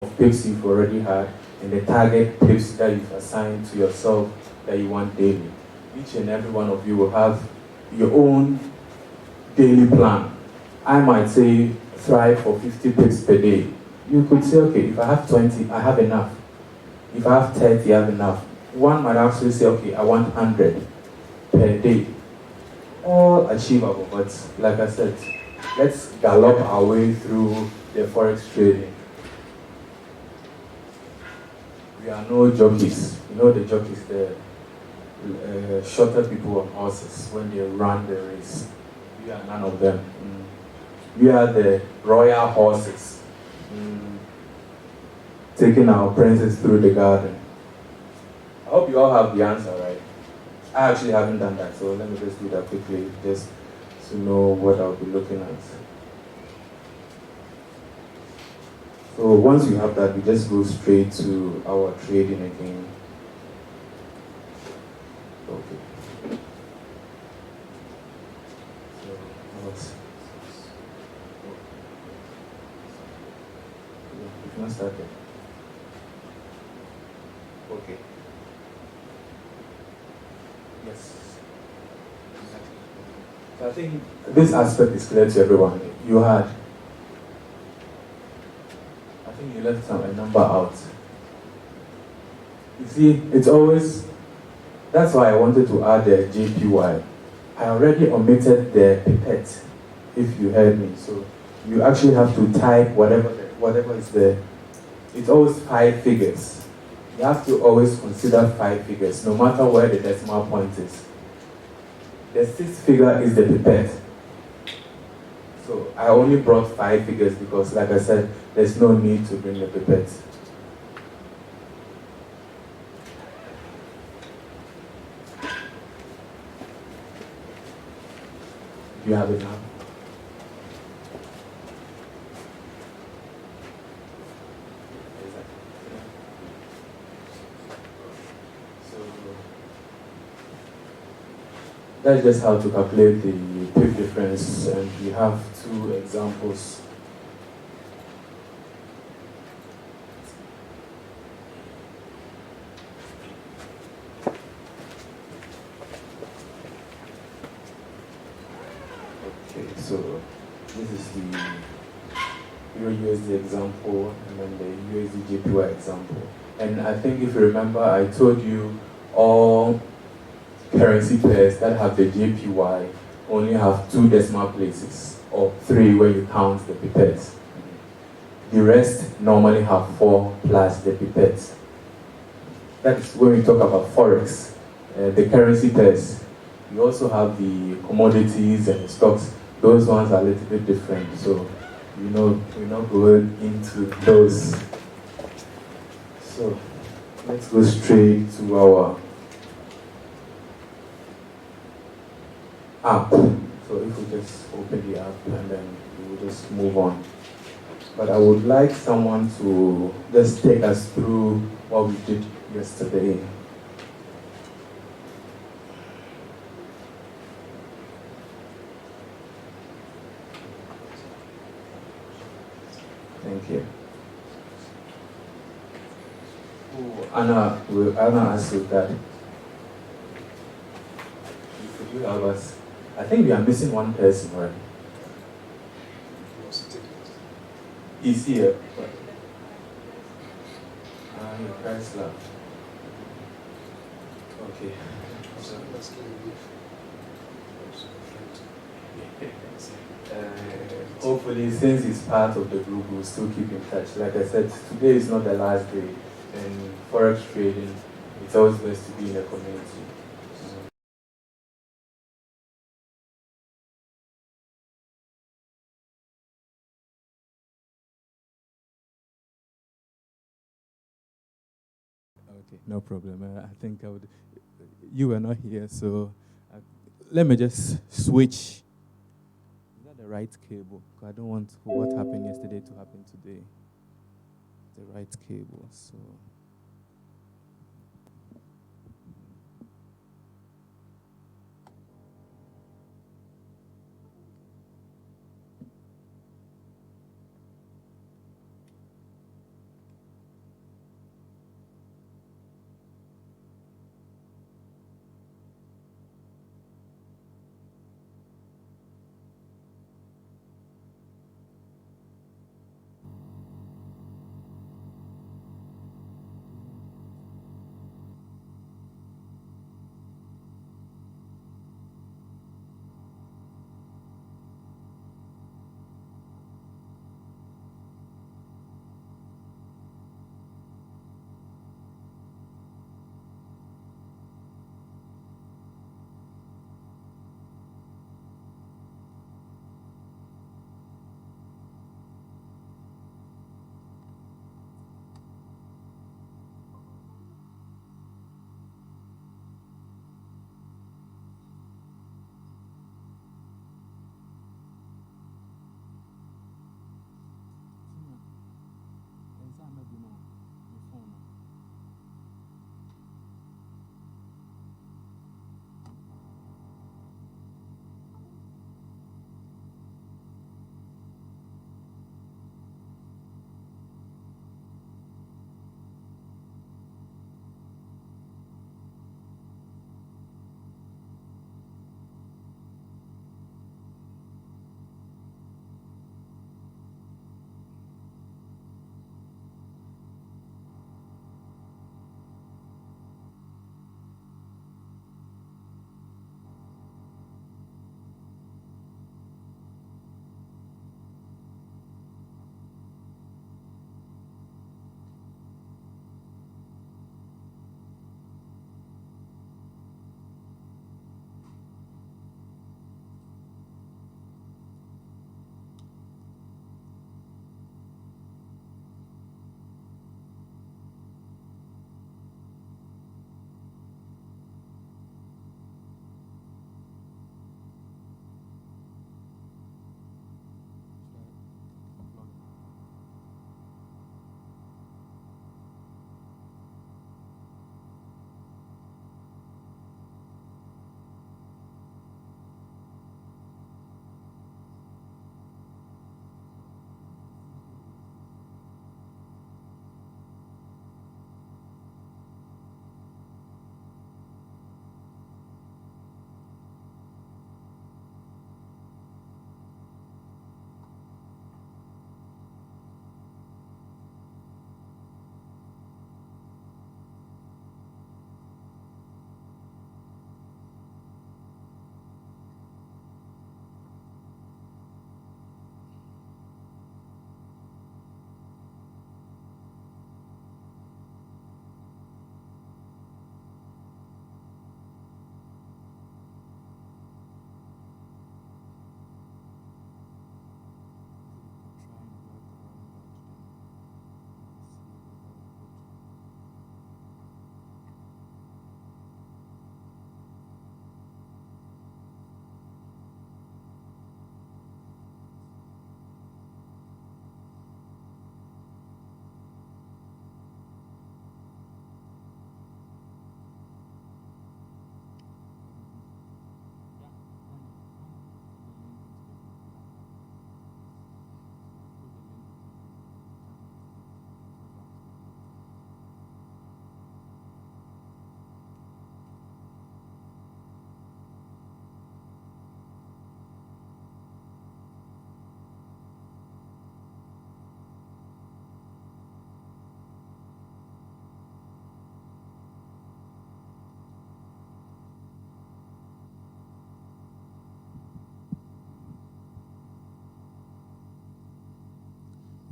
of pips you've already had and the target pips that you've assigned to yourself that you want daily. Each and every one of you will have your own daily plan. I might say thrive for 50 pips per day. You could say, okay, if I have 20, I have enough. If I have 30, I have enough. One might actually say, okay, I want 100 per day. All achievable, but like I said, let's gallop our way through the forex trading. We are no jockeys. You know the jockeys, the shorter people on horses when they run the race. We are none of them. We are the royal horses, taking our princes through the garden. I hope you all have the answer, right? I actually haven't done that, so let me just do that quickly, just to know what I'll be looking at. So once you have that, we just go straight to our trading again. Okay. So if not started. Okay. Yes. So I think this aspect is clear to everyone. I think you left a number out. You see, it's always, that's why I wanted to add the JPY. I already omitted the pipette, if you heard me. So you actually have to type whatever is there. It's always 5 figures. You have to always consider 5 figures, no matter where the decimal point is. The 6th figure is the pipette. So I only brought 5 figures because, like I said, there's no need to bring the pipette. Do you have it now? That's just how to calculate the pip difference, and we have 2 examples. Okay, so this is the Euro USD example and then the USD JPY example. And I think if you remember, I told you all currency pairs that have the JPY only have 2 decimal places, or 3 when you count the pipettes. The rest normally have 4 plus the pipettes. That's when we talk about forex, the currency pairs. We also have the commodities and the stocks. Those ones are a little bit different, so we're not going into those. So let's go straight to our app. So if we just open the app and then we will just move on. But I would like someone to just take us through what we did yesterday. Thank you. Anna asked you that. Could you help us? I think we are missing one person, right? He's here. Your Chrysler. Okay. Hopefully, since he's part of the group, we'll still keep in touch. Like I said, today is not the last day, and forex trading, it's always best to be in a community. Okay, no problem. I think I would. You were not here, so let me just switch. Is that the right cable? 'Cause I don't want what happened yesterday to happen today. The right cable. So.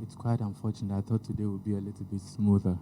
It's quite unfortunate. I thought today would be a little bit smoother.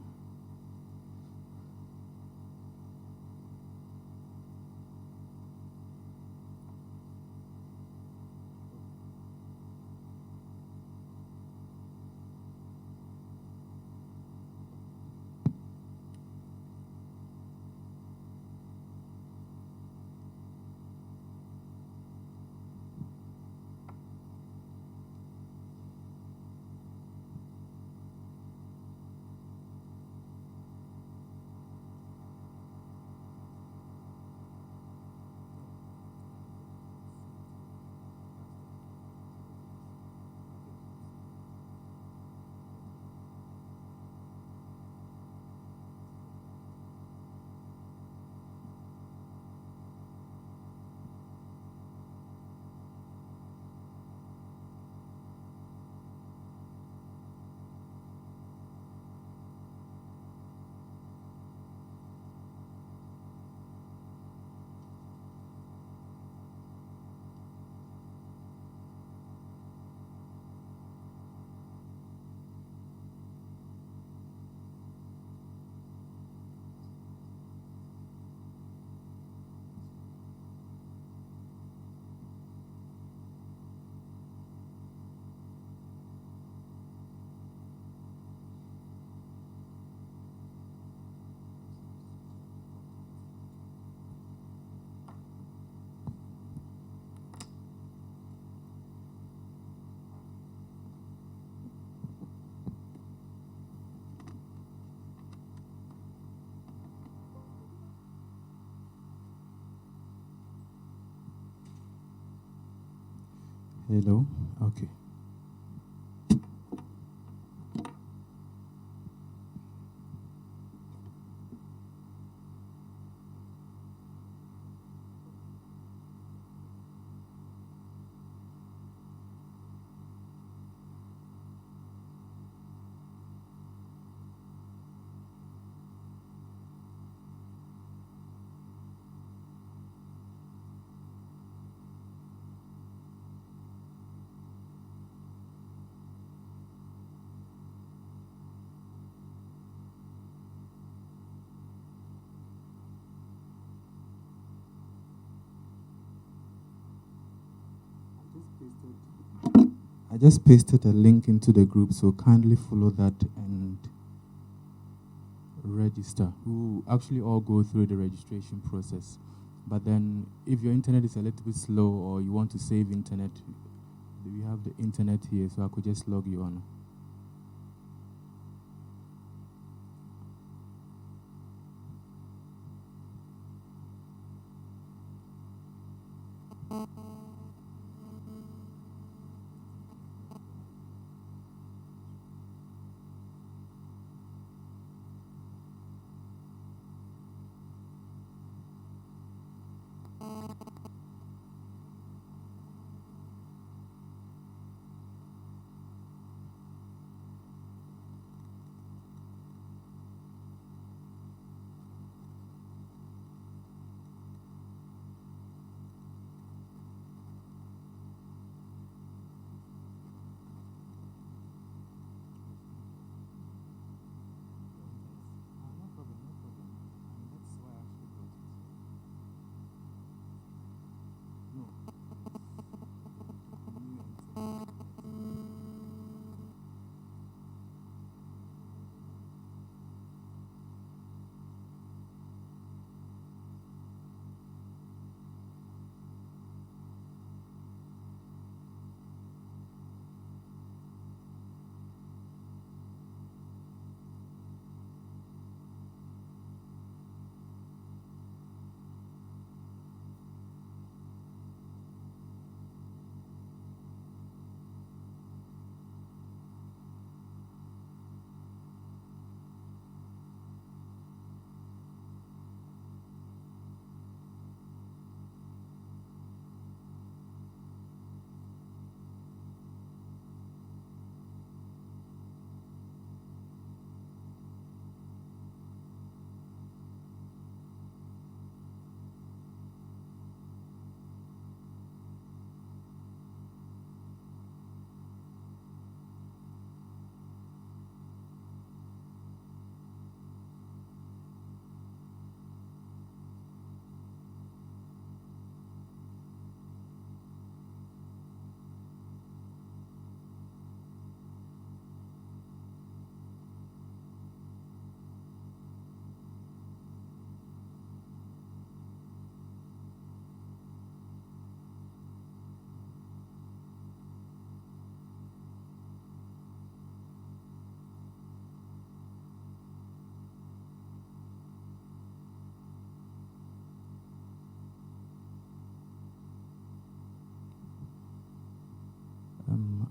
Hello? Okay. I just pasted a link into the group, so kindly follow that and register. We'll actually all go through the registration process. But then, if your internet is a little bit slow or you want to save internet, we have the internet here, so I could just log you on.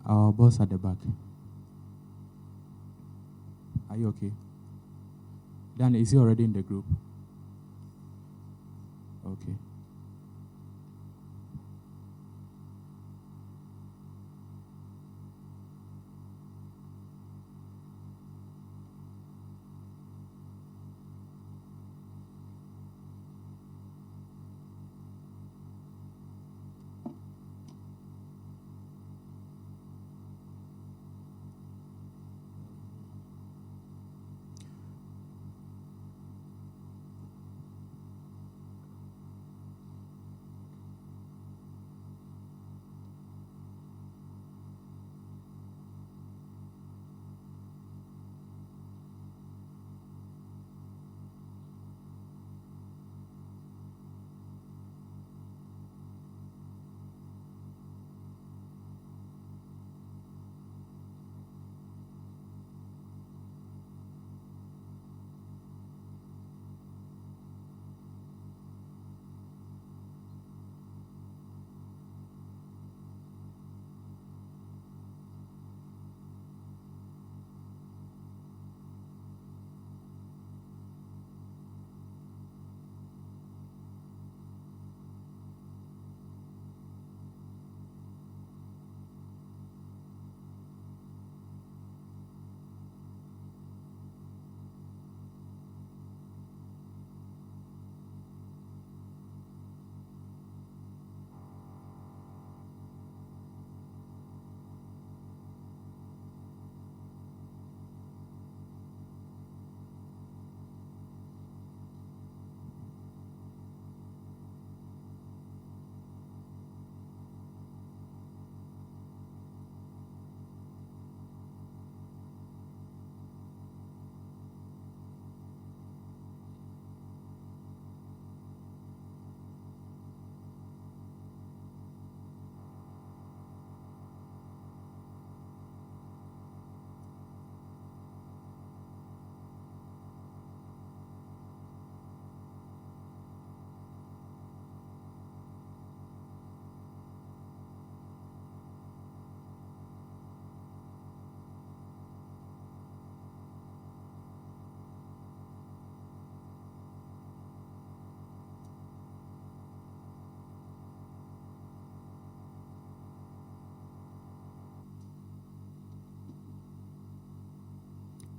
Our boss at the back. Are you okay? Dan, is he already in the group? Okay.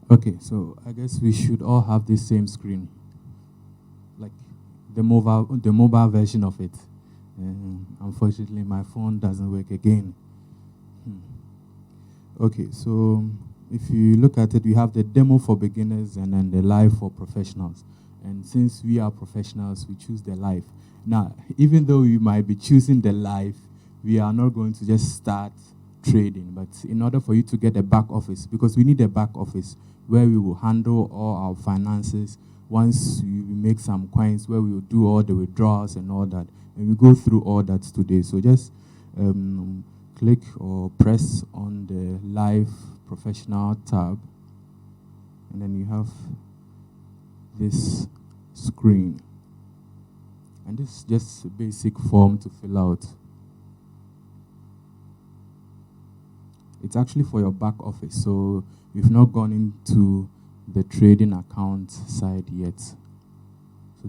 Okay, so I guess we should all have the same screen, like the mobile version of it. Unfortunately, my phone doesn't work again. Okay, so if you look at it, we have the demo for beginners and then the live for professionals. And since we are professionals, we choose the live. Now, even though we might be choosing the live, we are not going to just start trading. But in order for you to get a back office, because we need a back office where we will handle all our finances once we make some coins, where we will do all the withdrawals and all that. And we go through all that today. So just click or press on the live professional tab, and then you have this screen. And this is just a basic form to fill out. It's actually for your back office, so you've not gone into the trading account side yet. So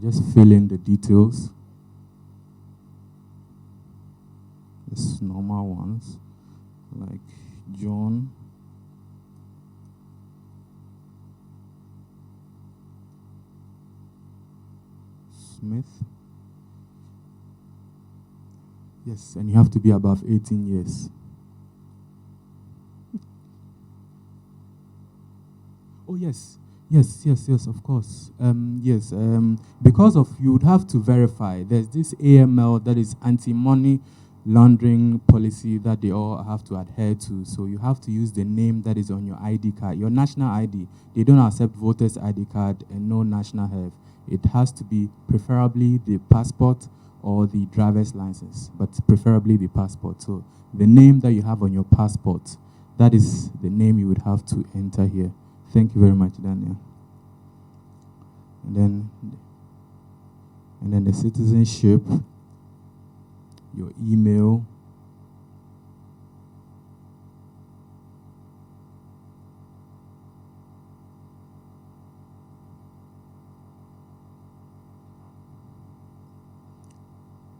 just fill in the details. Just normal ones, like John Smith. Yes, and you have to be above 18 years. Oh, yes, of course. Yes, because of you would have to verify. There's this AML, that is anti-money laundering policy, that they all have to adhere to. So you have to use the name that is on your ID card, your national ID. They don't accept voters' ID card and no national health. It has to be preferably the passport or the driver's license, but preferably the passport. So the name that you have on your passport, that is the name you would have to enter here. Thank you very much, Daniel. And then the citizenship, your email,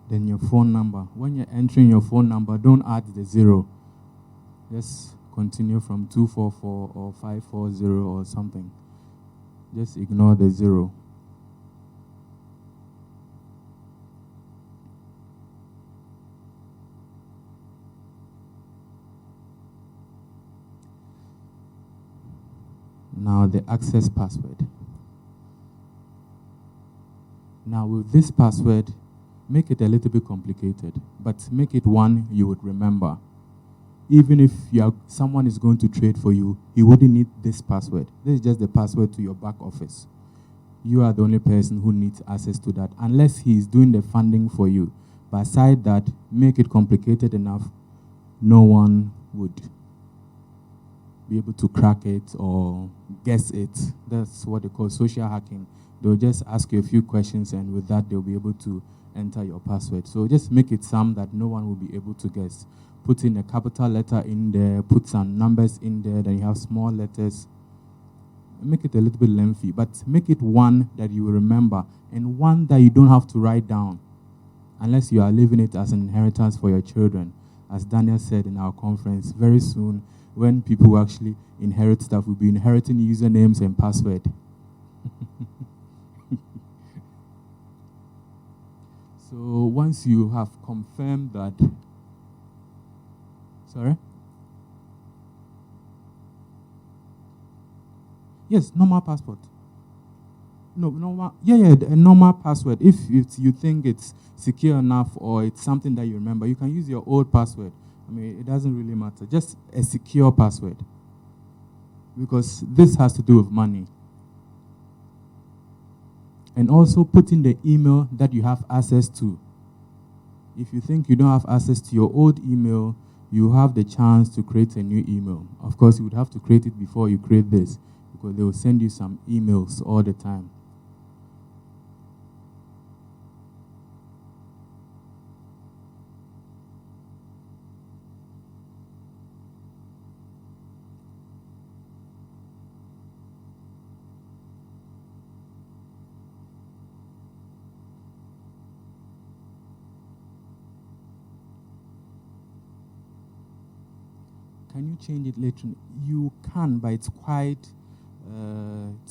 then your phone number. When you're entering your phone number, don't add the 0. Just continue from 244 or 540 or something. Just ignore the 0. Now the access password. Now with this password, make it a little bit complicated, but make it one you would remember. Even if someone is going to trade for you, he wouldn't need this password. This is just the password to your back office. You are the only person who needs access to that, unless he is doing the funding for you. But aside that, make it complicated enough, no one would be able to crack it or guess it. That's what they call social hacking. They'll just ask you a few questions, and with that, they'll be able to enter your password. So just make it some that no one will be able to guess. Put in a capital letter in there, put some numbers in there, then you have small letters. Make it a little bit lengthy, but make it one that you will remember, and one that you don't have to write down, unless you are leaving it as an inheritance for your children. As Daniel said in our conference, very soon, when people actually inherit stuff, we'll be inheriting usernames and password. So once you have confirmed that, sorry? Yes, normal passport. No, normal. Yeah, a normal password. If you think it's secure enough or it's something that you remember, you can use your old password. I mean, it doesn't really matter. Just a secure password. Because this has to do with money. And also put in the email that you have access to. If you think you don't have access to your old email, you have the chance to create a new email. Of course, you would have to create it before you create this, because they will send you some emails all the time. Can you change it later? You can, but it's quite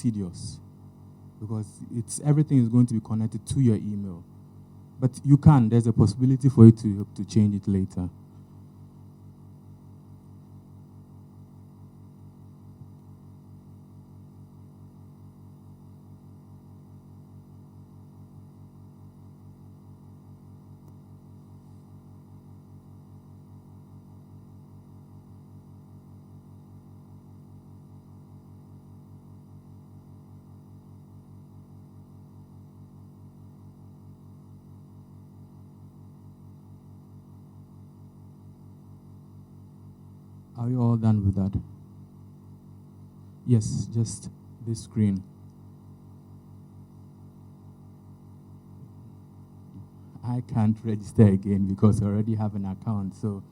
tedious, because everything is going to be connected to your email. But you can. There's a possibility for you to change it later. Are you all done with that? Yes, just this screen. I can't register again because I already have an account. So,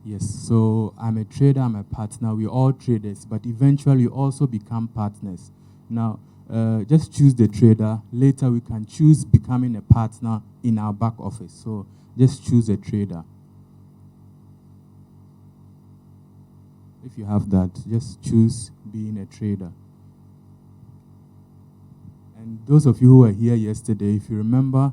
yes, so I'm a trader, I'm a partner. We're all traders, but eventually we also become partners. Now, just choose the trader. Later, we can choose becoming a partner in our back office. So just choose a trader. If you have that, just choose being a trader. And those of you who were here yesterday, if you remember,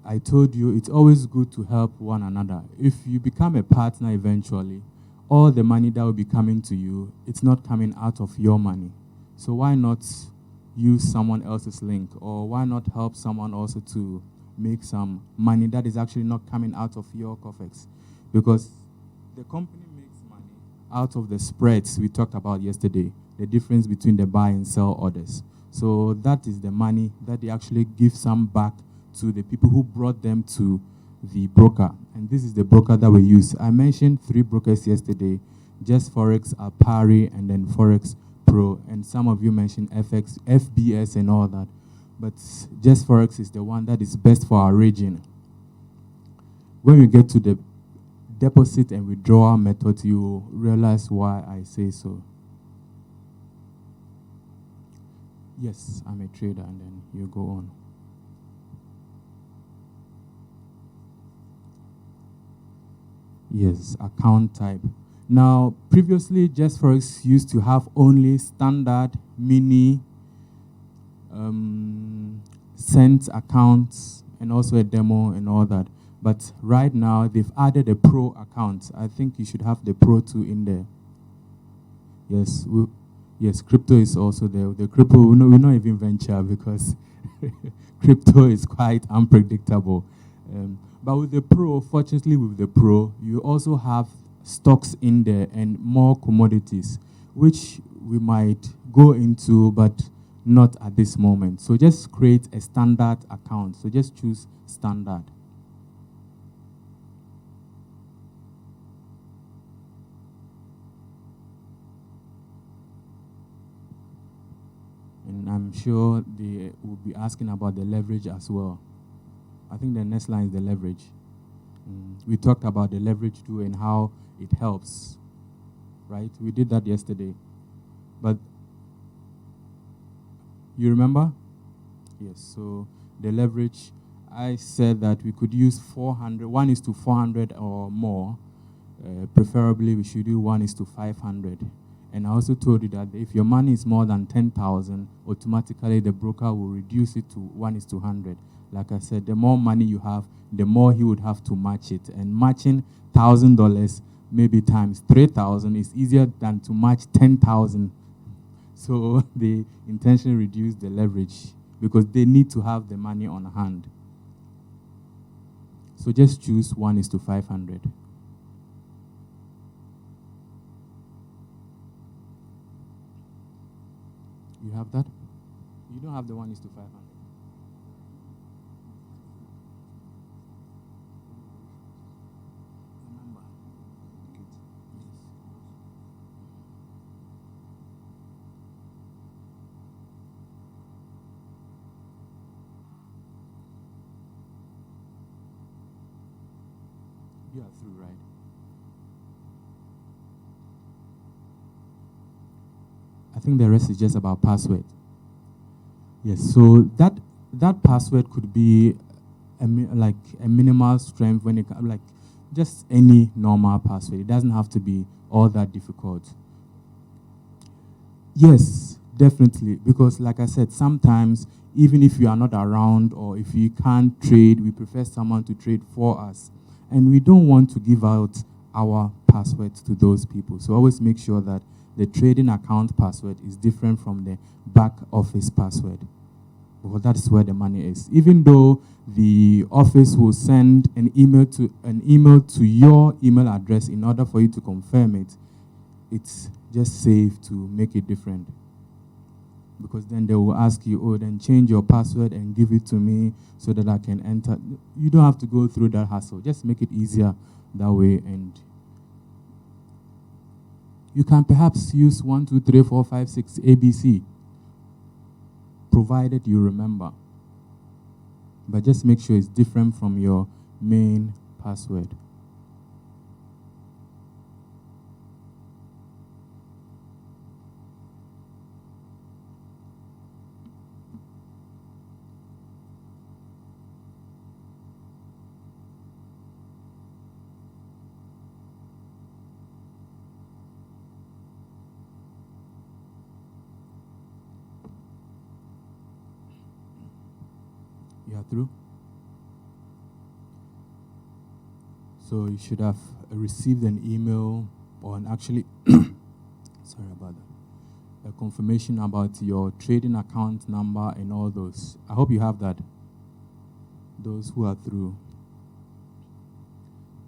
I told you it's always good to help one another. If you become a partner eventually, all the money that will be coming to you, it's not coming out of your money. So why not use someone else's link, or why not help someone also to make some money that is actually not coming out of your coffers? Because the company makes money out of the spreads we talked about yesterday, the difference between the buy and sell orders. So that is the money that they actually give some back to the people who brought them to the broker. And this is the broker that we use. I mentioned 3 brokers yesterday: Just Forex, Apari, and then Forex Pro. And some of you mentioned FX, FBS, and all that. But Just Forex is the one that is best for our region. When we get to the deposit and withdrawal method, you realize why I say so. Yes, I'm a trader, and then you go on. Yes, account type. Now, previously, Just Forex used to have only standard, mini, cent accounts, and also a demo and all that. But right now, they've added a pro account. I think you should have the pro too in there. Yes, yes, crypto is also there. The crypto, we not even venture because crypto is quite unpredictable. But with the pro, fortunately with the pro, you also have stocks in there and more commodities, which we might go into, but not at this moment. So just create a standard account. So just choose standard. And I'm sure they will be asking about the leverage as well. I think the next line is the leverage. We talked about the leverage too and how it helps, right? We did that yesterday. But you remember? Yes, so the leverage, I said that we could use 400, 1:400 or more. Preferably, we should do 1:500. And I also told you that if your money is more than 10,000, automatically the broker will reduce it to 1:100. Like I said, the more money you have, the more he would have to match it. And matching $1,000, maybe times 3,000, is easier than to match 10,000. So they intentionally reduce the leverage because they need to have the money on hand. So just choose 1:500. You have that? You don't have the 1:500. Remember. Good. Yes. You are through, right? I think the rest is just about password. Yes, so that password could be like a minimal strength when it like just any normal password. It doesn't have to be all that difficult. Yes, definitely, because like I said, sometimes even if you are not around or if you can't trade, we prefer someone to trade for us, and we don't want to give out our passwords to those people. So always make sure that the trading account password is different from the back office password. Well, that's where the money is. Even though the office will send an email to your email address in order for you to confirm it, it's just safe to make it different. Because then they will ask you, oh, then change your password and give it to me so that I can enter. You don't have to go through that hassle. Just make it easier that way. And you can perhaps use 1, 2, 3, 4, 5, 6 ABC, provided you remember. But just make sure it's different from your main password. You are through? So you should have received an email or actually, sorry about that, a confirmation about your trading account number and all those. I hope you have that. Those who are through.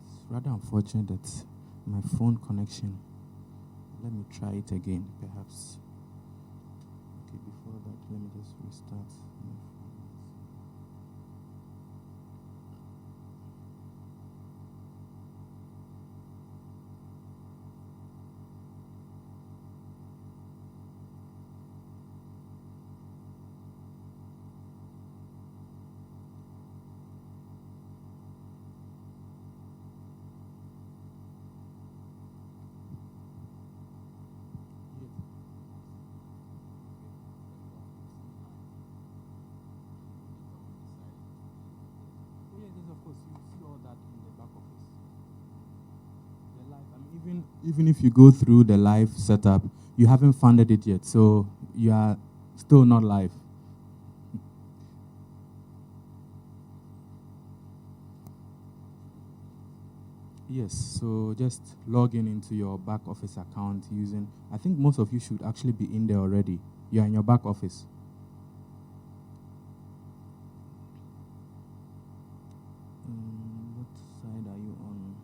It's rather unfortunate that my phone connection. Let me try it again, perhaps. Okay, before that, let me just restart my phone. even if you go through the live setup, you haven't funded it yet, so you are still not live. Yes, so just log in into your back office account using, I think most of you should actually be in there already. You're in your back office. What side are you on?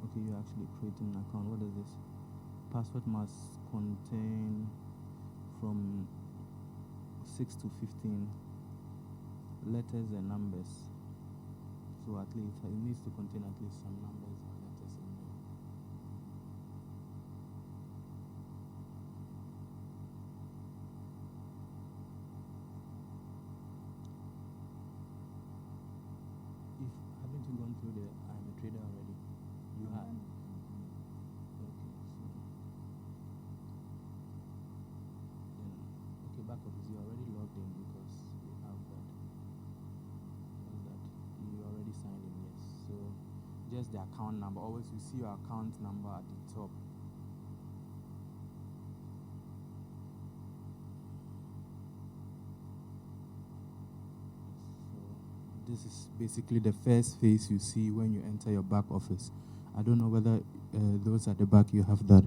Okay, you're actually creating an account. What is this? Password must contain from 6 to 15 letters and numbers. So at least it needs to contain at least some numbers and letters in there. If haven't you gone through the I'm a trader already? You have. Okay, so then back office you already logged in because we have that. You already signed in, yes. So just the account number. Always you see your account number at the top. So this is basically the first face you see when you enter your back office. I don't know whether those at the back you have that.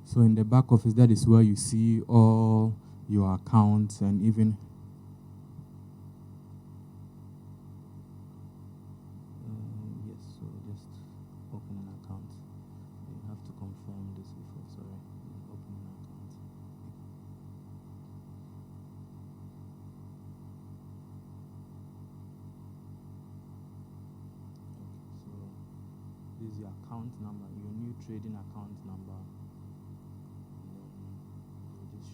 So in the back office, that is where you see all your accounts and even yes, so just open an account. You have to confirm this before, sorry. Open an account. Okay, so this is your account number, your new trading account number.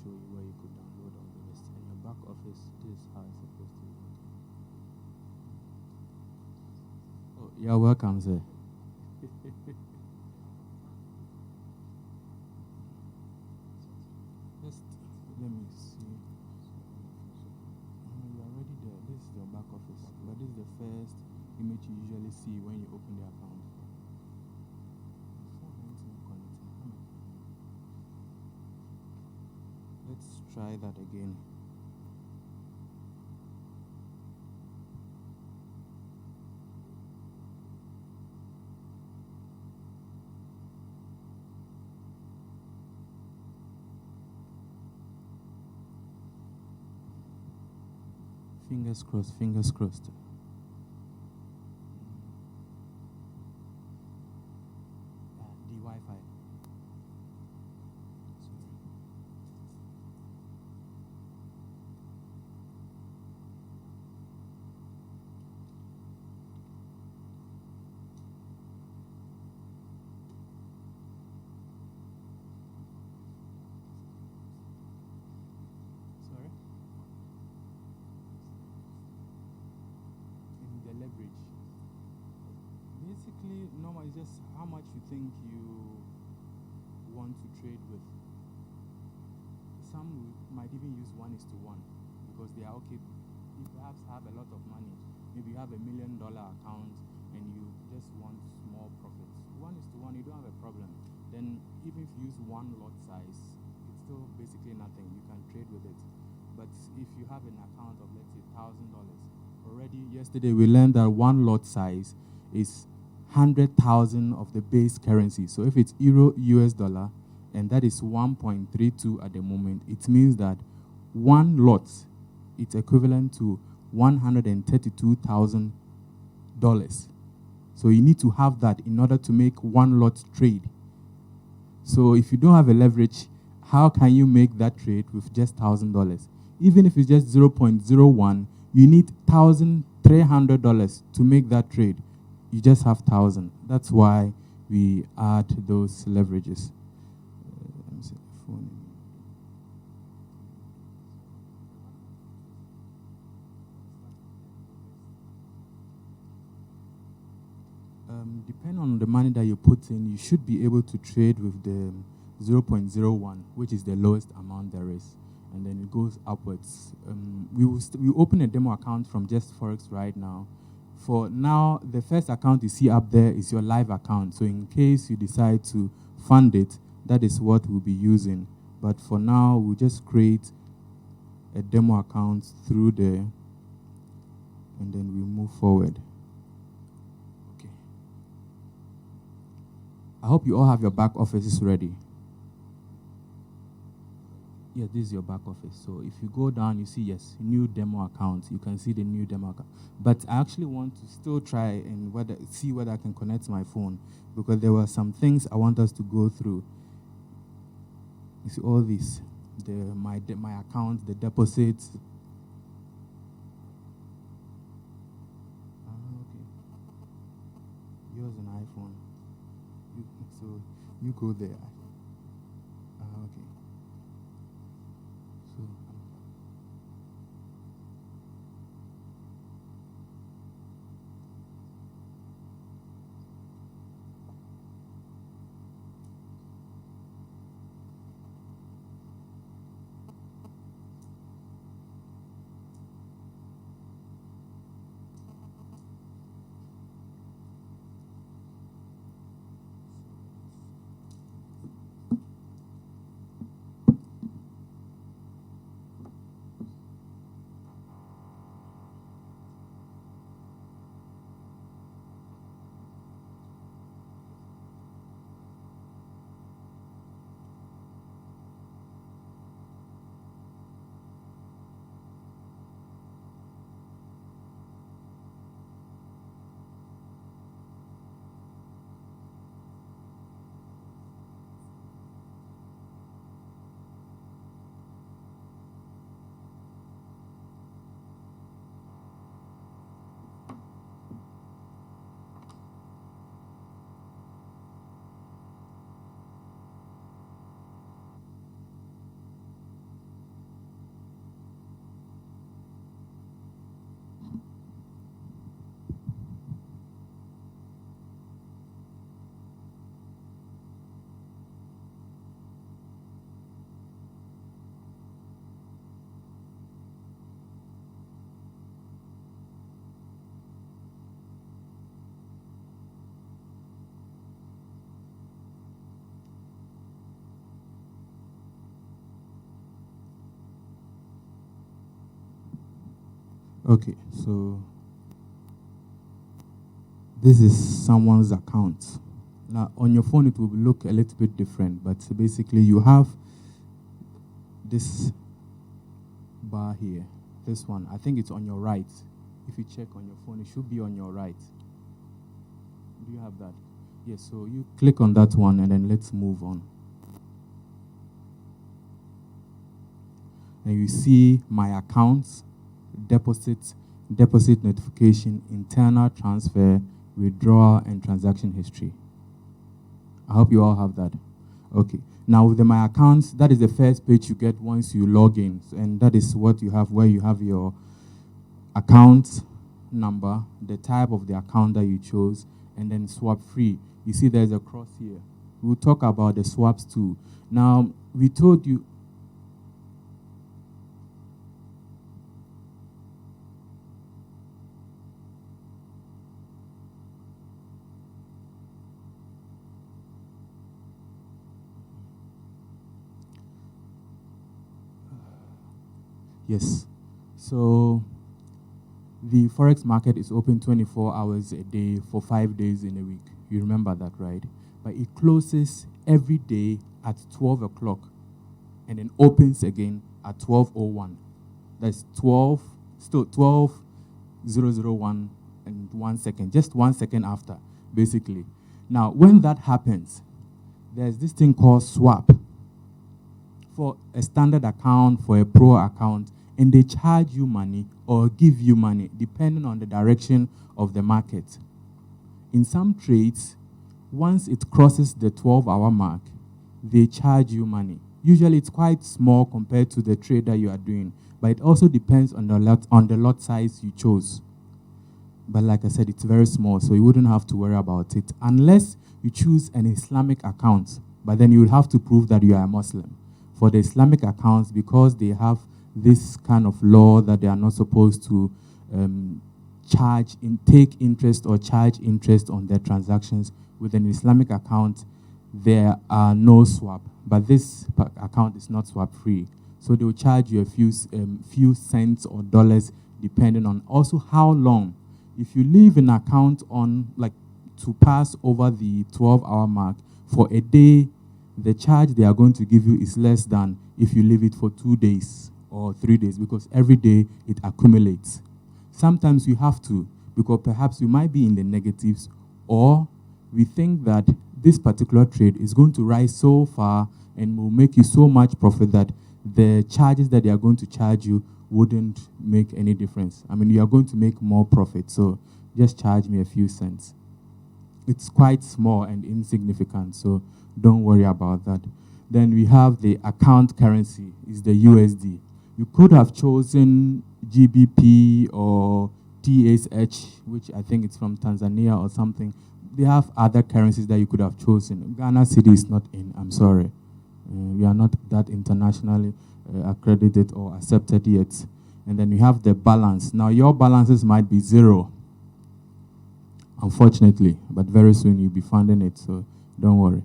Show you where you could download all the rest. In your back office, this is how it's supposed to look. Oh, you're welcome, sir. Just let me see. You're already there. This is your back office, but this is the first image you usually see when you open the account. Let's try that again. Fingers crossed, fingers crossed. The Wi-Fi. Leverage. Basically, normal is just how much you think you want to trade with. Some might even use 1:1 because they are okay. You perhaps have a lot of money. Maybe you have $1 million account and you just want small profits. 1:1, you don't have a problem. Then even if you use one lot size, it's still basically nothing. You can trade with it. But if you have an account of, let's say, $1,000, already yesterday we learned that one lot size is 100,000 of the base currency. So if it's euro US dollar and that is 1.32 at the moment, it means that one lot it's equivalent to $132,000. So you need to have that in order to make one lot trade. So if you don't have a leverage, how can you make that trade with just $1,000? Even if it's just 0.01, you need $1,300 to make that trade. You just have 1,000. That's why we add those leverages. Let me see the phone. Depending on the money that you put in, you should be able to trade with the 0.01, which is the lowest amount there is, and then it goes upwards. We open a demo account from Just Forex right now. For now, the first account you see up there is your live account. So in case you decide to fund it, that is what we'll be using. But for now, we'll just create a demo account through there, and then we move forward. Okay. I hope you all have your back offices ready. Yeah, this is your back office. So if you go down, you see, yes, new demo account. You can see the new demo account. But I actually want to still try and see whether I can connect my phone, because there were some things I want us to go through. You see all this, my account, the deposits. Okay. Yours an iPhone. So you go there. Okay. So okay, so this is someone's account. Now, on your phone, it will look a little bit different, but basically you have this bar here, this one. I think it's on your right. If you check on your phone, it should be on your right. Do you have that? Yes, so you click on that one, and then let's move on. And you see my accounts, deposit notification, internal transfer, withdrawal, and transaction history. I hope you all have that. Okay. Now with my accounts, that is the first page you get once you log in, and that is what you have, where you have your account number, the type of the account that you chose, and then swap free. You see there's a cross here. We'll talk about the swaps too. Now, we told you. Yes. So the forex market is open 24 hours a day for 5 days in a week. You remember that, right? But it closes every day at 12 o'clock and then opens again at 12:01. That's 12:001 and 1 second, just 1 second after, basically. Now, when that happens, there's this thing called swap. For a standard account, for a pro account, and they charge you money or give you money depending on the direction of the market. In some trades, once it crosses the 12-hour mark, they charge you money. Usually it's quite small compared to the trade that you are doing, but it also depends on the lot size you chose. But like I said, it's very small, so you wouldn't have to worry about it unless you choose an Islamic account. But then you would have to prove that you are a Muslim. For the Islamic accounts, because they have this kind of law that they are not supposed to take interest or charge interest on their transactions, with an Islamic account, there are no swap. But this account is not swap free. So they will charge you a few cents or dollars depending on also how long. If you leave an account on, like, to pass over the 12-hour mark, for a day, the charge they are going to give you is less than if you leave it for 2 days or 3 days, because every day it accumulates. Sometimes you have to, because perhaps you might be in the negatives, or we think that this particular trade is going to rise so far and will make you so much profit that the charges that they are going to charge you wouldn't make any difference. I mean, you are going to make more profit, so just charge me a few cents. It's quite small and insignificant, so don't worry about that. Then we have the account currency, is the USD. You could have chosen GBP or TSH, which I think it's from Tanzania or something. They have other currencies that you could have chosen. Ghana cedi is not in, I'm sorry. We are not that internationally accredited or accepted yet. And then you have the balance. Now your balances might be zero, unfortunately, but very soon you'll be funding it, so don't worry.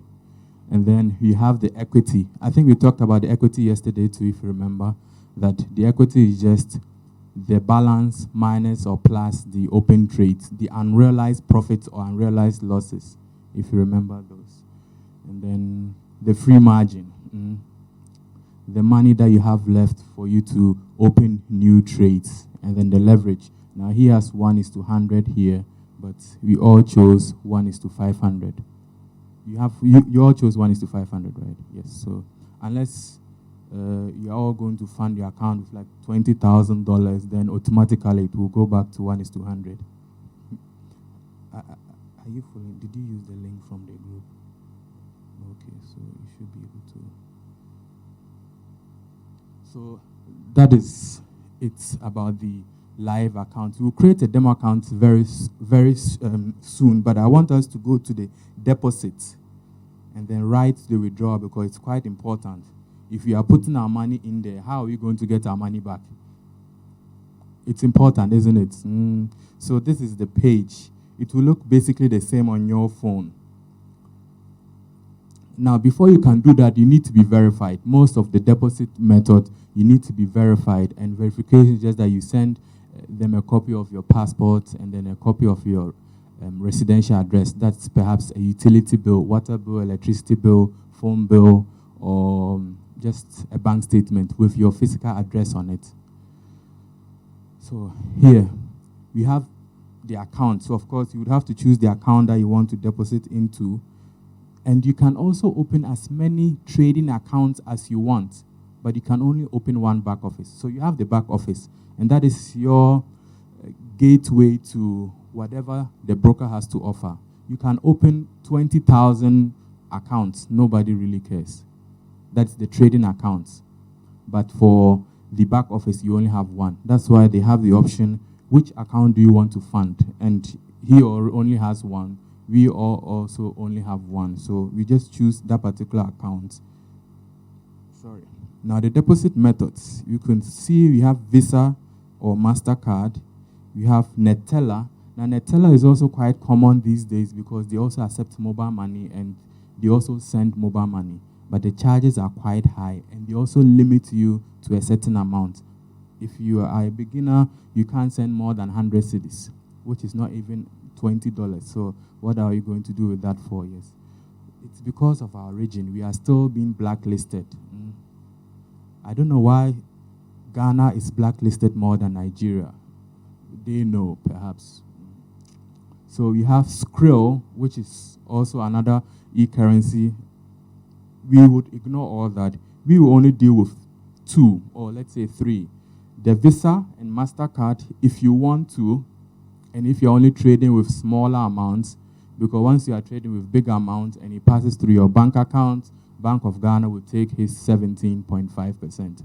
And then we have the equity. I think we talked about the equity yesterday too, if you remember, that the equity is just the balance minus or plus the open trades, the unrealized profits or unrealized losses, if you remember those. And then the free margin, the money that you have left for you to open new trades. And then the leverage. Now he has 1:100 here, but we all chose 1:500. You all chose 1:500, right? Yes. So unless you're all going to fund your account with like $20,000, then automatically it will go back to 1:100. Are you following? Did you use the link from the group? Okay, so you should be able to. So that is it about the live account. We'll create a demo account very soon, but I want us to go to the deposit and then write the withdrawal, because it's quite important. If we are putting our money in there, how are we going to get our money back? It's important, isn't it? So this is the page. It will look basically the same on your phone. Now, before you can do that, you need to be verified. Most of the deposit method, you need to be verified, and verification is just that you send them a copy of your passport and then a copy of your residential address. That's perhaps a utility bill, water bill, electricity bill, phone bill, or just a bank statement with your physical address on it. So here we have the account. So of course you would have to choose the account that you want to deposit into. And you can also open as many trading accounts as you want, but you can only open one back office. So you have the back office, and that is your gateway to whatever the broker has to offer. You can open 20,000 accounts. Nobody really cares. That's the trading accounts. But for the back office, you only have one. That's why they have the option, which account do you want to fund? And he only has one. We all also only have one. So we just choose that particular account. Sorry. Now the deposit methods. You can see we have Visa or MasterCard. We have Neteller. Now Neteller is also quite common these days because they also accept mobile money and they also send mobile money. But the charges are quite high, and they also limit you to a certain amount. If you are a beginner, you can't send more than 100 cedis, which is not even $20. So what are you going to do with that for? Yes, it's because of our region. We are still being blacklisted. I don't know why Ghana is blacklisted more than Nigeria. They know, perhaps. So we have Skrill, which is also another e-currency. We would ignore all that. We will only deal with 2, or let's say 3. The Visa and MasterCard, if you want to, and if you're only trading with smaller amounts, because once you are trading with big amounts and it passes through your bank account, Bank of Ghana will take his 17.5%.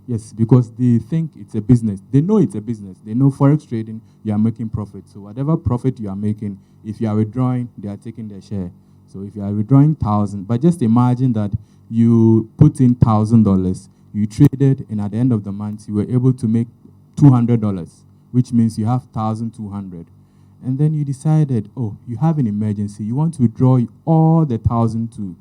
Yes, because they think it's a business. They know it's a business. They know forex trading, you are making profit. So whatever profit you are making, if you are withdrawing, they are taking their share. So if you are withdrawing 1,000, but just imagine that you put in $1,000, you traded, and at the end of the month, you were able to make $200, which means you have 1,200. And then you decided, oh, you have an emergency. You want to withdraw all the 1,002.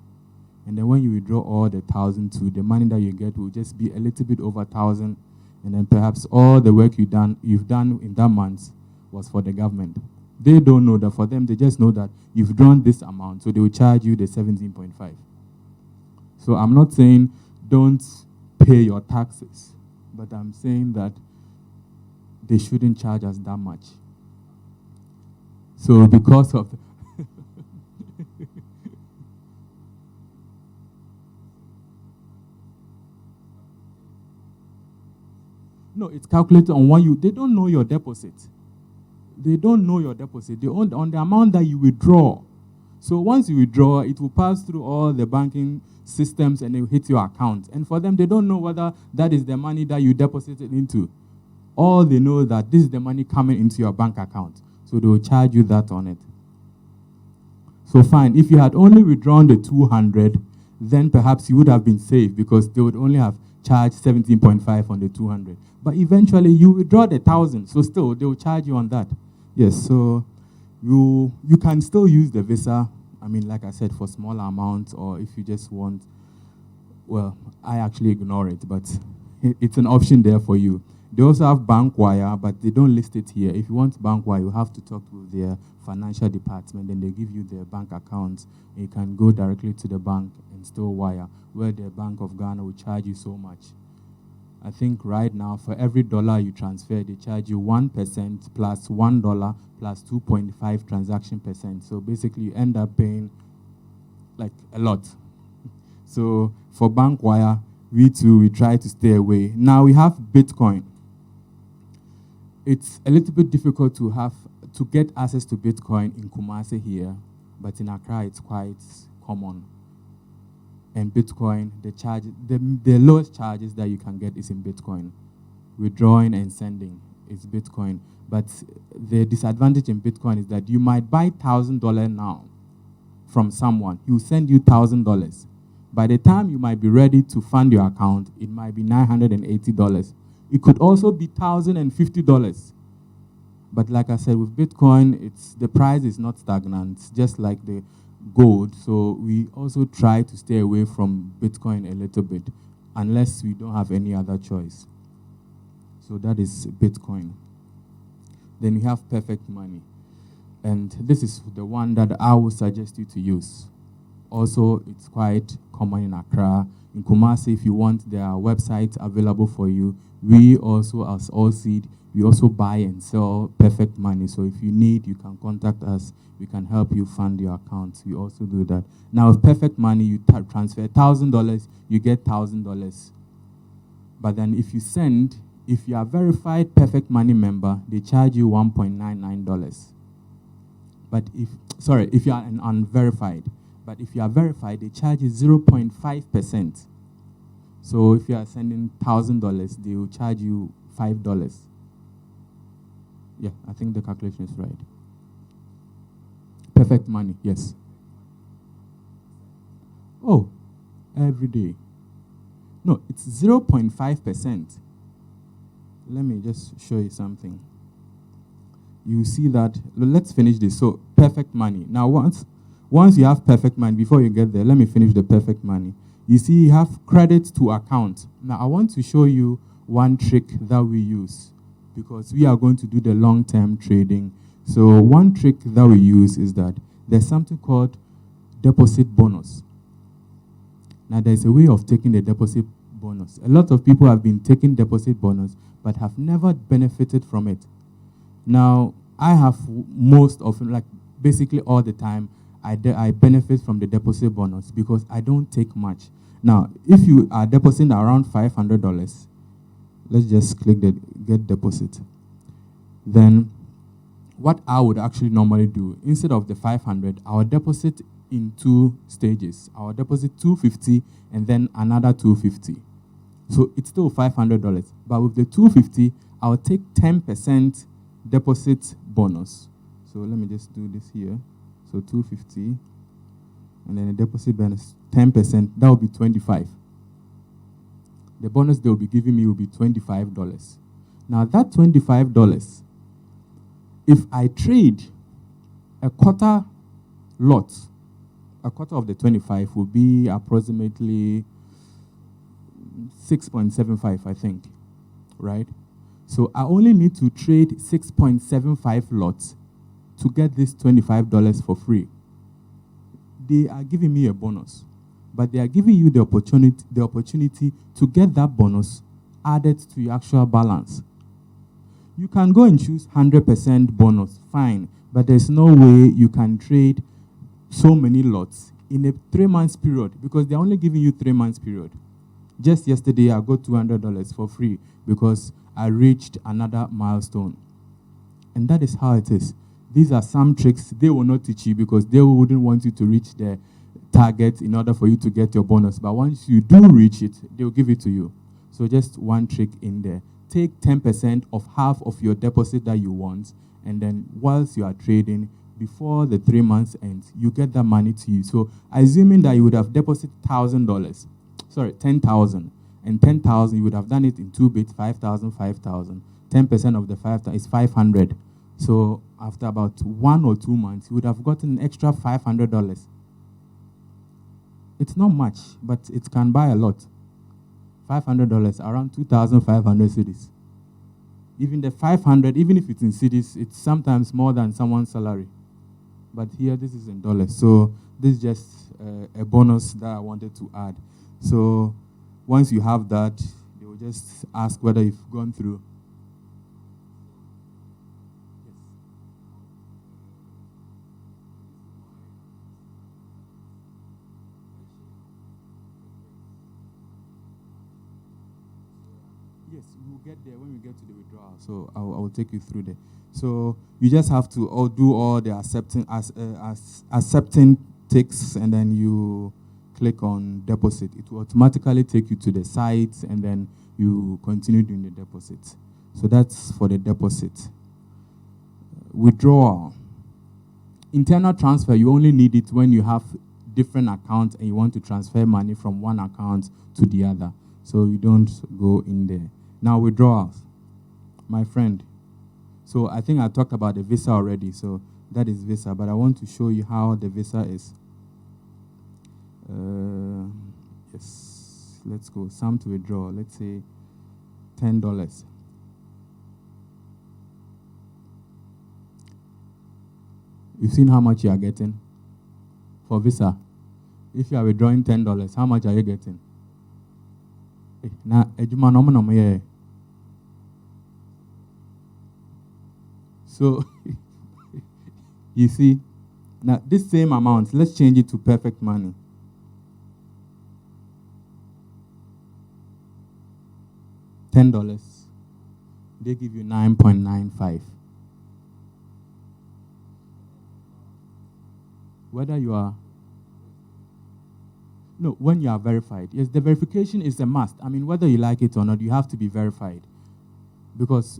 And then when you withdraw all the 1,002, the money that you get will just be a little bit over 1,000. And then perhaps all the work you've done in that month was for the government. They don't know that. For them, they just know that you've drawn this amount, so they will charge you the 17.5. So I'm not saying don't pay your taxes, but I'm saying that they shouldn't charge us that much. So because of no, it's calculated on what they don't know your deposit. They don't know your deposit. They own on the amount that you withdraw. So once you withdraw, it will pass through all the banking systems and it will hit your account. And for them, they don't know whether that is the money that you deposited into. All they know that this is the money coming into your bank account. So they will charge you that on it. So fine, if you had only withdrawn the 200, then perhaps you would have been safe because they would only have charged 17.5 on the 200. But eventually you withdraw the 1,000, so still they will charge you on that. Yes, so you can still use the Visa, I mean, like I said, for smaller amounts, or if you just want, well, I actually ignore it, but it's an option there for you. They also have bank wire, but they don't list it here. If you want bank wire, you have to talk to their financial department, and they give you their bank accounts. You can go directly to the bank and still wire, where the Bank of Ghana will charge you so much. I think right now, for every dollar you transfer, they charge you 1% plus $1 plus 2.5 transaction percent. So basically, you end up paying like a lot. So for bank wire, we try to stay away. Now we have Bitcoin. It's a little bit difficult to get access to Bitcoin in Kumasi here, but in Accra it's quite common. And Bitcoin, the lowest charges that you can get is in Bitcoin. Withdrawing and sending is Bitcoin. But the disadvantage in Bitcoin is that you might buy $1,000 now from someone. He will send you $1,000. By the time you might be ready to fund your account, it might be $980. It could also be $1,050. But like I said, with Bitcoin, the price is not stagnant, just like the gold. So we also try to stay away from Bitcoin a little bit, unless we don't have any other choice. So that is Bitcoin. Then we have Perfect Money. And this is the one that I would suggest you to use. Also, it's quite common in Accra. In Kumasi, if you want, there are websites available for you. We also, as All Seed, we also buy and sell Perfect Money. So if you need, you can contact us. We can help you fund your account. We also do that. Now, with Perfect Money, you transfer $1,000, you get $1,000. But then if you are verified Perfect Money member, they charge you $1.99. But if you are an unverified, but if you are verified, they charge you 0.5%. So if you are sending $1,000, they will charge you $5. Yeah, I think the calculation is right. Perfect Money, yes. Oh, every day. No, it's 0.5%. Let me just show you something. You see that, let's finish this. So, Perfect Money. Now, once you have Perfect Money, before you get there, let me finish the Perfect Money. You see, you have credit to account. Now, I want to show you one trick that we use, because we are going to do the long-term trading. So one trick that we use is that there's something called deposit bonus. Now, there's a way of taking the deposit bonus. A lot of people have been taking deposit bonus, but have never benefited from it. Now, I have most often, like basically all the time, I benefit from the deposit bonus because I don't take much. Now, if you are depositing around $500, let's just click the get deposit. Then what I would actually normally do, instead of the 500, I would deposit in 2 stages. I would deposit 250 and then another 250. So it's still $500. But with the 250, I will take 10% deposit bonus. So let me just do this here. So 250, and then a deposit bonus 10%. That will be 25. The bonus they will be giving me will be $25. Now that $25, if I trade a quarter lot, a quarter of the 25 will be approximately 6.75, I think, right? So I only need to trade 6.75 lots to get this $25 for free. They are giving me a bonus, but they are giving you the opportunity to get that bonus added to your actual balance. You can go and choose 100% bonus, fine, but there's no way you can trade so many lots in a 3 months period because they're only giving you 3 months period. Just yesterday, I got $200 for free because I reached another milestone. And that is how it is. These are some tricks they will not teach you because they wouldn't want you to reach the target in order for you to get your bonus. But once you do reach it, they'll give it to you. So just one trick in there. Take 10% of half of your deposit that you want, and then whilst you are trading, before the 3 months ends, you get that money to you. So assuming that you would have deposited $10,000, and 10,000, you would have done it in 2 bits, 5,000, 5,000. 10% of the 5,000 is 500. So after about 1 or 2 months, you would have gotten an extra $500. It's not much, but it can buy a lot. $500, around 2,500 cedis. Even the 500, even if it's in cedis, it's sometimes more than someone's salary. But here, this is in dollars. So this is just a bonus that I wanted to add. So once you have that, they will just ask whether you've gone through. Yes, we'll get there when we get to the withdrawal. So I will take you through there. So you just have to do all the accepting ticks, and then you click on deposit. It will automatically take you to the site, and then you continue doing the deposit. So that's for the deposit. Withdrawal. Internal transfer, you only need it when you have different accounts and you want to transfer money from one account to the other. So you don't go in there. Now withdrawals, my friend. So I think I talked about the visa already. So that is visa, but I want to show you how the visa is. Yes, let's go. Sum to withdraw. Let's say $10. You've seen how much you are getting for visa. If you are withdrawing $10, how much are you getting? Now, so you see, now this same amount, let's change it to perfect money. $10, they give you 9.95. Whether you are, no, when you are verified. Yes, the verification is a must. I mean, whether you like it or not, you have to be verified. Because,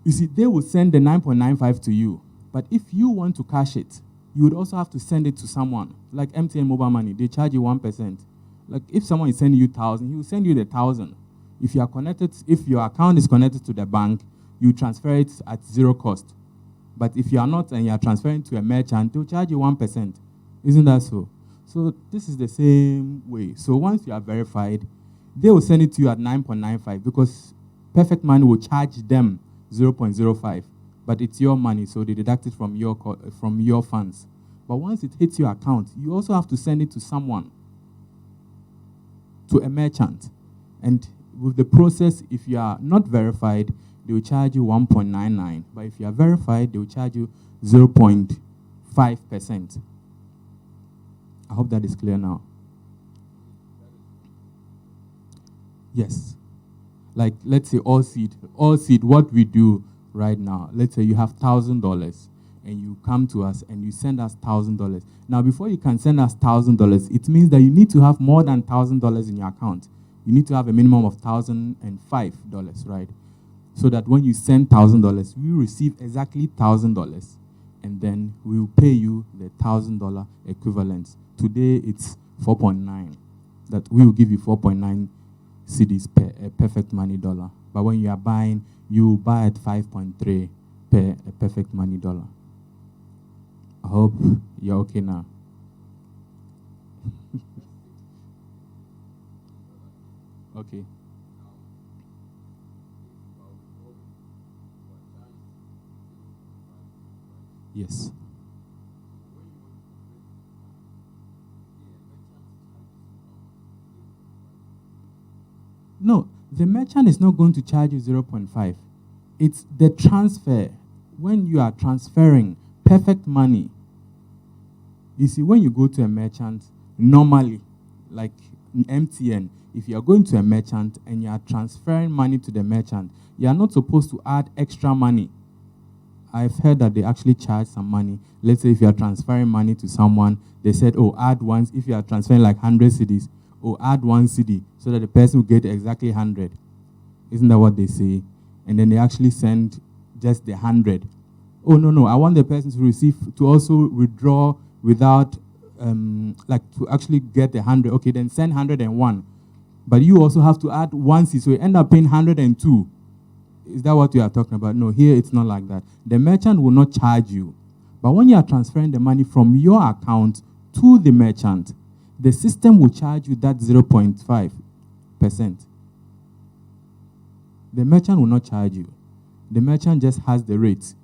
you see, they will send the 9.95 to you. But if you want to cash it, you would also have to send it to someone. Like MTN Mobile Money, they charge you 1%. Like if someone is sending you 1,000, he will send you the 1,000. If you are connected, if your account is connected to the bank, you transfer it at 0 cost. But if you are not and you are transferring to a merchant, they'll charge you 1%. Isn't that so? So this is the same way. So once you are verified, they will send it to you at 9.95 because Perfect Money will charge them 0.05. But it's your money, so they deduct it from your funds. But once it hits your account, you also have to send it to someone, to a merchant. And with the process, if you are not verified, they will charge you 1.99. But if you are verified, they will charge you 0.5%. I hope that is clear now. Yes. like let's say all seed, what we do right now, let's say you have $1,000 and you come to us and you send us $1,000. Now, before you can send us $1,000, it means that you need to have more than $1,000 in your account. You need to have a minimum of $1,005, right? So that when you send $1,000, we receive exactly $1,000, and then we will pay you the $1,000 equivalent. Today it's 4.9. That we will give you 4.9 cedis per a perfect money dollar. But when you are buying, you buy at 5.3 per a perfect money dollar. I hope you're okay now. Okay. Yes. No, the merchant is not going to charge you 0.5. It's the transfer. When you are transferring perfect money, you see, when you go to a merchant, normally, like MTN, if you are going to a merchant and you are transferring money to the merchant, you are not supposed to add extra money. I've heard that they actually charge some money. Let's say if you are transferring money to someone, they said, oh, add once. If you are transferring like 100 cedis, oh, add 1 cedi so that the person will get exactly 100. Isn't that what they say? And then they actually send just the 100. Oh, no, I want the person to also withdraw without, to actually get the 100. Okay, then send 101. But you also have to add 1 cedi, so you end up paying 102. Is that what you are talking about? No, here it's not like that. The merchant will not charge you. But when you are transferring the money from your account to the merchant, the system will charge you that 0.5%. The merchant will not charge you. The merchant just has the rate.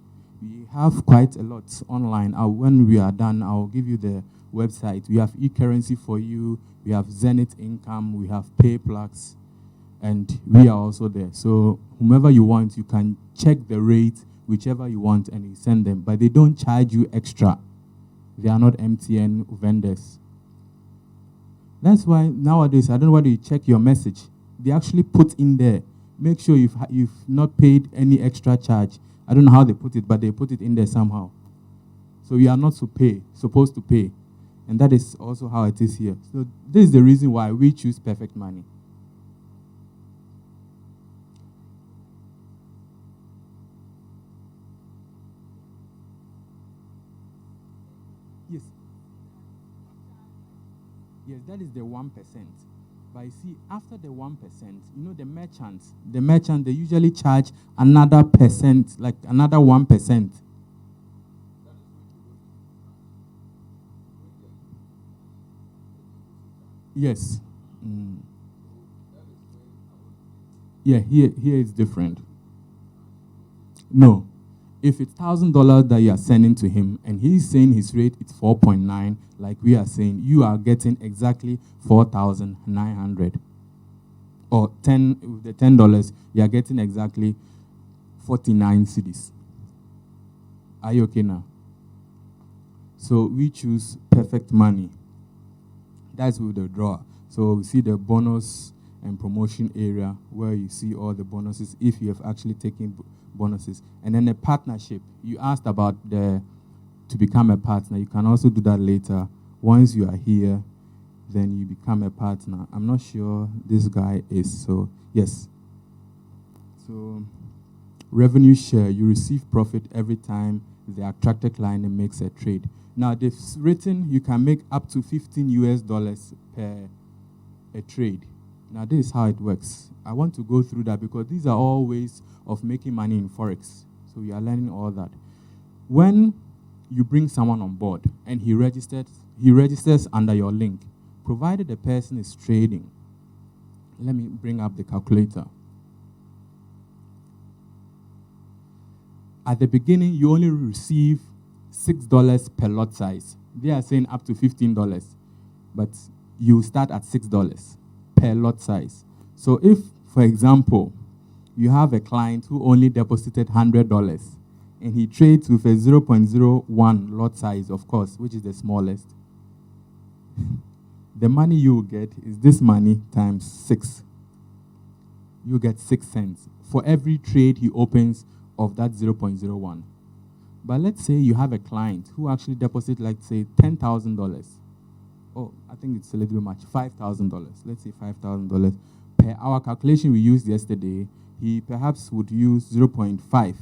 We have quite a lot online. When we are done, I'll give you the website. We have e-currency for you. We have Zenith Income. We have PayPlus. And we are also there. So whomever you want, you can check the rate, whichever you want, and you send them. But they don't charge you extra. They are not MTN vendors. That's why nowadays, I don't know whether you check your message. They actually put in there. Make sure you've not paid any extra charge. I don't know how they put it, but they put it in there somehow. So you are not supposed to pay. And that is also how it is here. So this is the reason why we choose perfect money. Yes. Yes, that is the 1%. But you see, after the 1%, the merchants, they usually charge another percent, like another 1%. Yes. Mm. Yeah, here it's different. No. If it's $1,000 that you are sending to him and he's saying his rate is 4.9, like we are saying, you are getting exactly 4,900. Or with the $10, you are getting exactly 49 cedis. Are you okay now? So we choose perfect money. That's with the drawer. So we see the bonus and promotion area where you see all the bonuses if you have actually taken bonuses. And then the partnership. You asked about to become a partner. You can also do that later. Once you are here, then you become a partner. I'm not sure this guy is, so yes. So revenue share, you receive profit every time the attracted client makes a trade. Now they've written you can make up to $15 per a trade. Now this is how it works. I want to go through that because these are all ways of making money in forex. So we are learning all that. When you bring someone on board and he registers under your link, provided the person is trading. Let me bring up the calculator. At the beginning, you only receive $6 per lot size. They are saying up to $15, but you start at $6 per lot size. So if, for example, you have a client who only deposited $100 and he trades with a 0.01 lot size, of course, which is the smallest, the money you will get is this money times 6. you get 6 cents for every trade he opens of that 0.01. But let's say you have a client who actually deposits, like, say, $10,000. Oh, I think it's a little bit much. $5,000. Let's say $5,000 per our calculation we used yesterday. He perhaps would use 0.5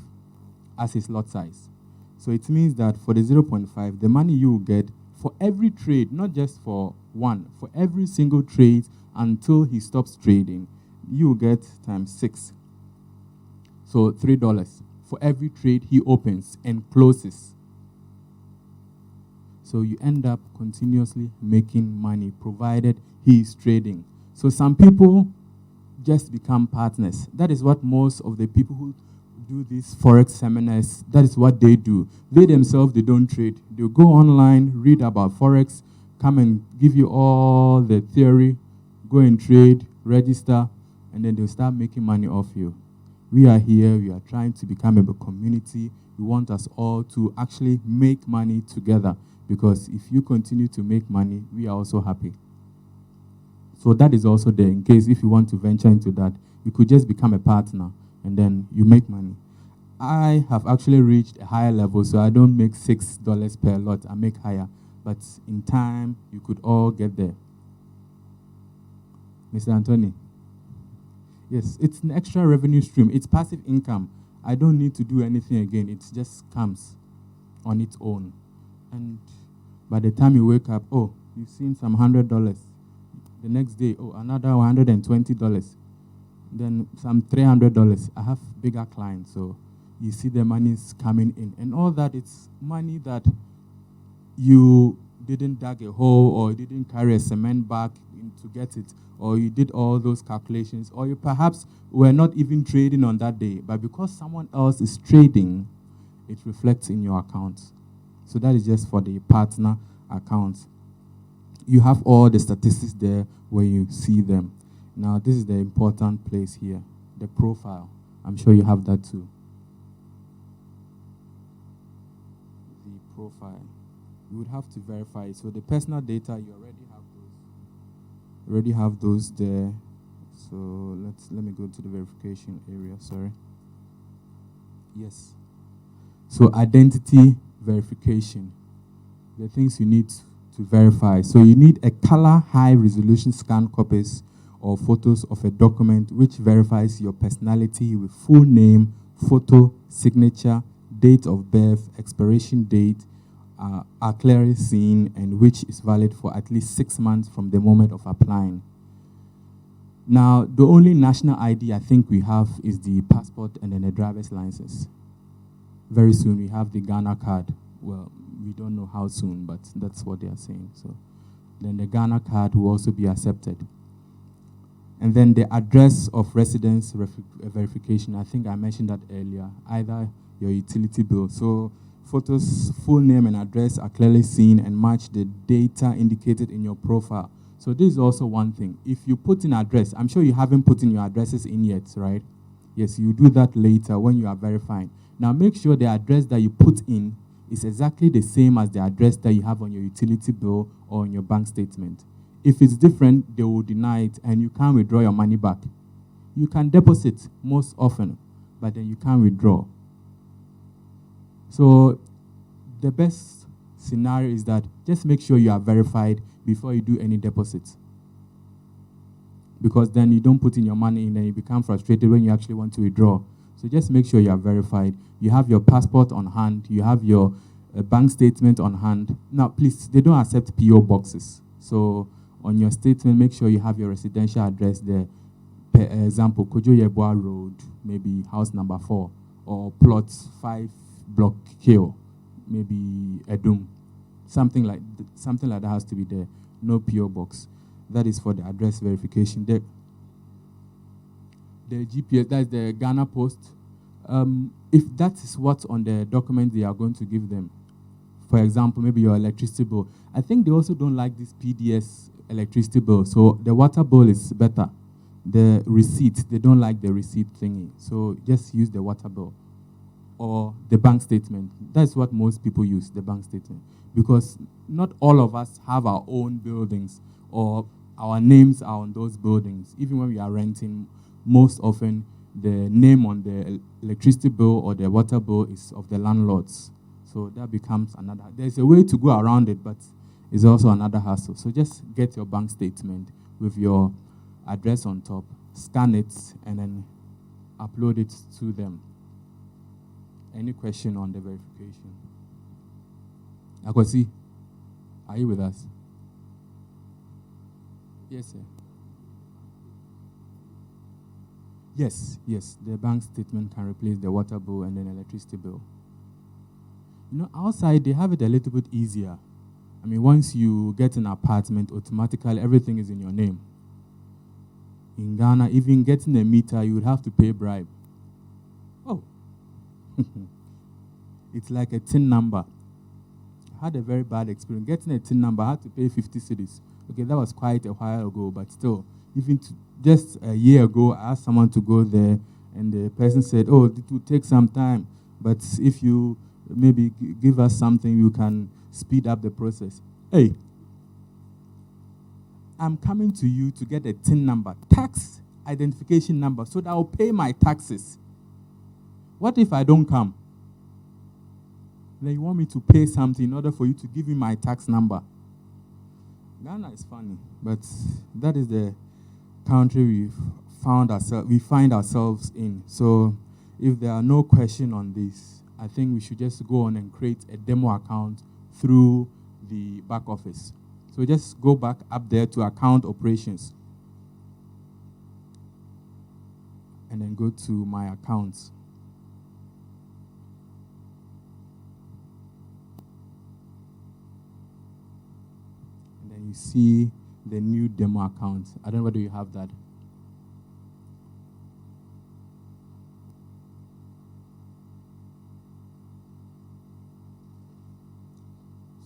as his lot size. So it means that for the 0.5, the money you will get for every trade, not just for one, for every single trade until he stops trading, you will get times 6. So $3 for every trade he opens and closes. So you end up continuously making money, provided he is trading. So some people just become partners. That is what most of the people who do these forex seminars, that is what they do. They themselves, they don't trade. They'll go online, read about forex, come and give you all the theory, go and trade, register, and then they'll start making money off you. We are here, we are trying to become a community. We want us all to actually make money together, because if you continue to make money, we are also happy. So that is also there, in case if you want to venture into that, you could just become a partner and then you make money. I have actually reached a higher level, so I don't make $6 per lot, I make higher. But in time, you could all get there. Mr. Anthony? Yes, it's an extra revenue stream. It's passive income. I don't need to do anything again. It just comes on its own. And by the time you wake up, oh, you've seen some $100. The next day, oh, another $120. Then some $300. I have bigger clients, so you see the money's coming in. And all that, it's money that you didn't dig a hole, or you didn't carry a cement bag to get it, or you did all those calculations, or you perhaps were not even trading on that day, but because someone else is trading, it reflects in your account. So that is just for the partner account. You have all the statistics there where you see them. Now, this is the important place here, the profile. I'm sure you have that too. The profile. You would have to verify it. So the personal data, you already have those there. So let me go to the verification area, sorry. Yes. So identity verification. The things you need to verify. So you need a color high resolution scan copies or photos of a document which verifies your personality with full name, photo, signature, date of birth, expiration date, are clearly seen, and which is valid for at least 6 months from the moment of applying. Now, the only national ID I think we have is the passport and then a driver's license. Very soon we have the Ghana card. Well, we don't know how soon, but that's what they are saying. So then the Ghana card will also be accepted. And then the address of residence verification, I think I mentioned that earlier, either your utility bill. So photos, full name and address are clearly seen and match the data indicated in your profile. So this is also one thing. If you put in address, I'm sure you haven't put in your addresses in yet, right? Yes, you do that later when you are verifying. Now make sure the address that you put in is exactly the same as the address that you have on your utility bill or on your bank statement. If it's different, they will deny it and you can't withdraw your money back. You can deposit most often, but then you can't withdraw. So the best scenario is that just make sure you are verified before you do any deposits. Because then you don't put in your money in and you become frustrated when you actually want to withdraw. So just make sure you are verified. You have your passport on hand. You have your bank statement on hand. Now, please, they don't accept PO boxes. So on your statement, make sure you have your residential address there. Per example, Kojo Yeboah Road, maybe house number 4, or plot 5, block K, maybe Edum. Something like that has to be there. No PO box. That is for the address verification. The GPS, that's the Ghana Post. If that is what's on the document they are going to give them, for example, maybe your electricity bill. I think they also don't like this PDS electricity bill, so the water bill is better. The receipt, they don't like the receipt thingy, so just use the water bill or the bank statement. That's what most people use, the bank statement, because not all of us have our own buildings or our names are on those buildings. Even when we are renting, most often the name on the electricity bill or the water bill is of the landlords. So that becomes another. There's a way to go around it, but it's also another hassle. So just get your bank statement with your address on top, scan it, and then upload it to them. Any question on the verification? Akwasi, are you with us? Yes, sir. Yes, the bank statement can replace the water bill and then electricity bill. You know, outside, they have it a little bit easier. I mean, once you get an apartment, automatically everything is in your name. In Ghana, even getting a meter, you would have to pay a bribe. Oh. It's like a tin number. I had a very bad experience. Getting a tin number, I had to pay 50 cedis. Okay, that was quite a while ago, but still, even just a year ago, I asked someone to go there, and the person said, oh, it will take some time, but if you maybe give us something, you can speed up the process. Hey, I'm coming to you to get a TIN number, tax identification number, so that I'll pay my taxes. What if I don't come? Then you want me to pay something in order for you to give me my tax number. Ghana is funny, but that is the country we find ourselves in. So if there are no questions on this, I think we should just go on and create a demo account through the back office. So just go back up there to account operations. And then go to my accounts. And then you see the new demo account. I don't know whether you have that.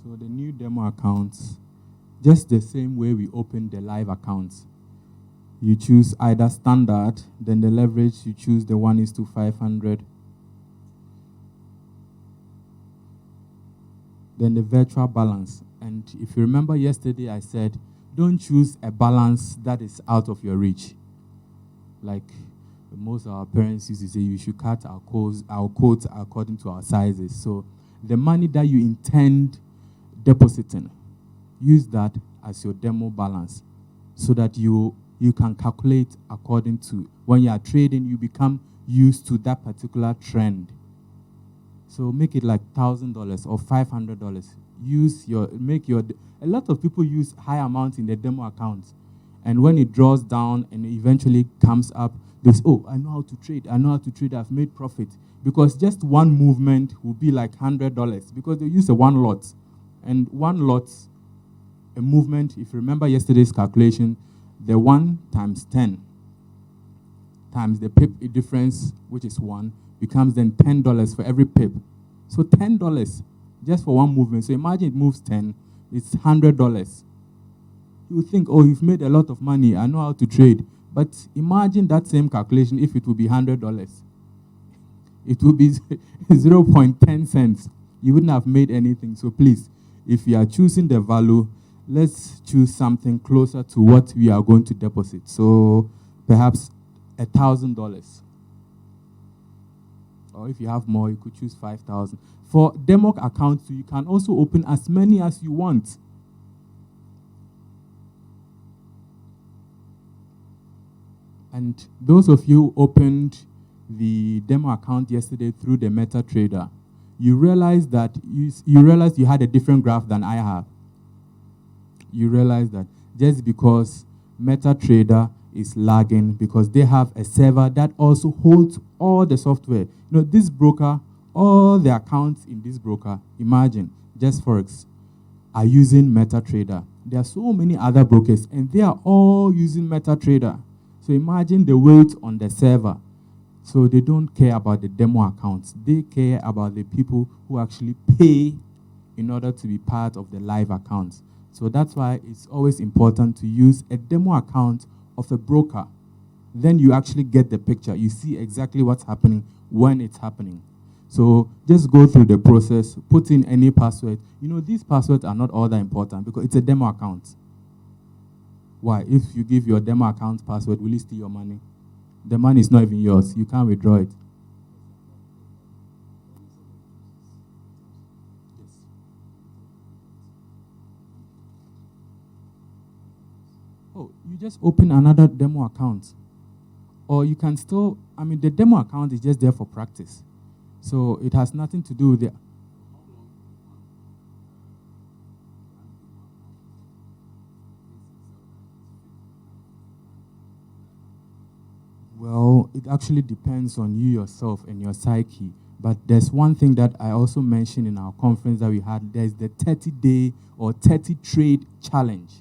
So the new demo accounts, just the same way we open the live accounts. You choose either standard, then the leverage, you choose the 1:500. Then the virtual balance. And if you remember yesterday, I said, don't choose a balance that is out of your reach. Like most of our parents used to say, you should cut our quotes according to our sizes. So the money that you intend depositing, use that as your demo balance so that you can calculate according to, when you are trading, you become used to that particular trend. So make it like $1,000 or $500. A lot of people use high amounts in their demo accounts. And when it draws down and eventually comes up, they say, oh, I know how to trade, I've made profit. Because just one movement will be like $100 because they use a one lot. And one lot, a movement, if you remember yesterday's calculation, the 1 times 10 times the pip difference, which is 1, becomes then $10 for every pip. So $10 just for one movement. So imagine it moves 10, it's $100. You would think, oh, you've made a lot of money, I know how to trade. But imagine that same calculation if it would be $100. It would be 0.10 cents. You wouldn't have made anything. So please, if you are choosing the value, let's choose something closer to what we are going to deposit. So perhaps $1,000. Or if you have more, you could choose 5,000. For demo accounts, you can also open as many as you want. And those of you who opened the demo account yesterday through the MetaTrader, you realize that you had a different graph than I have. You realize that just because MetaTrader is lagging, because they have a server that also holds all the software. You know, this broker, all the accounts in this broker, imagine, just forex, are using MetaTrader. There are so many other brokers, and they are all using MetaTrader. So imagine the weight on the server. So they don't care about the demo accounts. They care about the people who actually pay in order to be part of the live accounts. So that's why it's always important to use a demo account of a broker. Then you actually get the picture. You see exactly what's happening when it's happening. So just go through the process, put in any password. You know, these passwords are not all that important because it's a demo account. Why? If you give your demo account password, will it steal your money? The money is not even yours. You can't withdraw it. Oh, you just open another demo account. Or you can still, I mean, the demo account is just there for practice. So it has nothing to do with the. Well, it actually depends on you yourself and your psyche. But there's one thing that I also mentioned in our conference that we had. There's the 30-day or 30 trade challenge.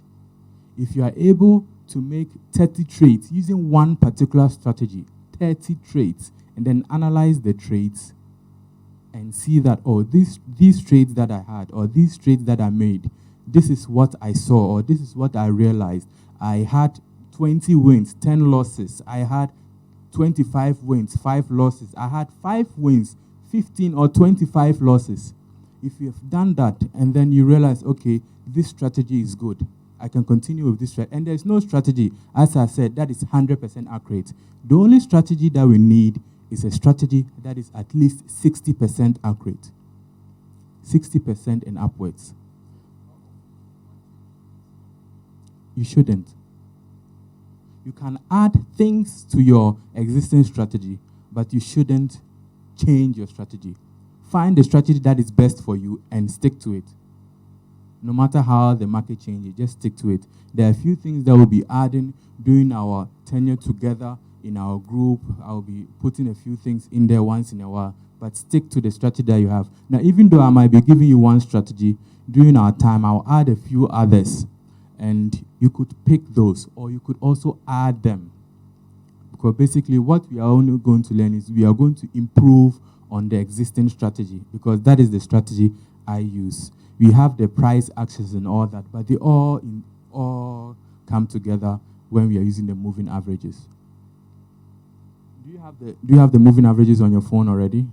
If you are able to make 30 trades using one particular strategy, 30 trades, and then analyze the trades and see that, oh, these trades that I had or these trades that I made, this is what I saw or this is what I realized. I had 20 wins, 10 losses. I had 25 wins, 5 losses. I had 5 wins, 15 or 25 losses. If you have done that and then you realize, okay, this strategy is good, I can continue with this strategy. And there's no strategy, as I said, that is 100% accurate. The only strategy that we need is a strategy that is at least 60% accurate. 60% and upwards. You shouldn't. You can add things to your existing strategy, but you shouldn't change your strategy. Find the strategy that is best for you and stick to it. No matter how the market changes, just stick to it. There are a few things that we'll be adding during our tenure together in our group. I'll be putting a few things in there once in a while, but stick to the strategy that you have. Now, even though I might be giving you one strategy, during our time, I'll add a few others, and you could pick those, or you could also add them. Because basically what we are only going to learn is we are going to improve on the existing strategy, because that is the strategy I use. We have the price actions and all that, but they all come together when we are using the moving averages. Do you have the moving averages on your phone already?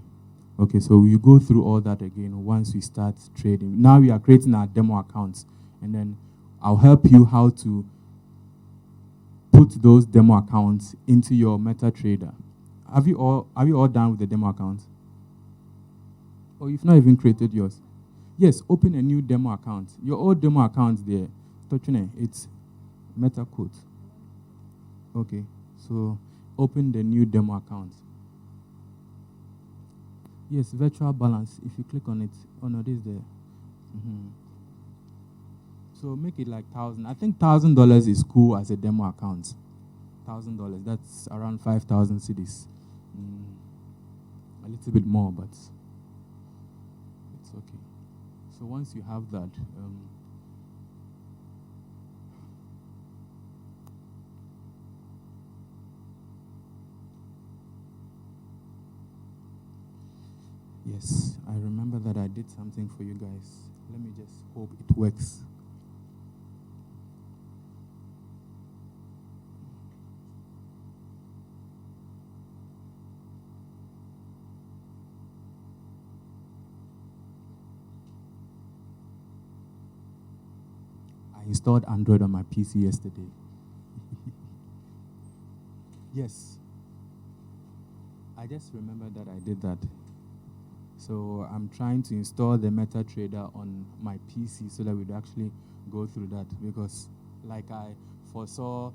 Okay, so you go through all that again once we start trading. Now we are creating our demo accounts, and then I'll help you how to put those demo accounts into your MetaTrader. Are you all done with the demo accounts? Or you've not even created yours? Yes, open a new demo account. Your old demo account there, it's MetaQuote. Okay, so open the new demo account. Yes, virtual balance. If you click on it, oh no, this is there. So make it like 1,000. I think $1,000 is cool as a demo account. $1,000. That's around 5,000 cedis. A little bit more, but it's okay. So once you have that, yes, I remember that I did something for you guys. Let me just hope it works. I installed Android on my PC yesterday. Yes. I just remember that I did that. So I'm trying to install the MetaTrader on my PC so that we'd actually go through that, because like I foresaw,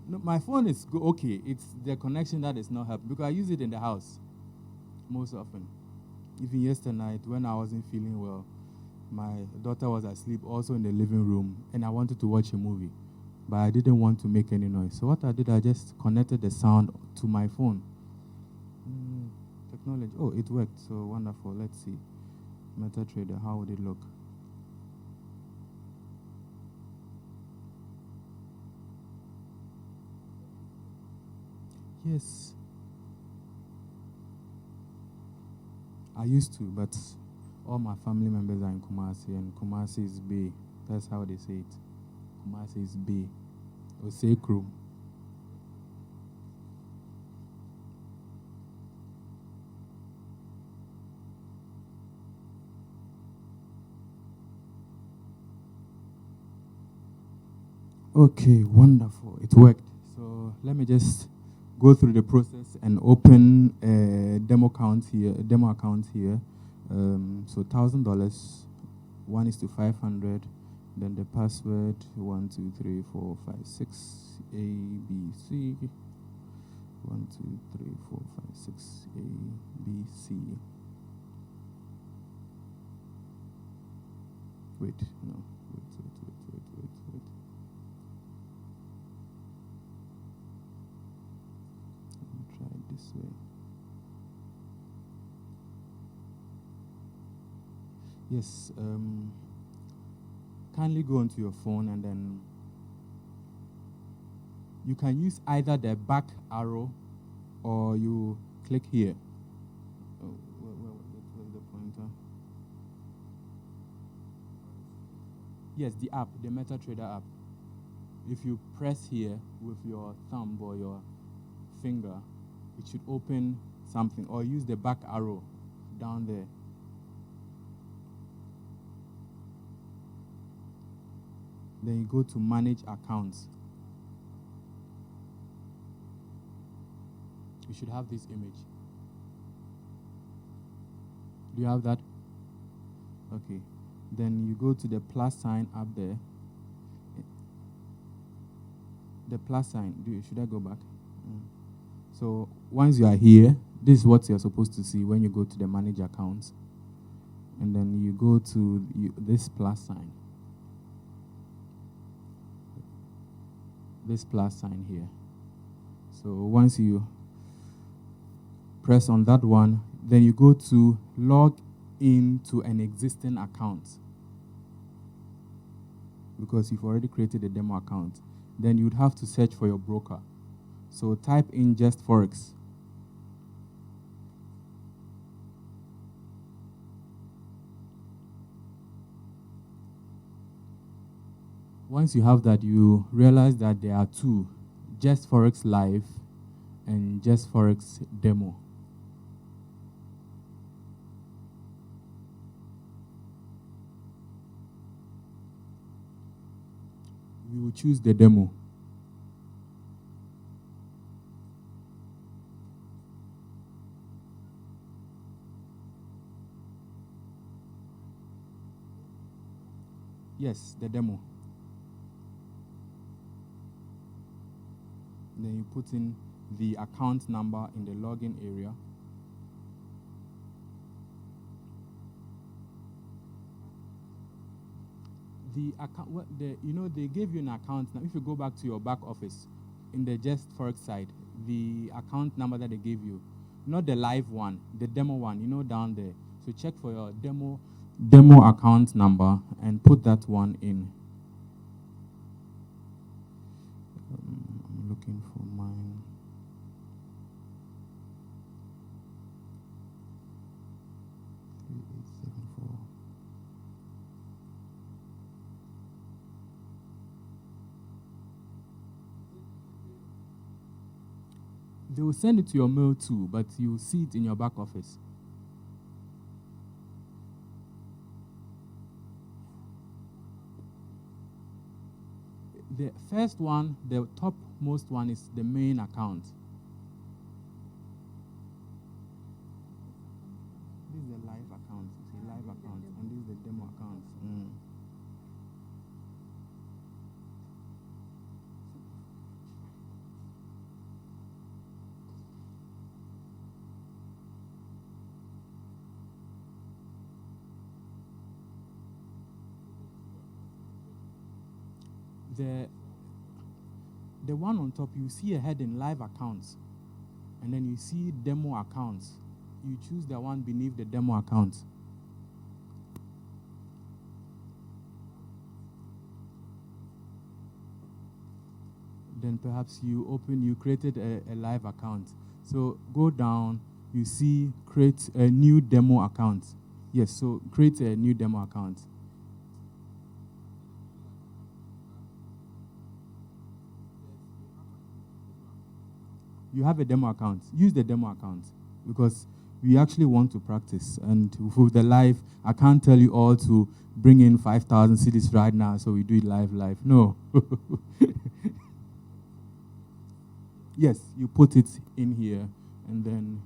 no, my phone is okay. It's the connection that is not helping, because I use it in the house most often. Even yesterday night when I wasn't feeling well, my daughter was asleep also in the living room, and I wanted to watch a movie, but I didn't want to make any noise. So what I did, I just connected the sound to my phone. Technology. Oh, it worked. So wonderful. Let's see. MetaTrader, how would it look? Yes. I used to, but all my family members are in Kumasi, and Kumasi is Bay. That's how they say it. Kumasi is Bay. Or Sekru. Okay, wonderful. It worked. So let me just go through the process and open a demo account here. So $1,000, 1:500. Then the password 12345 ABC. 12345 ABC. Wait, no. Wait. Let me try it this way. Yes, kindly go onto your phone and then you can use either the back arrow or you click here. Oh, where's the pointer? Yes, the app, the MetaTrader app. If you press here with your thumb or your finger, it should open something, or use the back arrow down there. Then you go to manage accounts. You should have this image. Do you have that? Okay. Then you go to the plus sign up there. The plus sign. Should I go back? So once you are here, this is what you're supposed to see when you go to the manage accounts. And then you go to this plus sign. This plus sign here. So once you press on that one, then you go to log into an existing account, because you've already created a demo account. Then you'd have to search for your broker. So type in just forex. Once you have that, you realize that there are two, just forex live and just forex demo. We will choose the demo. Yes, the demo. Then you put in the account number in the login area. The account, they gave you an account. Now, if you go back to your back office, in the Just Forex side, the account number that they gave you, not the live one, the demo one, down there. So check for your demo account number and put that one in. I'm looking for mine. They will send it to your mail too, but you will see it in your back office. The first one, the topmost one, is the main account. This is the live account. It's a live account, and this is the demo account. The one on top, you see a heading live accounts, and then you see demo accounts. You choose the one beneath the demo account. Then perhaps you created a live account. So go down, you see create a new demo account. Yes, so create a new demo account. You have a demo account. Use the demo account, because we actually want to practice. And with the live, I can't tell you all to bring in 5,000 cedis right now, so we do it live. No. Yes, you put it in here, and then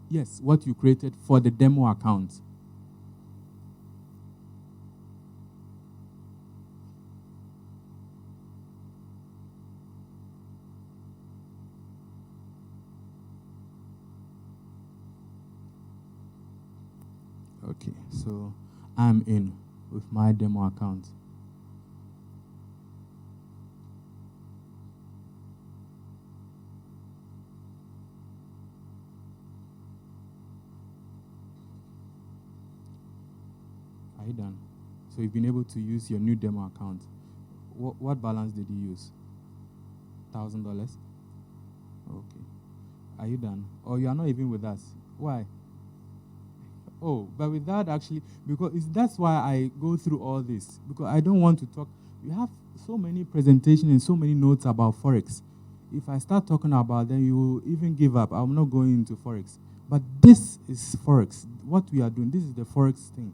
yes, what you created for the demo account. Okay, so I'm in with my demo account. Are you done? So you've been able to use your new demo account. What balance did you use? $1,000? Okay. Are you done? Or you are not even with us? Why? Oh, but with that actually, because that's why I go through all this, because I don't want to talk. You have so many presentations and so many notes about forex. If I start talking about them, you will even give up. I'm not going into forex. But this is forex. What we are doing, this is the forex thing.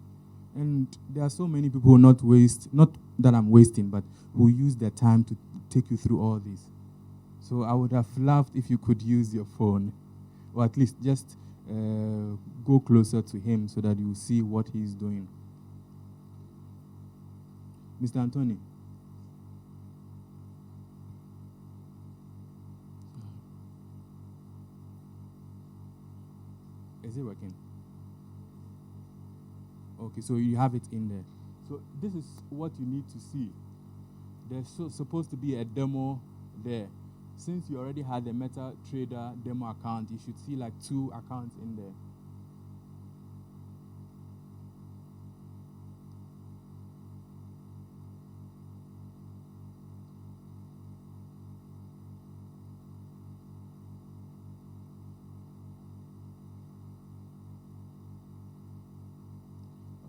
And there are so many people who not that I'm wasting, but who use their time to take you through all this. So I would have loved if you could use your phone, or at least just go closer to him so that you see what he's doing. Mr. Anthony. Is it working? Okay, so you have it in there. So this is what you need to see. There's supposed to be a demo there. Since you already had the MetaTrader demo account, you should see like 2 accounts in there.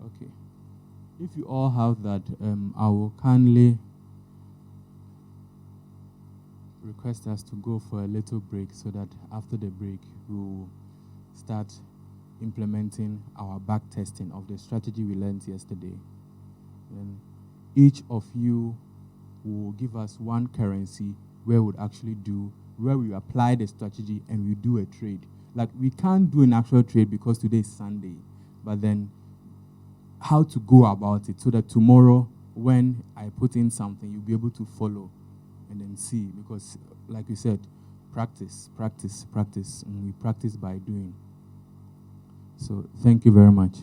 Okay. If you all have that, I will kindly request us to go for a little break so that after the break, we'll start implementing our back testing of the strategy we learned yesterday. And each of you will give us one currency where we apply the strategy and we do a trade. Like, we can't do an actual trade because today is Sunday, but then how to go about it so that tomorrow when I put in something, you'll be able to follow and then see, because like you said, practice, and we practice by doing. So thank you very much.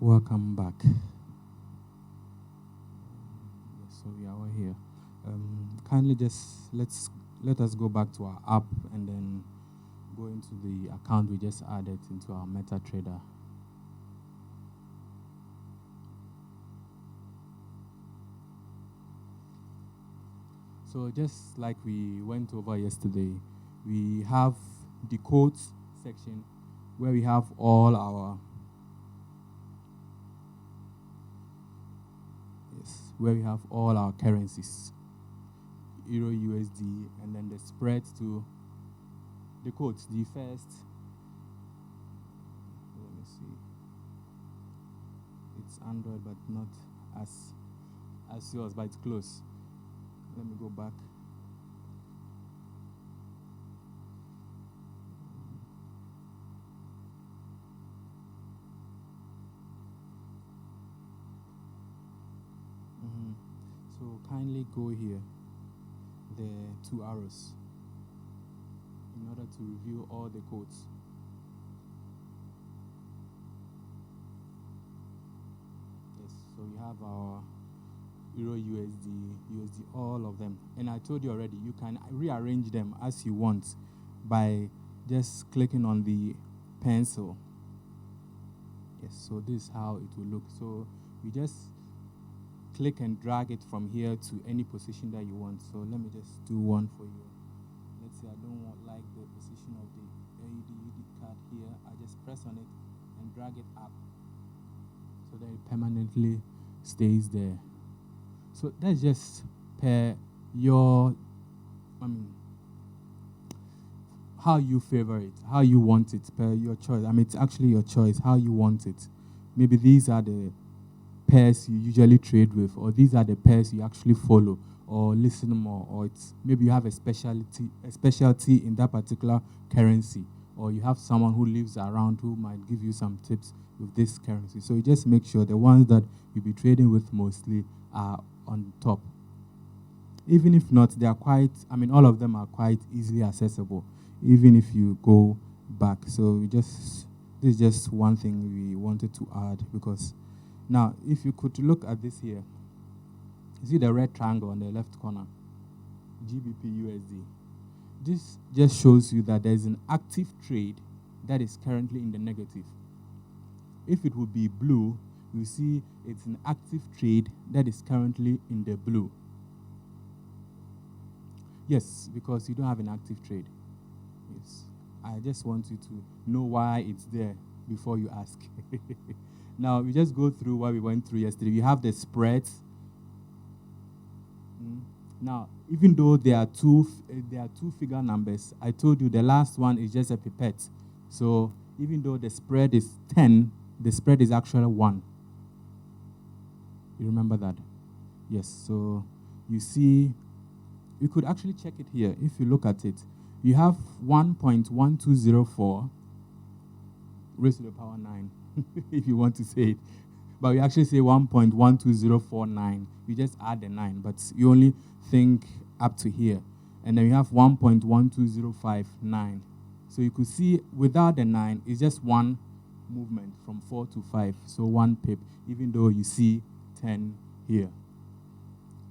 Welcome back. So we are all here. Kindly just let us go back to our app and then go into the account we just added into our MetaTrader. So just like we went over yesterday, we have the quotes section where we have all our currencies, Euro USD, and then the spread to the quotes. The first, let me see, it's Android but not as yours, but it's close. Let me go back. So kindly go here, the 2 arrows, in order to review all the codes. Yes, so we have our Euro USD, all of them. And I told you already, you can rearrange them as you want by just clicking on the pencil. Yes, so this is how it will look. So you just click and drag it from here to any position that you want. So let me just do one for you. Let's say I don't like the position of the AUD card here. I just press on it and drag it up so that it permanently stays there. So that's just per your, how you favor it, how you want it, per your choice. It's actually your choice, how you want it. Maybe these are the pairs you usually trade with, or these are the pairs you actually follow or listen more, or it's maybe you have a specialty in that particular currency, or you have someone who lives around who might give you some tips with this currency. So you just make sure the ones that you'll be trading with mostly are on top. Even if not, they are quite, all of them are quite easily accessible, even if you go back. So this is just one thing we wanted to add, because now, if you could look at this here, you see the red triangle on the left corner, GBP USD. This just shows you that there's an active trade that is currently in the negative. If it would be blue, you see it's an active trade that is currently in the blue. Yes, because you don't have an active trade. Yes. I just want you to know why it's there before you ask. Now, we just go through what we went through yesterday. We have the spreads. Now, even though there are two figure numbers, I told you the last one is just a pipette. So even though the spread is 10, the spread is actually 1. You remember that? Yes. So you see, you could actually check it here. If you look at it, you have 1.1204 raised to the power 9. If you want to say it. But we actually say 1.12049. You just add the 9, but you only think up to here. And then you have 1.12059. So you could see without the 9, it's just one movement from 4 to 5. So 1 pip, even though you see 10 here.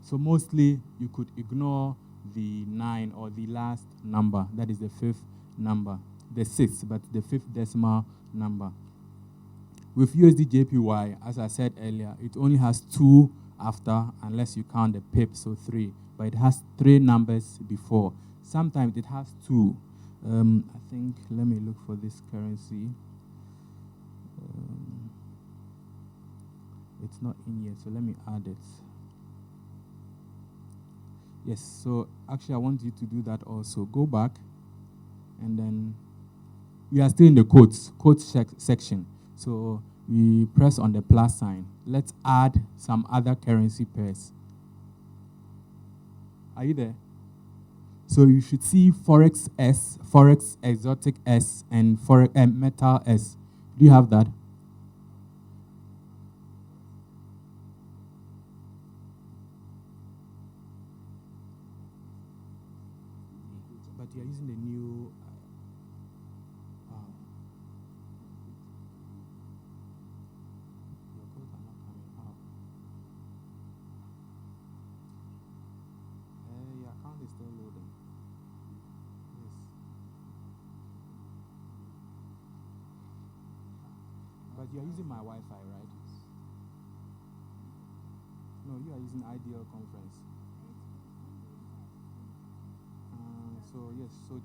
So mostly you could ignore the 9 or the last number. That is the 5th number. The 6th, but the 5th decimal number. With USD JPY, as I said earlier, it only has 2 after, unless you count the pip, so 3. But it has 3 numbers before. Sometimes it has 2. I think, let me look for this currency. It's not in yet, so let me add it. Yes, so actually I want you to do that also. Go back, and then we are still in the quotes section. So we press on the plus sign. Let's add some other currency pairs. Are you there? So you should see Forex S, Forex Exotic S, and Forex Metal S. Do you have that? But you are using the new. But you are using my Wi-Fi, right? No, you are using Ideal Conference. So yes, so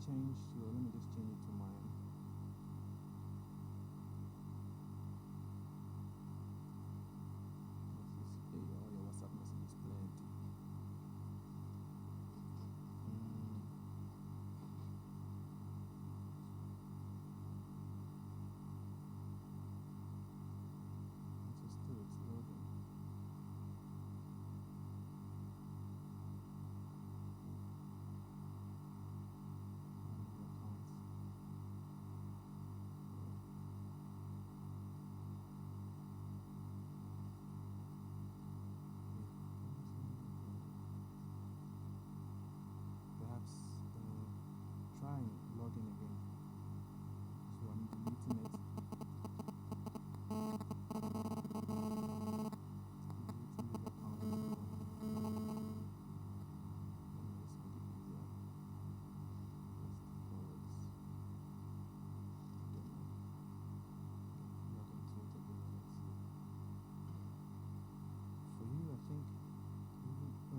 change. So let me just change it to mine. All your WhatsApp messages plenty. It's loading. Perhaps try and log in again. So I'm deleting it.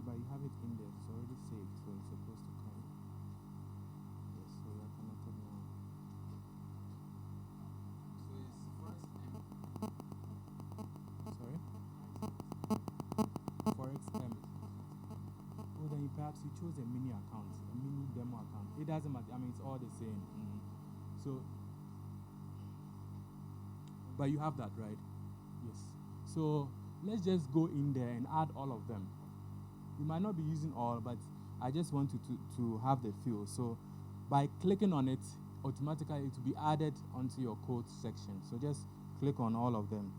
But you have it in there, it's already saved, so it's supposed to come. Yes, so we are connected now. So it's forex M. Sorry? Forex M. Oh, then perhaps you chose a mini account, a mini demo account. It doesn't matter, I mean, it's all the same. So, but you have that, right? Yes. So let's just go in there and add all of them. You might not be using all, but I just want you to have the feel. So by clicking on it, automatically it will be added onto your code section. So just click on all of them.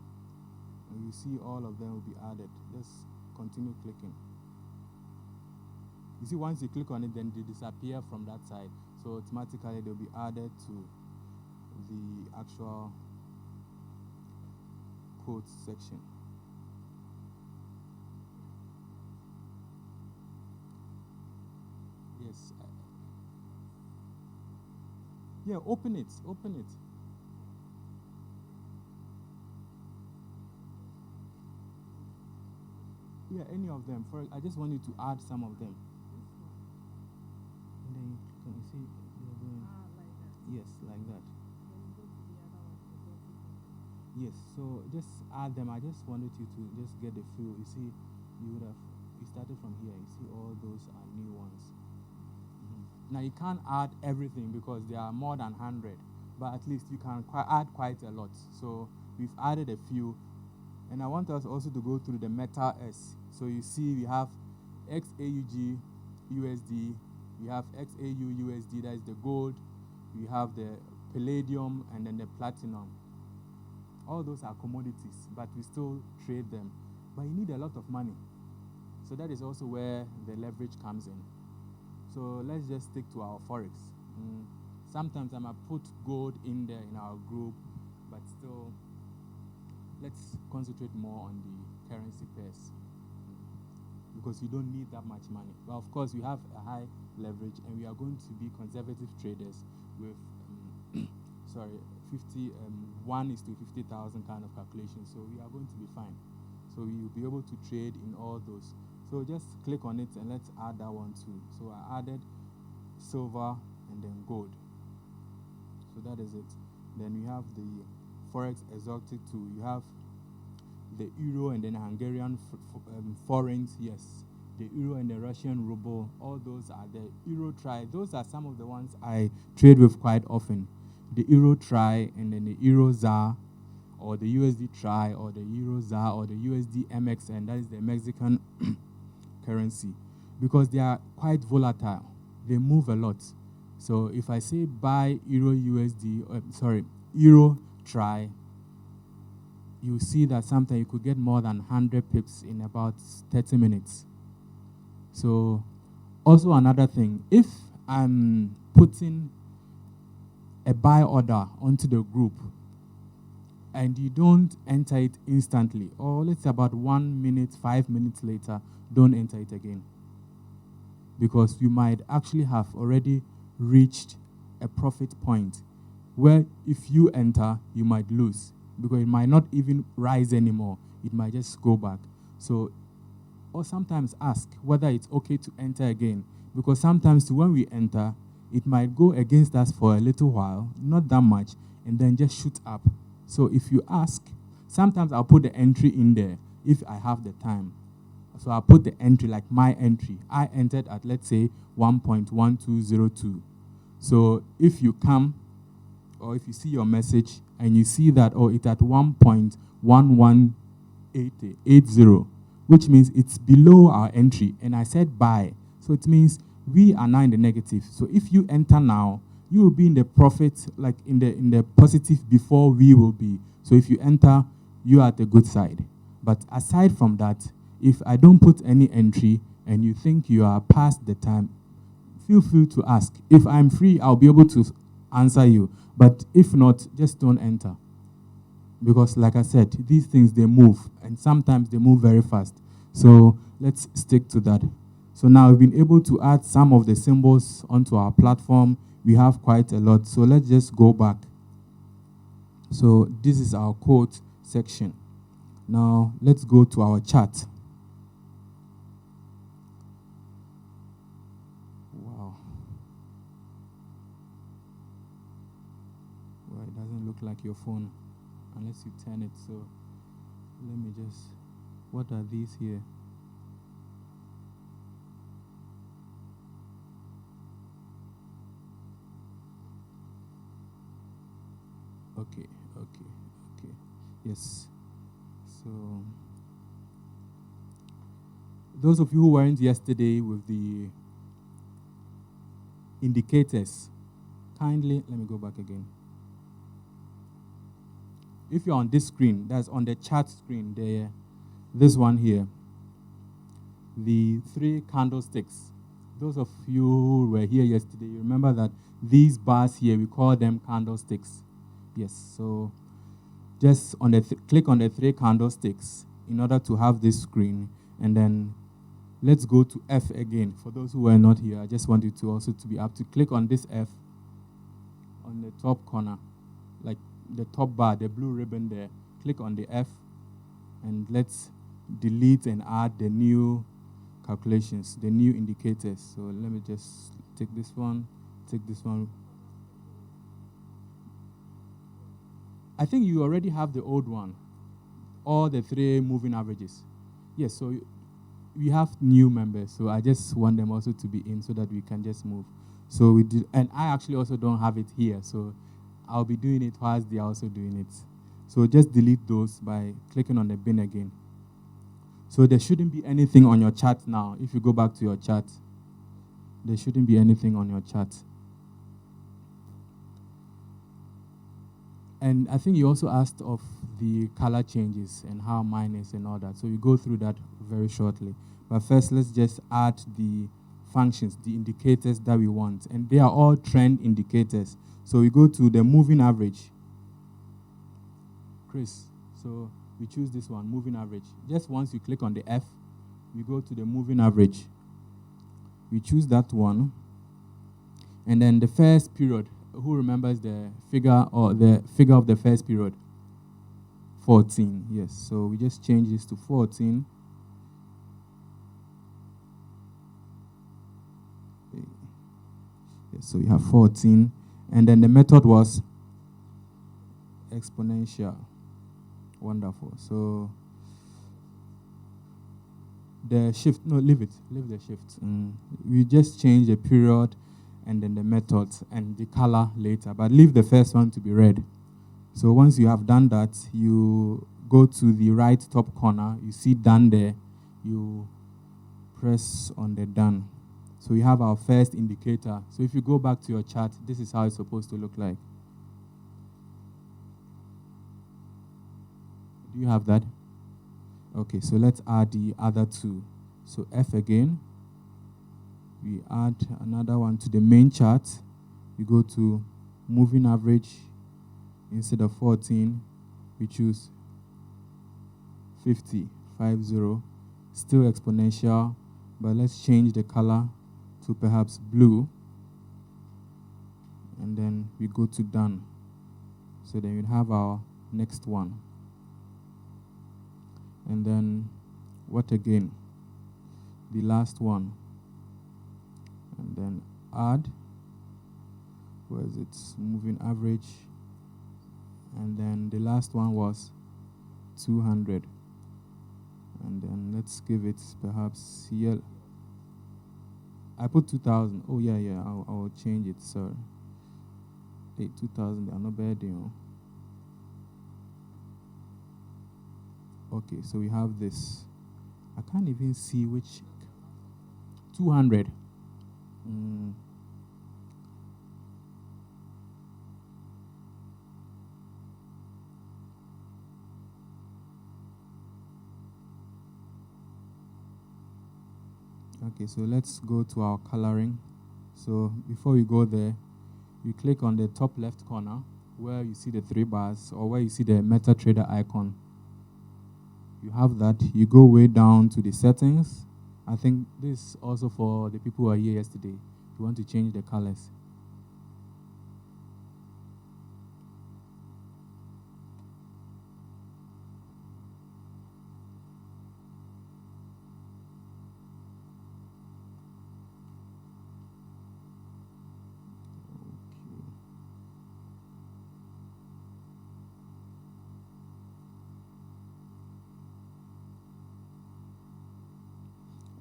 And you see all of them will be added. Just continue clicking. You see, once you click on it, then they disappear from that side. So automatically they'll be added to the actual code section. Yes. Yeah, open it. Yeah, any of them. I just want you to add some of them. And then you see they're going. Like that. Yes, like that. Then you go to the other one to get it. Yes, so just add them. I just wanted you to just get the feel. You see, you started from here. You see all those are new ones. Now you can't add everything because there are more than 100, but at least you can add quite a lot. So we've added a few, and I want us also to go through the Meta S. So you see we have XAUG USD, we have XAU USD, that is the gold, we have the palladium, and then the platinum. All those are commodities, but we still trade them. But you need a lot of money. So that is also where the leverage comes in. So let's just stick to our forex. Sometimes I might put gold in there in our group, but still, let's concentrate more on the currency pairs because you don't need that much money. But of course, we have a high leverage, and we are going to be conservative traders with 1 is to 50,000 kind of calculation. So we are going to be fine. So we will be able to trade in all those. So just click on it and let's add that one too. So I added silver and then gold. So that is it. Then we have the forex exotic too. You have the euro and then Hungarian forints. Yes, the euro and the Russian ruble. All those are the euro tri. Those are some of the ones I trade with quite often. The euro tri and then the euro ZAR, or the USD tri, or the euro ZAR, or the USD MXN. That is the Mexican currency, because they are quite volatile. They move a lot. So if I say buy euro USD, euro tri, you see that sometimes you could get more than 100 pips in about 30 minutes. So also another thing, if I'm putting a buy order onto the group and you don't enter it instantly, or let's say about 1 minute, 5 minutes later, don't enter it again. Because you might actually have already reached a profit point where if you enter, you might lose because it might not even rise anymore. It might just go back. So, or sometimes ask whether it's okay to enter again, because sometimes when we enter, it might go against us for a little while, not that much, and then just shoot up. So if you ask, sometimes I'll put the entry in there if I have the time. So I'll put the entry, like my entry. I entered at, let's say, 1.1202. So if you come, or if you see your message and you see that, oh, it's at 1.1180, which means it's below our entry, and I said buy. So it means we are now in the negative. So if you enter now, you will be in the profit, like in the positive before we will be. So if you enter, you are at the good side. But aside from that, if I don't put any entry and you think you are past the time, feel free to ask. If I'm free, I'll be able to answer you. But if not, just don't enter. Because like I said, these things, they move, and sometimes they move very fast. So let's stick to that. So now we've been able to add some of the symbols onto our platform. We have quite a lot. So let's just go back. So this is our quote section. Now let's go to our chart. Wow. Well, it doesn't look like your phone unless you turn it. So let me just, what are these here? Okay. Yes. So those of you who weren't yesterday with the indicators, kindly, let me go back again. If you're on this screen, that's on the chart screen there, this one here, the 3 candlesticks. Those of you who were here yesterday, you remember that these bars here, we call them candlesticks. Yes, so just on the click on the 3 candlesticks in order to have this screen, and then let's go to F again. For those who were not here, I just want you to also to be up to click on this F on the top corner, like the top bar, the blue ribbon there. Click on the F, and let's delete and add the new calculations, the new indicators. So let me just take this one. I think you already have the old one, all the 3 moving averages. Yes, so we have new members, so I just want them also to be in so that we can just move. So we did, and I actually also don't have it here, so I'll be doing it whilst they are also doing it. So just delete those by clicking on the bin again. So there shouldn't be anything on your chart now. If you go back to your chart, there shouldn't be anything on your chart. And I think you also asked of the color changes and how mine is and all that. So we go through that very shortly. But first, let's just add the functions, the indicators that we want. And they are all trend indicators. So we go to the moving average. Chris, so we choose this one, moving average. Just once you click on the F, we go to the moving average. We choose that one. And then the first period, who remembers the figure or the figure of the first period? 14, yes. So we just change this to 14. Yes, so we have 14. And then the method was exponential. Wonderful. So the shift, no, leave it. Leave the shift. We just change the period and then the methods and the color later. But leave the first one to be red. So once you have done that, you go to the right top corner. You see done there. You press on the done. So we have our first indicator. So if you go back to your chart, this is how it's supposed to look like. Do you have that? Okay, so let's add the other 2. So F again. We add another one to the main chart. We go to moving average. Instead of 14, we choose 50, 50. Still exponential, but let's change the color to perhaps blue. And then we go to done. So then we'd have our next one. And then what again? The last one. And then add, where is it? Moving average. And then the last one was 200. And then let's give it perhaps here. I put 2000. Oh yeah, I'll change it, sir. Hey, 2000, I'm not bad, you know. Okay, so we have this. I can't even see which. 200. Okay, so let's go to our coloring. So before we go there, you click on the top left corner where you see the 3 bars or where you see the MetaTrader icon. You have that. You go way down to the settings. I think this is also for the people who are here yesterday. You want to change the colors.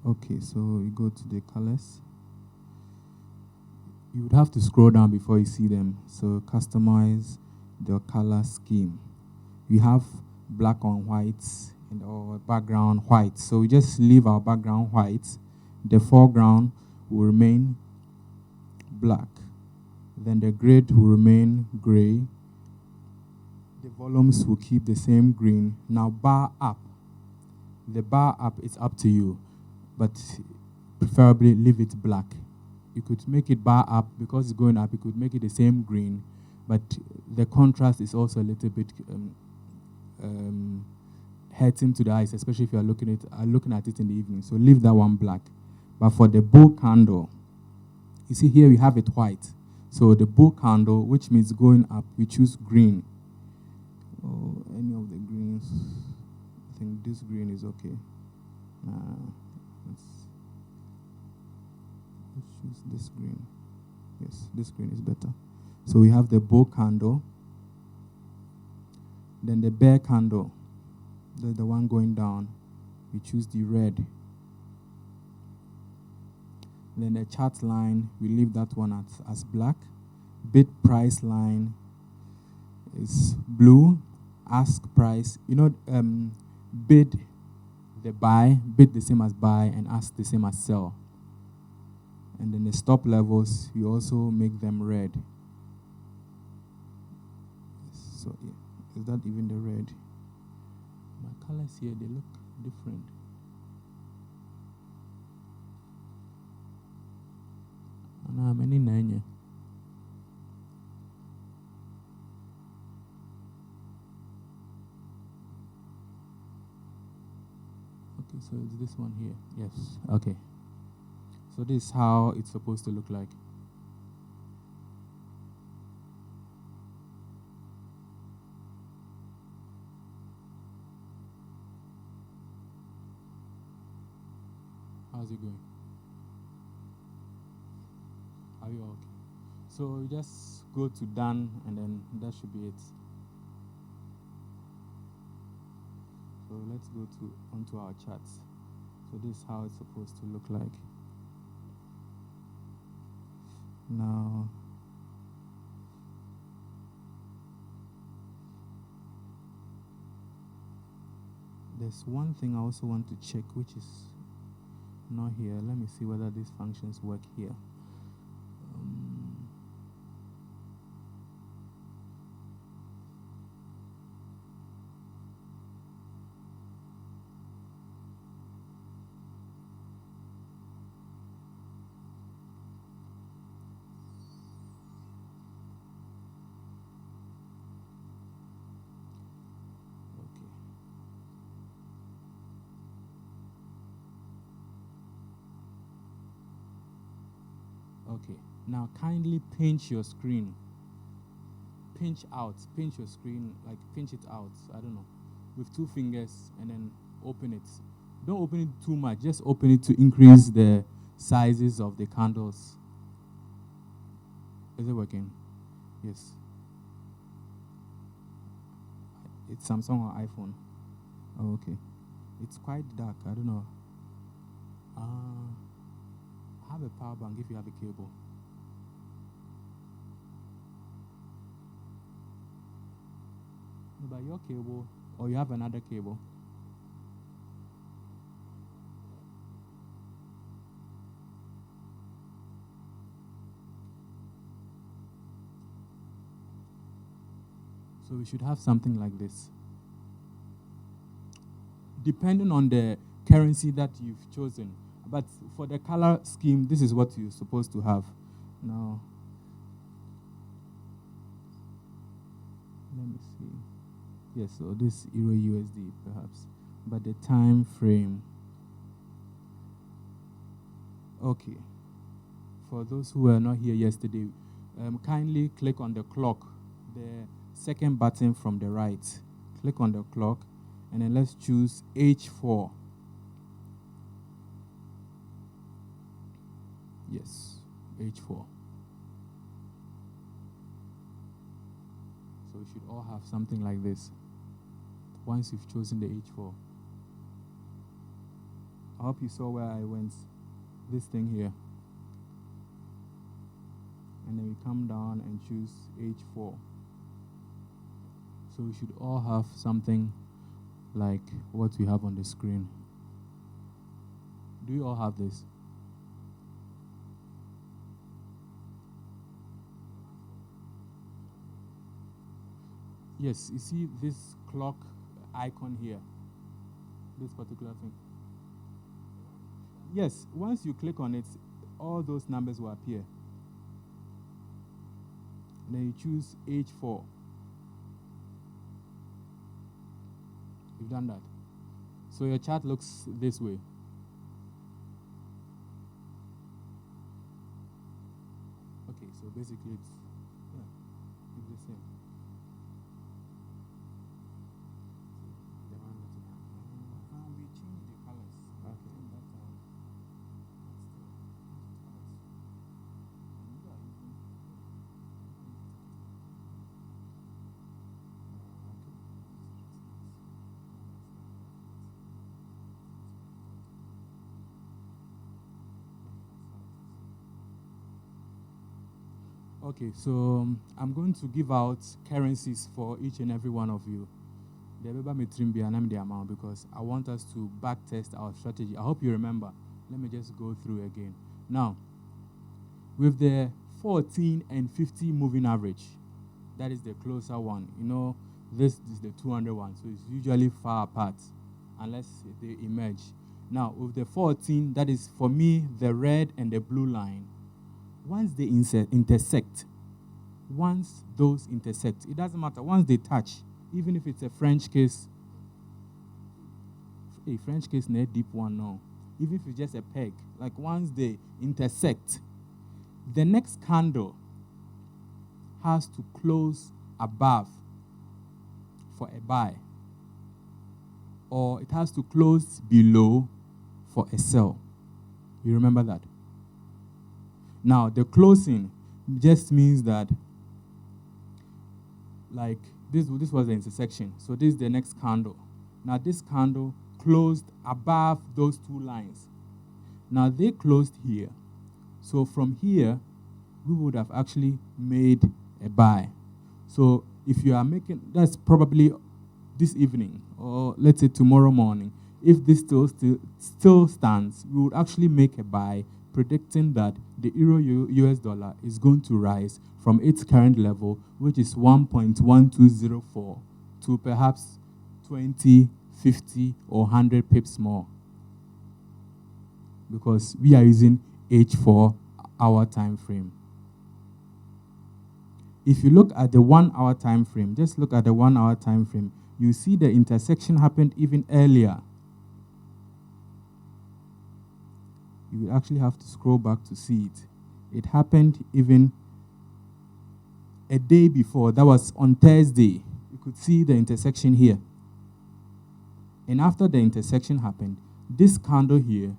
Okay, so you go to the colors. You would have to scroll down before you see them. So customize the color scheme. We have black on white and our background white. So we just leave our background white. The foreground will remain black. Then the grid will remain gray. The volumes will keep the same green. Now bar up. The bar up is up to you, but preferably leave it black. You could make it bar up because it's going up. You could make it the same green, but the contrast is also a little bit hurting to the eyes, especially if you are looking at it in the evening. So leave that one black. But for the bull candle, you see here we have it white. So the bull candle, which means going up, we choose green. Or any of the greens. I think this green is okay. Let's choose this green. Yes, this green is better. So we have the bull candle. Then the bear candle, the one going down, we choose the red. Then the chart line, we leave that one as black. Bid price line is blue. Ask price, bid the buy, bid the same as buy, and ask the same as sell. And then the stop levels, we also make them red. So yeah, is that even the red? My colors here, they look different. And I'm any nine. Okay, so it's this one here. Yes. Okay. So this is how it's supposed to look like. How's it going? Are you okay? So you just go to done and then that should be it. So let's go onto our charts. So this is how it's supposed to look like. Now, there's one thing I also want to check, which is not here. Let me see whether these functions work here. Okay, now kindly pinch your screen. pinch your screen, like pinch it out, I don't know, with 2 fingers, and then open it. Don't open it too much, just open it to increase the sizes of the candles. Is it working? Yes. It's Samsung or iPhone? Oh, okay. It's quite dark, I don't know. I have a power bank if you have a cable. No, but your cable, or you have another cable? So we should have something like this. Depending on the currency that you've chosen. But for the color scheme, this is what you're supposed to have. Now, let me see. Yes, so this Euro USD perhaps. But the time frame. Okay. For those who were not here yesterday, kindly click on the clock, the second button from the right. Click on the clock, and then let's choose H4. Yes, H4. So we should all have something like this once you've chosen the H4. I hope you saw where I went. This thing here. And then we come down and choose H4. So we should all have something like what we have on the screen. Do you all have this? Yes, you see this clock icon here, this particular thing. Yes, once you click on it, all those numbers will appear. And then you choose H4. You've done that. So your chart looks this way. Okay, so basically it's the same. We changed the colors. Okay. Okay, so I'm going to give out currencies for each and every one of you. Because I want us to back test our strategy. I hope you remember. Let me just go through again. Now, with the 14 and 50 moving average, that is the closer one. You know, this is the 200 one, so it's usually far apart unless they emerge. Now, with the 14, that is for me the red and the blue line. Once they intersect, it doesn't matter. Once they touch, even if it's a French case, French case, not deep one, no. Even if it's just a peg, like once they intersect, the next candle has to close above for a buy, or it has to close below for a sell. You remember that? Now, the closing just means that, like, this was the intersection. So this is the next candle. Now, this candle closed above those two lines. Now, they closed here. So from here, we would have actually made a buy. So if you are making, that's probably this evening, or let's say tomorrow morning. If this still stands, we would actually make a buy, predicting that the Euro US dollar is going to rise from its current level, which is 1.1204, to perhaps 20, 50, or 100 pips more. Because we are using H4 hour time frame. If you look at the 1 hour time frame, just look at the 1 hour time frame, you see the intersection happened even earlier. You will actually have to scroll back to see it. It happened even a day before, that was on Thursday, you could see the intersection here. And after the intersection happened, this candle here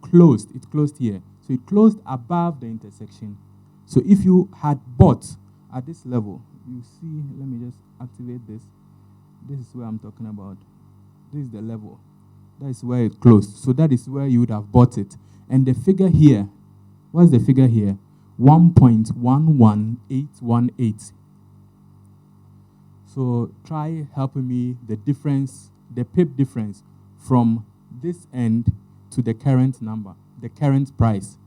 closed. It closed here. So it closed above the intersection. So if you had bought at this level, you see, let me just activate this. This is where I'm talking about. This is the level. That is where it closed. So that is where you would have bought it. And the figure here, what's the figure here? 1.11818. So try helping me the difference, the pip difference from this end to the current number, the current price.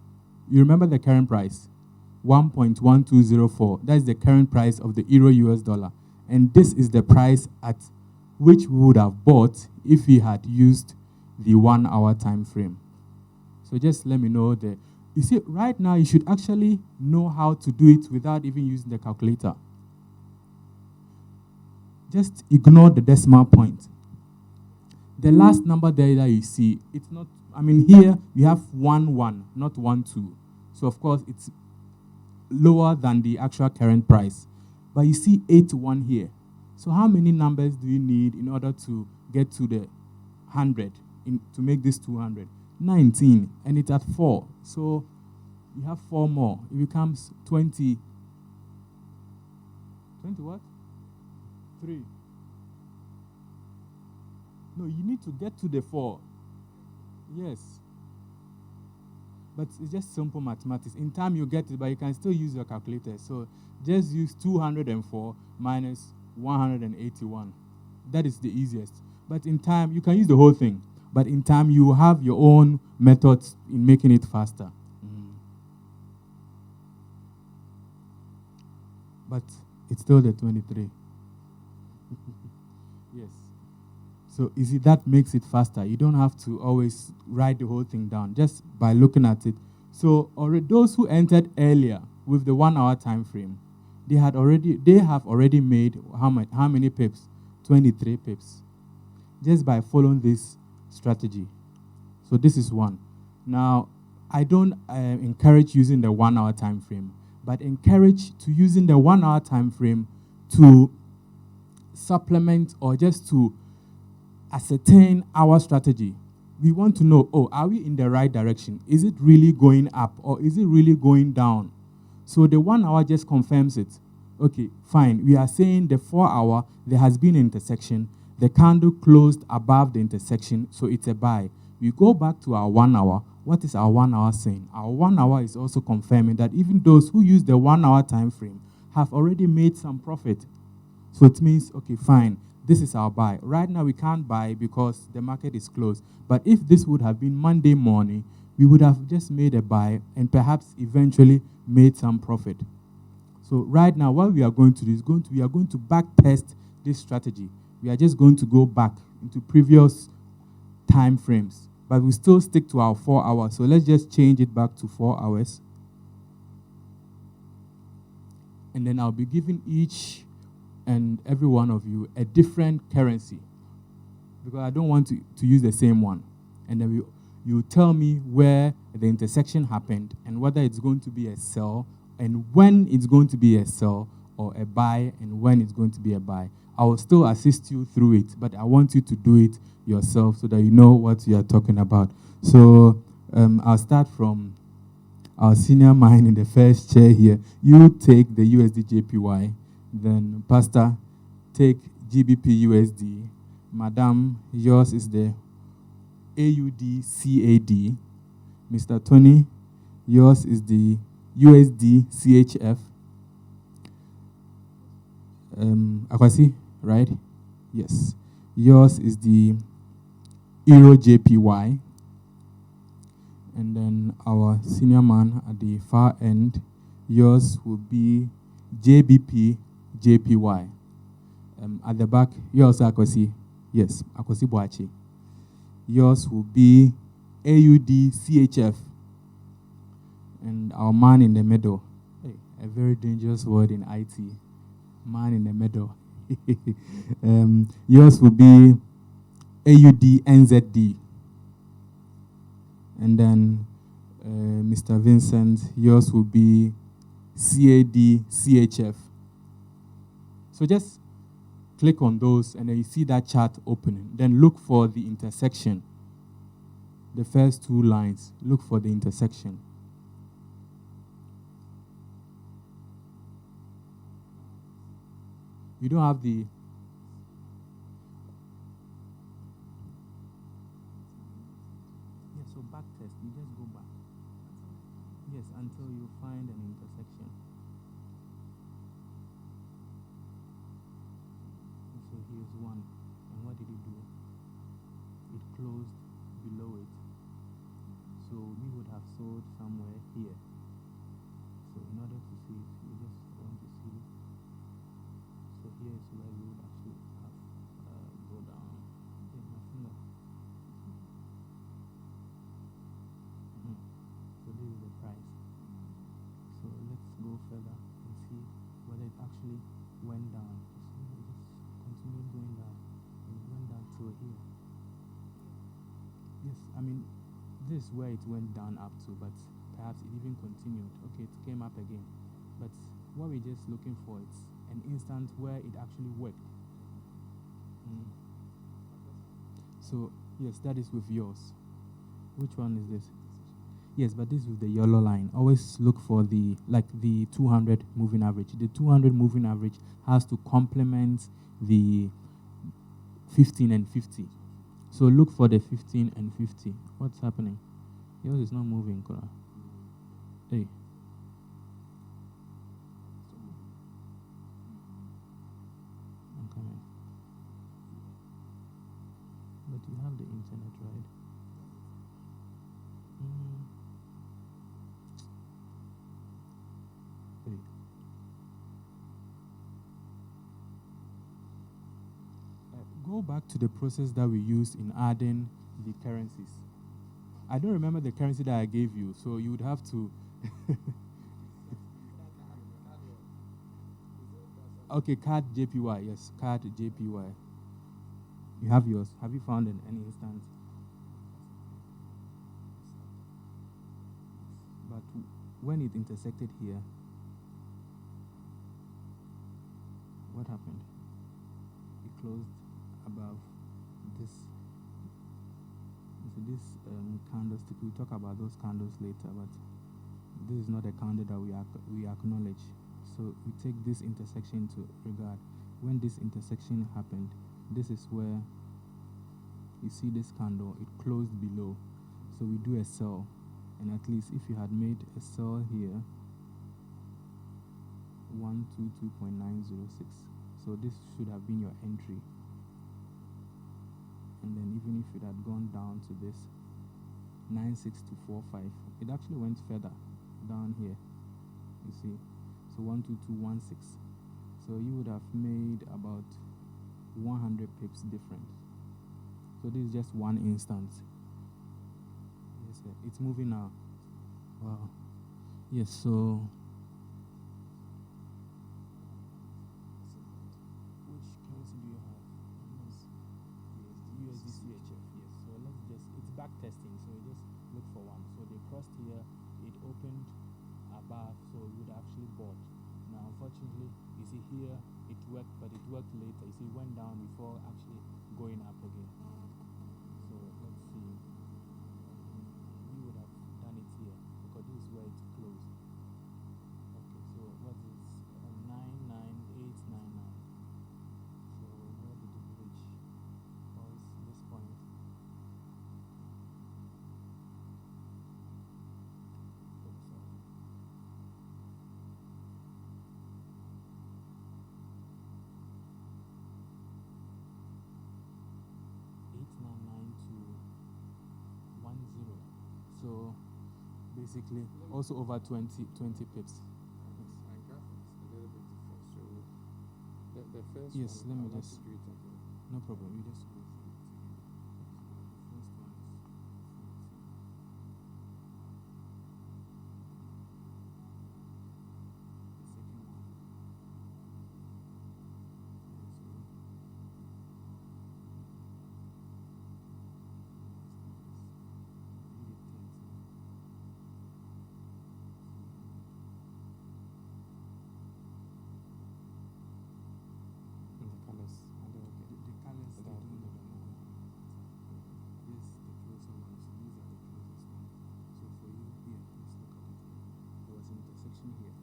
You remember the current price? 1.1204. That is the current price of the euro US dollar. And this is the price at which we would have bought if we had used the 1 hour time frame. So just let me know the. You see, right now you should actually know how to do it without even using the calculator. Just ignore the decimal point. The last number there that you see, it's not, I mean, here we have 1, 1, not 1, 2. So, of course, it's lower than the actual current price. But you see 8, 1 here. So how many numbers do you need in order to get to the 100, to make this 200? 19, and it's at 4. So you have 4 more. It becomes 20. 20 what? 3. No, you need to get to the 4. Yes. But it's just simple mathematics. In time you get it, but you can still use your calculator. So just use 204 minus 181. That is the easiest. But in time, you can use the whole thing. But in time, you have your own methods in making it faster. But it's still the 23. Yes. So you see, that makes it faster. You don't have to always write the whole thing down, just by looking at it. So already those who entered earlier with the 1 hour time frame, they have already made how many pips? 23 pips. Just by following this strategy. So this is one. Now, I don't encourage using the 1 hour time frame, but encourage to using the 1 hour time frame to supplement or just to ascertain our strategy. We want to know, are we in the right direction? Is it really going up or is it really going down? So the 1 hour just confirms it. Okay, fine. We are saying the 4 hour, there has been an intersection. The candle closed above the intersection, so it's a buy. We go back to our 1 hour. What is our 1 hour saying? Our 1 hour is also confirming that even those who use the 1 hour time frame have already made some profit. So it means, okay, fine, this is our buy. Right now we can't buy because the market is closed. But if this would have been Monday morning, we would have just made a buy and perhaps eventually made some profit. So right now what we are going to do is we are going to back test this strategy. We are just going to go back into previous time frames, but we still stick to our 4 hours. So let's just change it back to 4 hours. And then I'll be giving each and every one of you a different currency because I don't want to use the same one. And then you tell me where the intersection happened and whether it's going to be a sell and when it's going to be a sell or a buy and when it's going to be a buy. I will still assist you through it, but I want you to do it yourself so that you know what you are talking about. So I'll start from our senior man in the first chair here. You take the USD JPY, then Pastor, take GBP USD. Madam, yours is the AUD CAD. Mr. Tony, yours is the USD CHF. Akwasi, right? Yes. Yours is the Euro JPY. And then our senior man at the far end, yours will be JBP JPY. At the back, yours Akwasi. Yes, Akwasi Boachi. Yours will be AUD CHF. And our man in the middle. Hey, a very dangerous word in IT. Man in the middle. Yours will be AUD NZD. And then Mr. Vincent, yours will be CAD CHF. So just click on those, and then you see that chart opening. Then look for the intersection. The first two lines, look for the intersection. You don't have the... Yeah, so back test, you just go back. Yes, until you find an intersection. So here's one. And what did it do? It closed below it. So we would have sold somewhere here. So in order to see it, we just want to see. So here is where we would actually have go down. Okay, my finger. So this is the price. So let's go further and see whether it actually went down. So we just continued going down. It went down to here. Yes, I mean, this is where it went down up to, but perhaps it even continued. Okay, it came up again. But what we're just looking for is an instance where it actually worked. So, yes, that is with yours. Which one is this? Yes, but this is with the yellow line. Always look for the 200 moving average. The 200 moving average has to complement the 15 and 50. So look for the 15 and 50. What's happening? Yours is not moving, Kora. Hey. I'm coming. But you have the internet, right? Hey. Go back to the process that we used in adding the currencies. I don't remember the currency that I gave you, so you would have to. Okay, card JPY. Yes, card JPY. You have yours. Have you found any instance? But when it intersected here, what happened? It closed above this. So this candlestick. We'll talk about those candles later, but this is not a candle that we acknowledge. So we take this intersection to regard. When this intersection happened, this is where you see this candle. It closed below. So we do a sell. And at least if you had made a sell here, 122.906. So this should have been your entry. And then even if it had gone down to this 96245, it actually went further down here. You see, so 12216. So you would have made about 100 pips difference. So this is just one instance. Yes, sir. It's moving now. Wow. Yes. So. Which currency do you have? USD CHF. Yes. So let's just. It's back testing. So you just look for one. So they crossed here. It opened above. So you would actually bought. Now, unfortunately, you see here it worked, but it worked later. You see, it went down before actually going up again. So let's see. You would have done it here because this is where it closed. Okay, so what is 99899? So where did it reach? Or is this point? Oh, sorry. So basically also over 20 pips. My graph is a little bit different. So the first Yes, one, let me I'll just. do it again. No problem. You just go through it again. The first one is 40. The second one.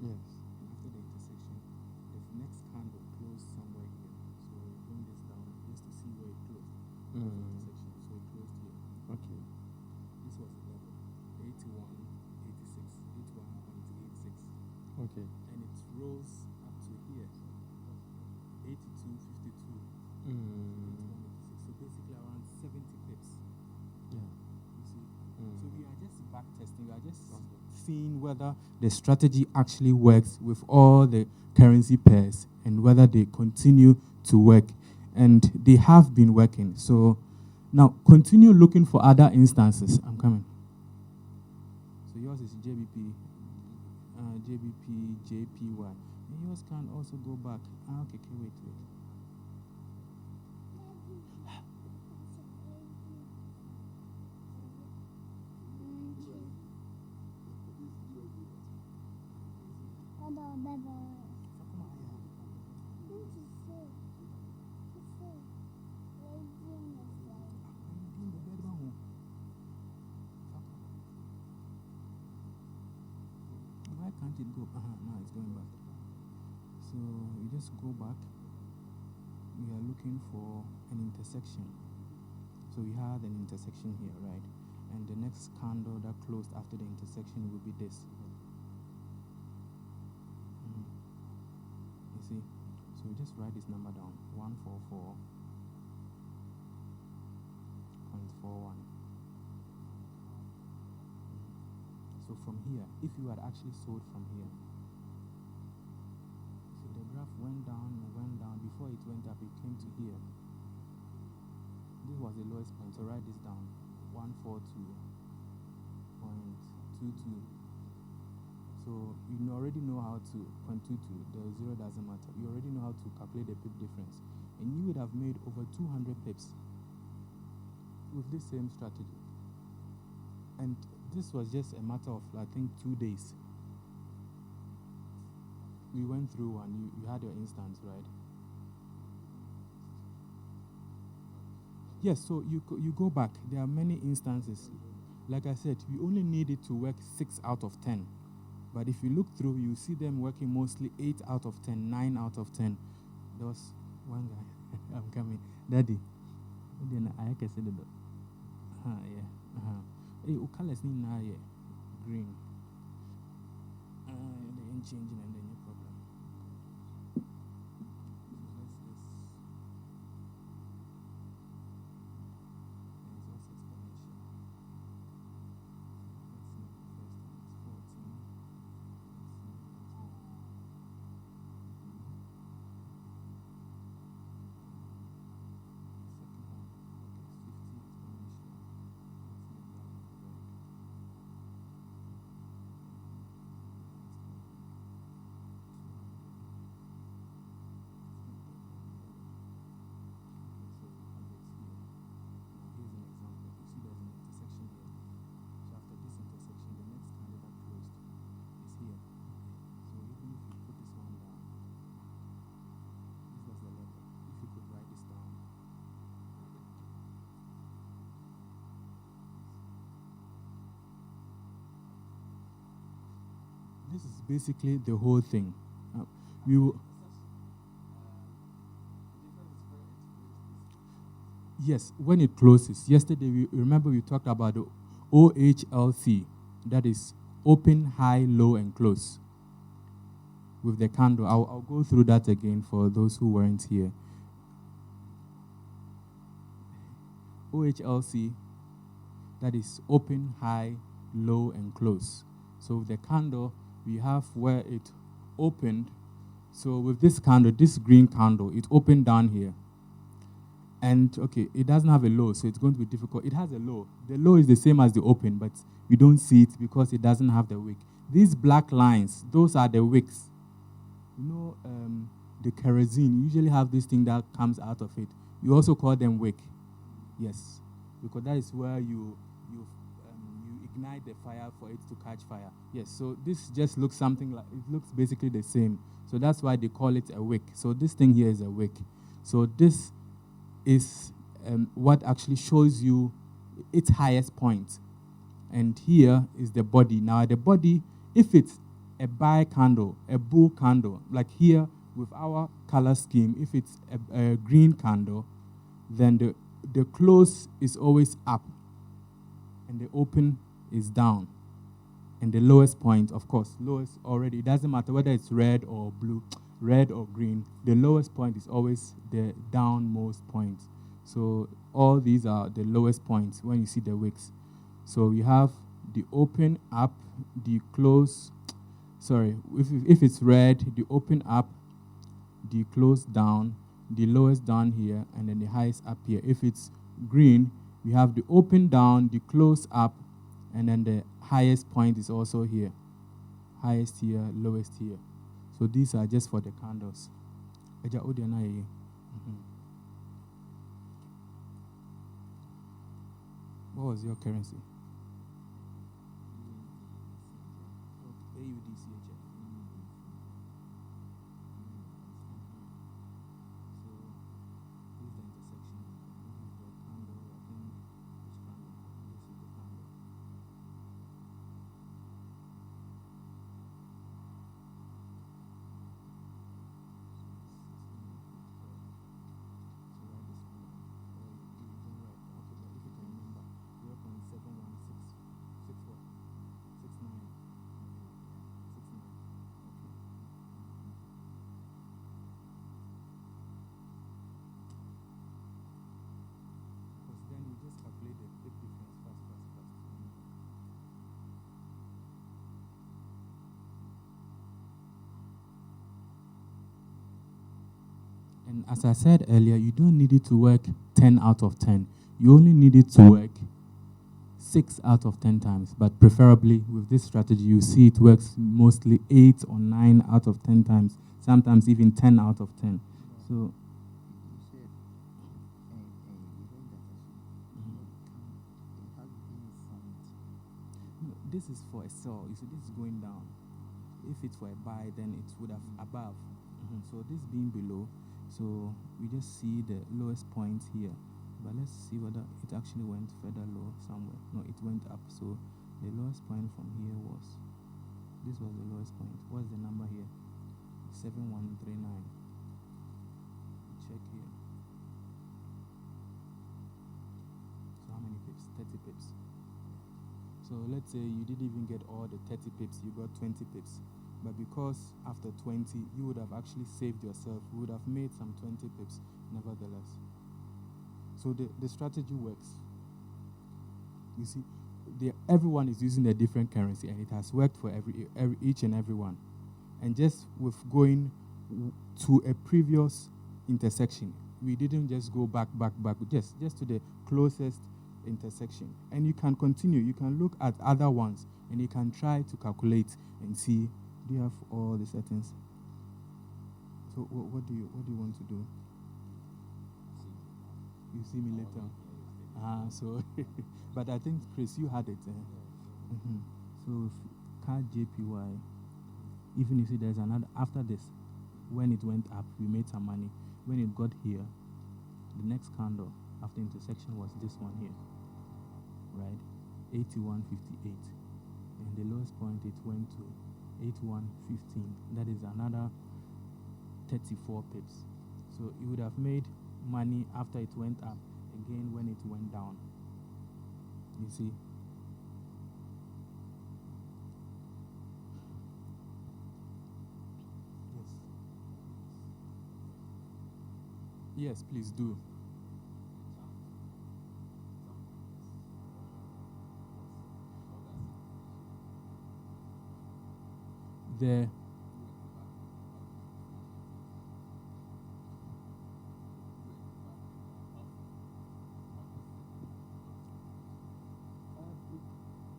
Yes. After the intersection, the next candle closed somewhere here. So we bring this down just to see where it closed. That was the intersection. So it closed here. Okay. This was the level. 81.86. 81.86. Okay. And it rose up to here. 82.52. Mm. 81.86. So basically around 70 pips. Yeah. You see? Mm. So we are just back testing. We are just seeing whether the strategy actually works with all the currency pairs and whether they continue to work. And they have been working. So now continue looking for other instances. I'm coming. So yours is JBP, JPY. And yours can also go back. Okay, wait. Why can't it go? Now it's going back. So we just go back. We are looking for an intersection. So we had an intersection here, right? And the next candle that closed after the intersection will be this. You see? So we just write this number down. 144.41. So from here, if you had actually sold from here, so the graph went down and went down. Before it went up, it came to here. This was the lowest point. So write this down. 142.22. So you already know how to 0.22. The zero doesn't matter. You already know how to calculate the pip difference, and you would have made over 200 pips with this same strategy. And this was just a matter of, I think, 2 days. We went through one. You had your instance, right? Yes, so you go back. There are many instances. Like I said, we only need it to work 6 out of 10. But if you look through, you see them working mostly 8 out of 10, 9 out of 10. There was one guy. I'm coming. Daddy. Then I can say that. Yeah. Hey, colors need now, yeah. Green. They ain't changing and then no problem. This is basically the whole thing. We will. Yes, when it closes. Yesterday, we talked about the OHLC, that is open, high, low, and close. With the candle, I'll go through that again for those who weren't here. OHLC, that is open, high, low, and close. So with the candle, we have where it opened. So with this candle, this green candle, it opened down here. And, okay, it doesn't have a low, so it's going to be difficult. It has a low. The low is the same as the open, but you don't see it because it doesn't have the wick. These black lines, those are the wicks. You know, the kerosene, you usually have this thing that comes out of it. You also call them wick. Yes, because that is where you ignite the fire for it to catch fire. Yes, so this just looks something like, it looks basically the same. So that's why they call it a wick. So this thing here is a wick. So this is what actually shows you its highest point. And here is the body. Now the body, if it's a buy candle, a bull candle. Like here with our color scheme, if it's a green candle, then the close is always up and the open is down. And the lowest point, of course, lowest already, it doesn't matter whether it's red or blue, red or green, the lowest point is always the downmost point. So all these are the lowest points when you see the wicks. So we have the open up, the close, sorry, if it's red, the open up, the close down, the lowest down here, and then the highest up here. If it's green, we have the open down, the close up, and then the highest point is also here. Highest here, lowest here. So these are just for the candles. What was your currency? AUDCHF. So this is the intersection. This is the candle. I think which candle? This is the candle. And as I said earlier, you don't need it to work 10 out of 10. You only need it to work 6 out of 10 times. But preferably with this strategy, you see it works mostly 8 or 9 out of 10 times, sometimes even 10 out of 10. So this is for a sell. You see, this is going down. If it's for a buy, then it would have above. So this being below, so we just see the lowest point here. But let's see whether it actually went further low somewhere. No, it went up. So the lowest point from here was, this was the lowest point. What's the number here? 7139. Check here. So how many pips? 30 pips. So let's say you didn't even get all the 30 pips, you got 20 pips. But because after 20, you would have actually saved yourself, you would have made some 20 pips nevertheless. So the strategy works. You see, everyone is using a different currency, and it has worked for each and every one. And just with going to a previous intersection, we didn't just go back, just to the closest intersection. And you can continue. You can look at other ones, and you can try to calculate and see, do you have all the settings? So what do you want to do? You see me later. So, but I think Chris, you had it. So card JPY. Even you see there's another after this. When it went up, we made some money. When it got here, the next candle after intersection was this one here, right? 81.58, and the lowest point it went to 81.15. That is another 34 pips. So you would have made money after it went up, again when it went down. You see? Yes, please do. The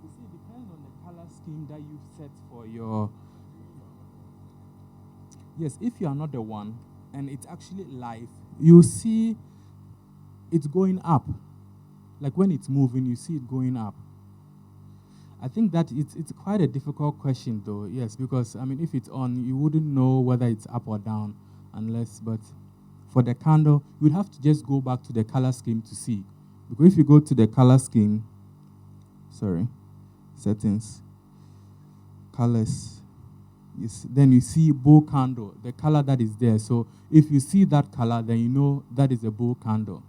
you see, depending on the color scheme that you've set for your. Yes, if you are not the one and it's actually live, you see it's going up. Like when it's moving, you see it going up. I think that it's quite a difficult question though, yes, because I mean if it's on, you wouldn't know whether it's up or down unless, but for the candle, you would have to just go back to the color scheme to see. Because if you go to the color scheme, settings, colors, Then you see bull candle, the color that is there. So if you see that color, then you know that is a bull candle.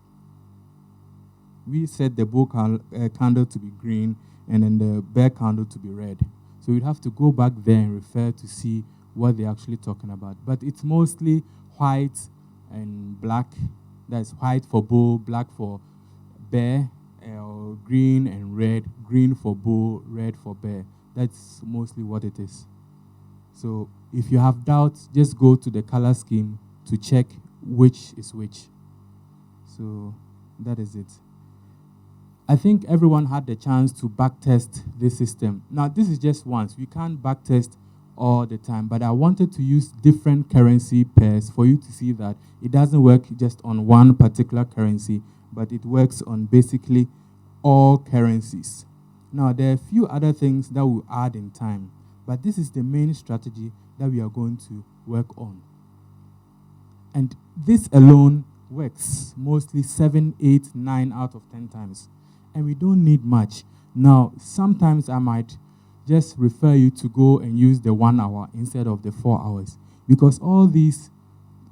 We set the bull candle to be green and then the bear candle to be red. So you'd have to go back there and refer to see what they're actually talking about. But it's mostly white and black. That's white for bull, black for bear, green and red. Green for bull, red for bear. That's mostly what it is. So if you have doubts, just go to the color scheme to check which is which. So that is it. I think everyone had the chance to backtest this system. Now, this is just once. We can't backtest all the time, but I wanted to use different currency pairs for you to see that it doesn't work just on one particular currency, but it works on basically all currencies. Now, there are a few other things that we'll add in time, but this is the main strategy that we are going to work on. And this alone works mostly 7, 8, 9 out of 10 times. And we don't need much. Now, sometimes I might just refer you to go and use the 1 hour instead of the 4 hours. Because all these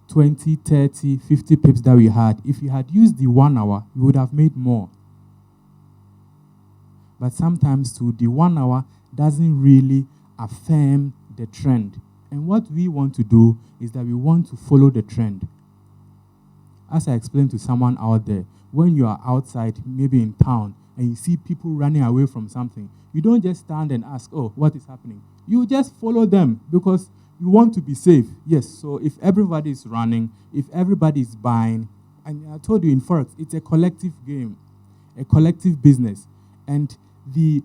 20, 30, 50 pips that we had, if you had used the 1 hour, you would have made more. But sometimes too, the 1 hour doesn't really affirm the trend. And what we want to do is that we want to follow the trend. As I explained to someone out there, when you are outside, maybe in town, and you see people running away from something, you don't just stand and ask, oh, what is happening? You just follow them because you want to be safe. Yes, so if everybody is running, if everybody is buying, and I told you in forex, it's a collective game, a collective business. And the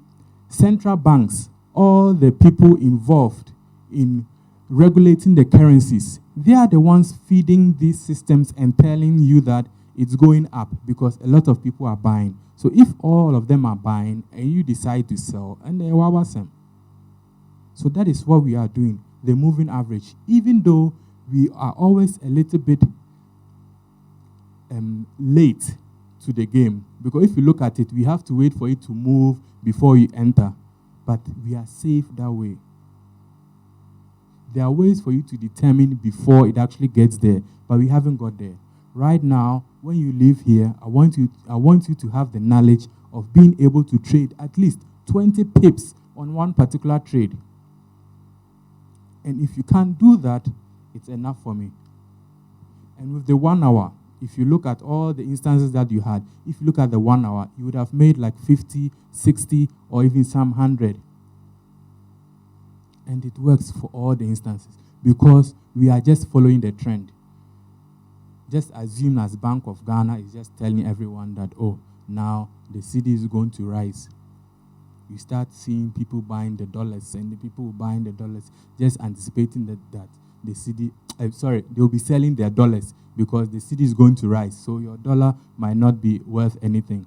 central banks, all the people involved in regulating the currencies, they are the ones feeding these systems and telling you that it's going up because a lot of people are buying. So if all of them are buying and you decide to sell, and they are awesome. So that is what we are doing, the moving average. Even though we are always a little bit late to the game, because if you look at it, we have to wait for it to move before you enter. But we are safe that way. There are ways for you to determine before it actually gets there, but we haven't got there. Right now, when you live here, I want you to have the knowledge of being able to trade at least 20 pips on one particular trade. And if you can't do that, it's enough for me. And with the 1 hour, if you look at all the instances that you had, if you look at the 1 hour, you would have made like 50, 60, or even some 100. And it works for all the instances because we are just following the trend. Just assume as Bank of Ghana is just telling everyone that, oh, now the cedi is going to rise. You start seeing people buying the dollars, and the people buying the dollars just anticipating that the cedi, they'll be selling their dollars because the cedi is going to rise. So your dollar might not be worth anything.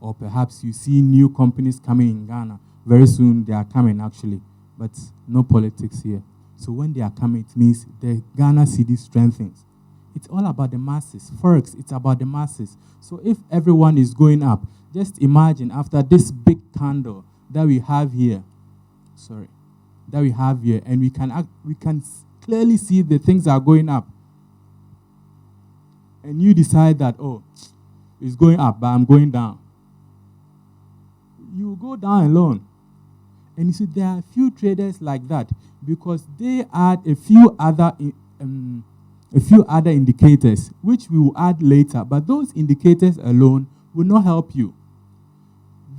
Or perhaps you see new companies coming in Ghana. Very soon they are coming actually, but no politics here. So when they are coming, it means the Ghana cedi strengthens. It's all about the masses. Forex, it's about the masses. So if everyone is going up, just imagine after this big candle that we have here, and we can clearly see the things are going up. And you decide that, oh, it's going up, but I'm going down. You go down alone. And you see, there are a few traders like that because they add a few other indicators, which we will add later. But those indicators alone will not help you.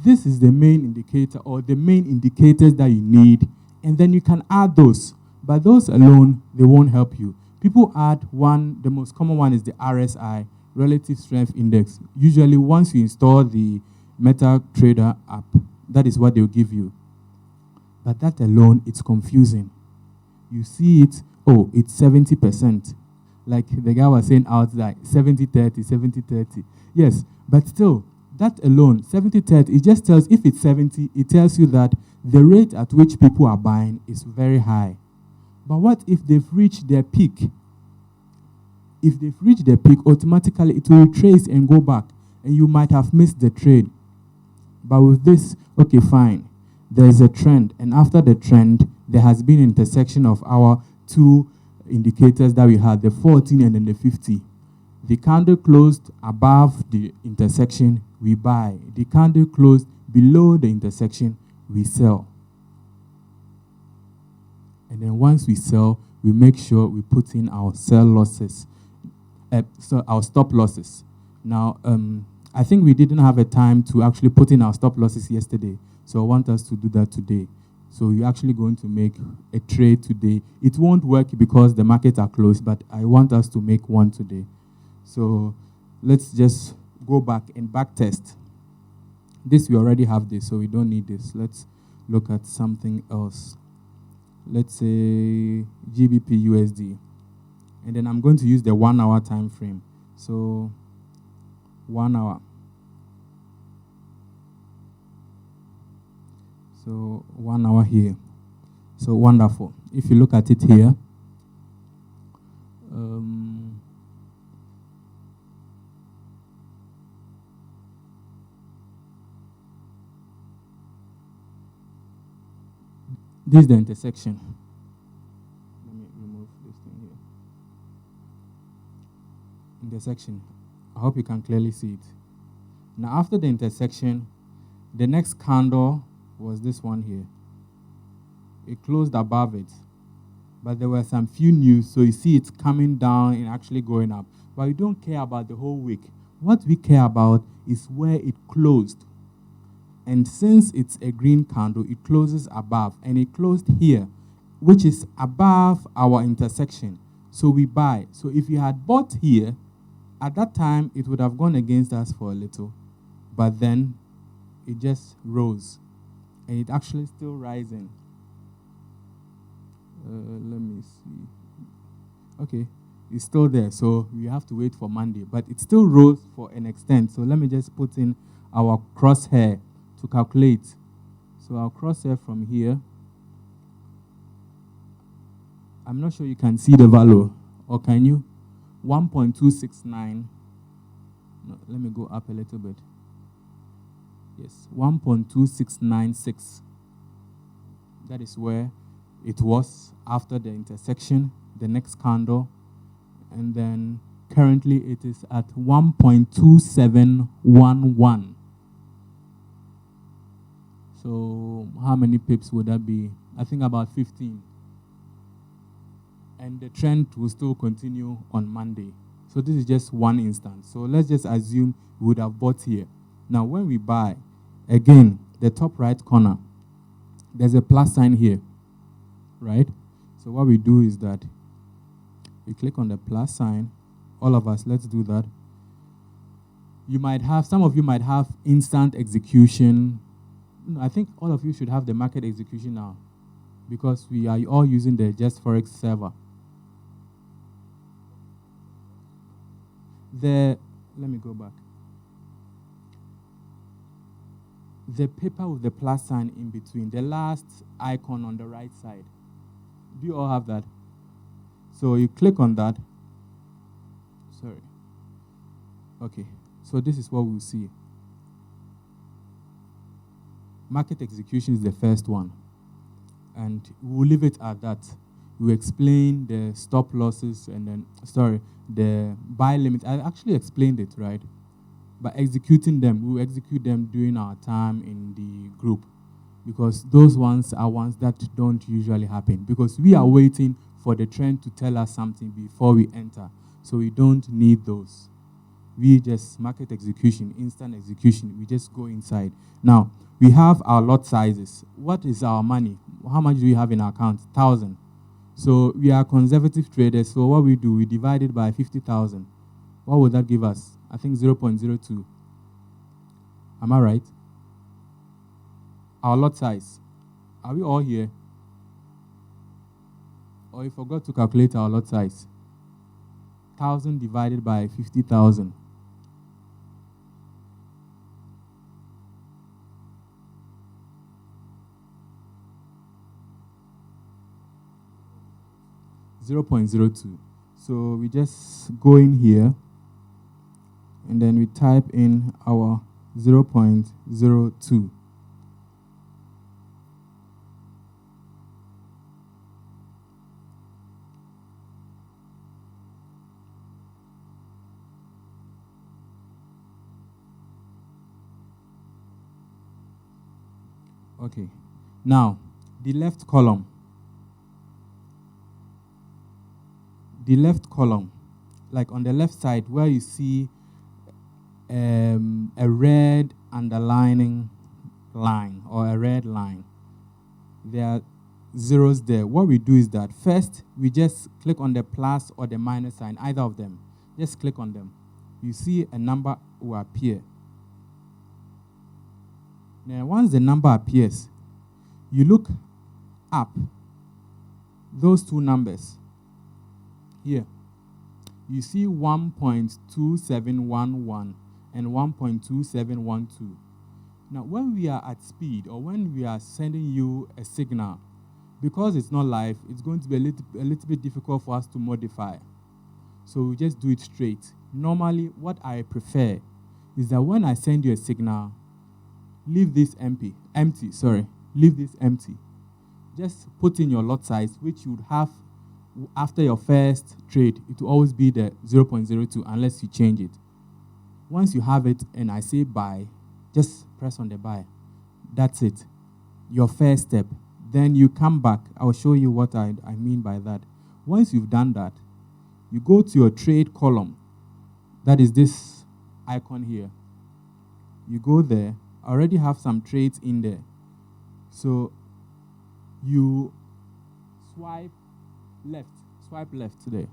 This is the main indicator or the main indicators that you need, and then you can add those. But those alone, they won't help you. People add one, the most common one is the RSI, Relative Strength Index. Usually once you install the MetaTrader app, that is what they'll give you. But that alone, it's confusing. You see it, oh, it's 70%. Like the guy was saying out there, 70-30, 70-30. Yes, but still, that alone, 70-30, it just tells, if it's 70, it tells you that the rate at which people are buying is very high. But what if they've reached their peak? If they've reached their peak, automatically it will retrace and go back, and you might have missed the trade. But with this, okay, fine. There's a trend, and after the trend, there has been intersection of our two indicators that we had, the 14 and then the 50. The candle closed above the intersection, we buy. The candle closed below the intersection, we sell. And then once we sell, we make sure we put in our sell losses, so our stop losses. Now, I think we didn't have a time to actually put in our stop losses yesterday, so I want us to do that today. So you're actually going to make a trade today. It won't work because the markets are closed, but I want us to make one today. So let's just go back and back test. This, we already have this, so we don't need this. Let's look at something else. Let's say GBP USD. And then I'm going to use the 1 hour time frame. So 1 hour. So 1 hour here. So wonderful. If you look at it here, this is the intersection. Let me remove this thing here. Intersection. I hope you can clearly see it. Now, after the intersection, the next candle was this one here. It closed above it, but there were some few news, so you see it's coming down and actually going up. But we don't care about the whole week. What we care about is where it closed. And since it's a green candle, it closes above, and it closed here, which is above our intersection. So we buy. So if you had bought here, at that time, it would have gone against us for a little, but then it just rose, and it actually still rising. Let me see. Okay, it's still there, so we have to wait for Monday, but it still rose for an extent. So let me just put in our crosshair to calculate. So our crosshair from here, I'm not sure you can see the value, or can you? 1.269. No, let me go up a little bit. Yes, 1.2696. That is where it was after the intersection, the next candle, and then currently it is at 1.2711. So how many pips would that be? I think about 15. And the trend will still continue on Monday. So this is just one instance. So let's just assume we would have bought here. Now when we buy, again, the top right corner, there's a plus sign here, right? So what we do is that we click on the plus sign. All of us, let's do that. You might have, some of you might have instant execution. I think all of you should have the market execution now, because we are all using the Just Forex server. Let me go back. The paper with the plus sign in between, the last icon on the right side. Do you all have that? So you click on that. Sorry. Okay, so this is what we'll see. Market execution is the first one, and we'll leave it at that. We'll explain the stop losses and then, the buy limit. I actually explained it, right? But executing them, we'll execute them during our time in the group, because those ones are ones that don't usually happen, because we are waiting for the trend to tell us something before we enter. So we don't need those. We just market execution, instant execution. We just go inside. Now, we have our lot sizes. What is our money? How much do we have in our account? 1,000. So we are conservative traders. So what we do, we divide it by 50,000. What would that give us? I think 0.02. Am I right? Our lot size. Are we all here? Or you forgot to calculate our lot size? 1,000 divided by 50,000. .02. So we just go in here, and then we type in our 0.02. Okay. Now, the left column. The left column, like on the left side where you see a red underlining line or a red line, there are zeros there. What we do is that first we just click on the plus or the minus sign, either of them. Just click on them. You see a number will appear. Now, once the number appears, you look up those two numbers. Here, you see 1.2711 and 1.2712. Now, when we are at speed or when we are sending you a signal, because it's not live, it's going to be a little bit difficult for us to modify. So we just do it straight. Normally, what I prefer is that when I send you a signal, leave this empty. Leave this empty. Just put in your lot size, which you would have after your first trade. It will always be the 0.02 unless you change it. Once you have it and I say buy, just press on the buy. That's it. Your first step. Then you come back. I'll show you what I mean by that. Once you've done that, you go to your trade column. That is this icon here. You go there. I already have some trades in there. So you swipe left today.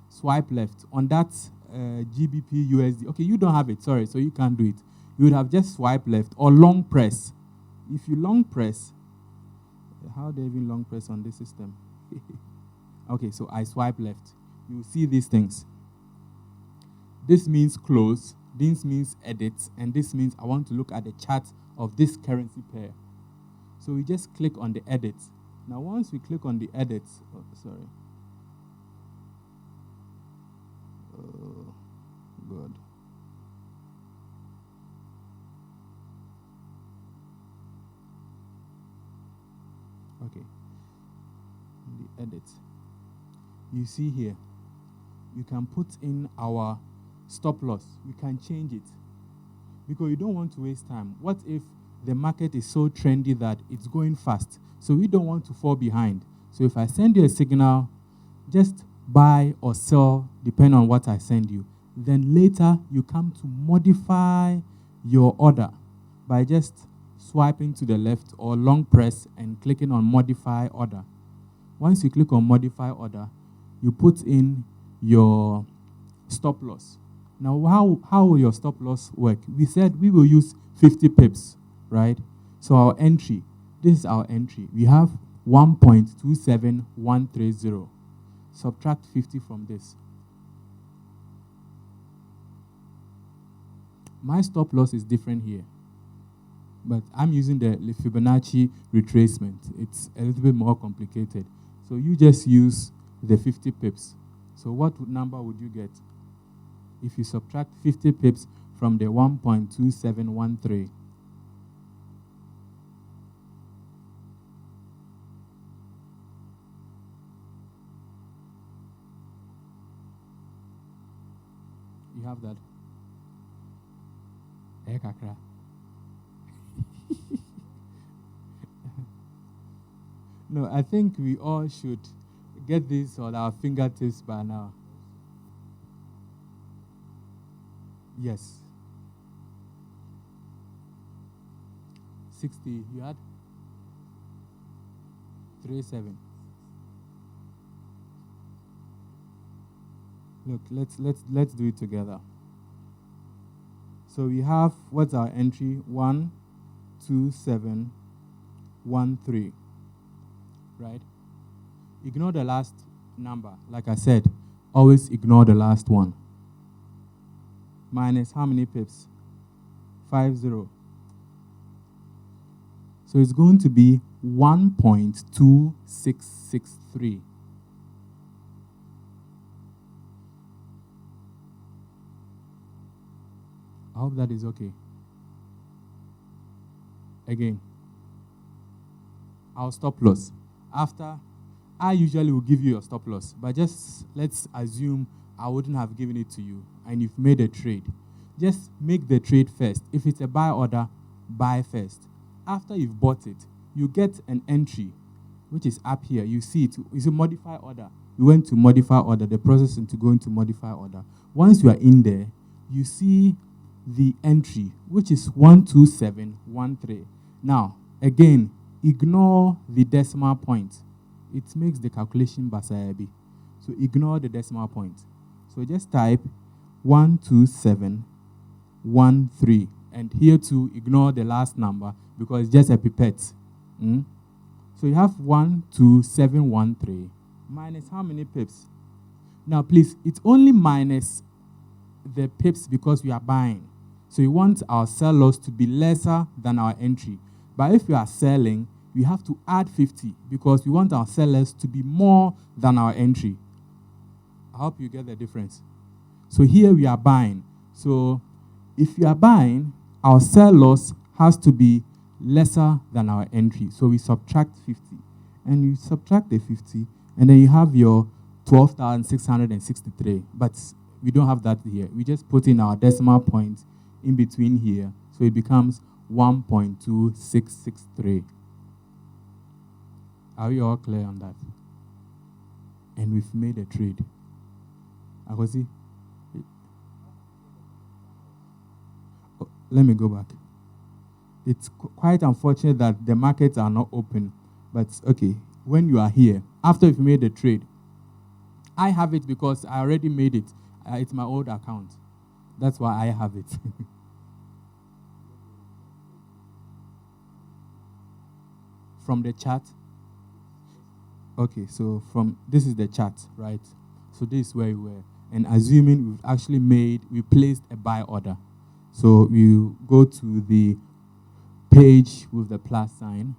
Swipe left on that GBP USD. Okay, you don't have it, sorry, so you can't do it. You would have just swipe left or long press. If you long press, how do I even long press on this system? Okay, so I swipe left. You see these things. This means close, this means edit, and this means I want to look at the chart of this currency pair. So we just click on the edit. Now, once we click on the edit, good. Okay. The edit. You see here, you can put in our stop loss. We can change it because you don't want to waste time. What if the market is so trendy that it's going fast? So we don't want to fall behind. So if I send you a signal, just buy or sell, depending on what I send you. Then later, you come to modify your order by just swiping to the left or long press and clicking on modify order. Once you click on modify order, you put in your stop loss. Now, how will your stop loss work? We said we will use 50 pips, right? So our entry, this is our entry. We have 1.27130. Subtract 50 from this. My stop loss is different here, but I'm using the Fibonacci retracement. It's a little bit more complicated. So you just use the 50 pips. So what number would you get if you subtract 50 pips from the 1.2713? You have that? Kakra. No, I think we all should get this on our fingertips by now. Yes. 60, you had? 37. Look, let's do it together. So we have, what's our entry? 12713. Right? Ignore the last number. Like I said, always ignore the last one. Minus how many pips? 50. So it's going to be 1.2663. I hope that is okay. Again, our stop loss. After, I usually will give you your stop loss, but just let's assume I wouldn't have given it to you and you've made a trade. Just make the trade first. If it's a buy order, buy first. after you've bought it, you get an entry, which is up here. You see it. It's a modify order. You went to modify order, the process into going to modify order. Once you are in there, you see the entry, which is 12713. Now, again, ignore the decimal point. It makes the calculation basayabi. So ignore the decimal point. So just type 12713. And here too, ignore the last number because it's just a pipette. So you have 12713 minus how many pips? Now, please, it's only minus the pips because we are buying. So you want our sell loss to be lesser than our entry. But if you are selling, we have to add 50 because we want our sellers to be more than our entry. I hope you get the difference. So here we are buying. So if you are buying, our sell loss has to be lesser than our entry. So we subtract 50. And you subtract the 50, and then you have your 12,663. But we don't have that here. We just put in our decimal point in between here. So it becomes 1.2663. Are we all clear on that? And we've made a trade. Akosi? Let me go back. It's quite unfortunate that the markets are not open. But okay, when you are here, after you've made the trade, I have it because I already made it. It's my old account. That's why I have it. From the chart. Okay, so this is the chart, right? So this is where we were. And assuming we placed a buy order. So we go to the page with the plus sign.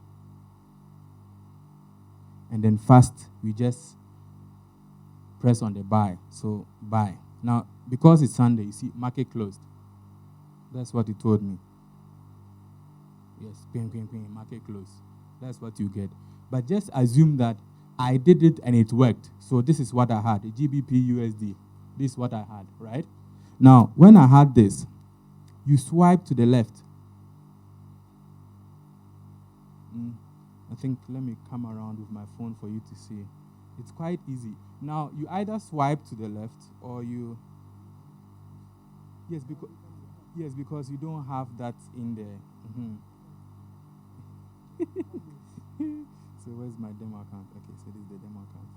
And then first, we just press on the buy. So buy. Now, because it's Sunday, you see, market closed. That's what it told me. Yes, market closed. That's what you get. But just assume that I did it and it worked. So this is what I had, GBP USD. This is what I had, right? Now, when I had this, you swipe to the left. I think, let me come around with my phone for you to see. It's quite easy. Now, you either swipe to the left or you... Yes, because you don't have that in there. So where's my demo account? Okay, so this is the demo account.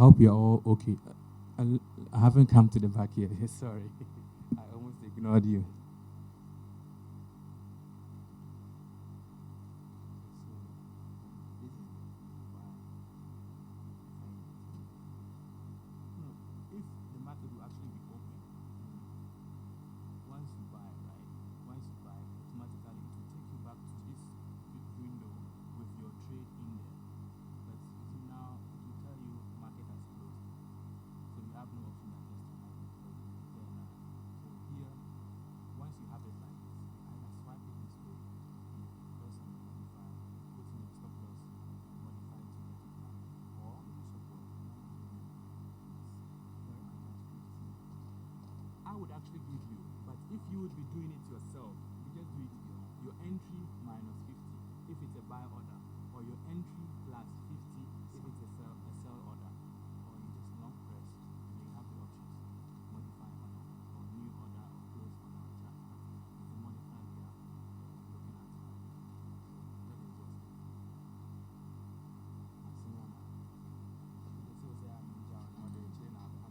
hope you're all okay. I haven't come to the back yet. Sorry. I almost ignored you. If the market will actually be open, once you buy, right? Once you buy, automatically it will take you back to this window with your trade in there. But you see now, it will tell you market has closed. So you have no option than just to market close. There now. So here, once you have it like this, you either swipe it this way, you press on the modify, put in your stop loss, modify to get it back, or support. I would actually give you, but if you would be doing it yourself, you just do it here. Your entry minus 50 if it's a buy order, or your entry plus 50 if it's a sell order, or you just long press and then you have the options: modify order, or new order, or close order, or chart pattern. It's a modify we are looking at right now. So that is just it. Maximum. This is a John or the chain of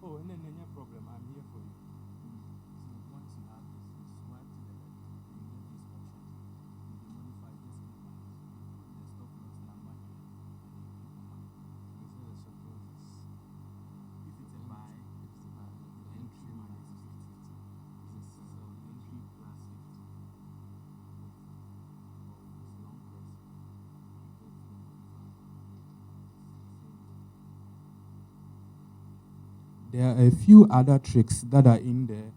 Oh, and then no problem. I'm here for you. So once you have this, you swipe to the left, and you get these options. You can modify this click on this. You put the stop loss number here, and then you click on it. So you say the stop loss is if it's a buy, entry minus 50. This is so entry plus 50. Or this long press. You get to modify. There are a few other tricks that are in there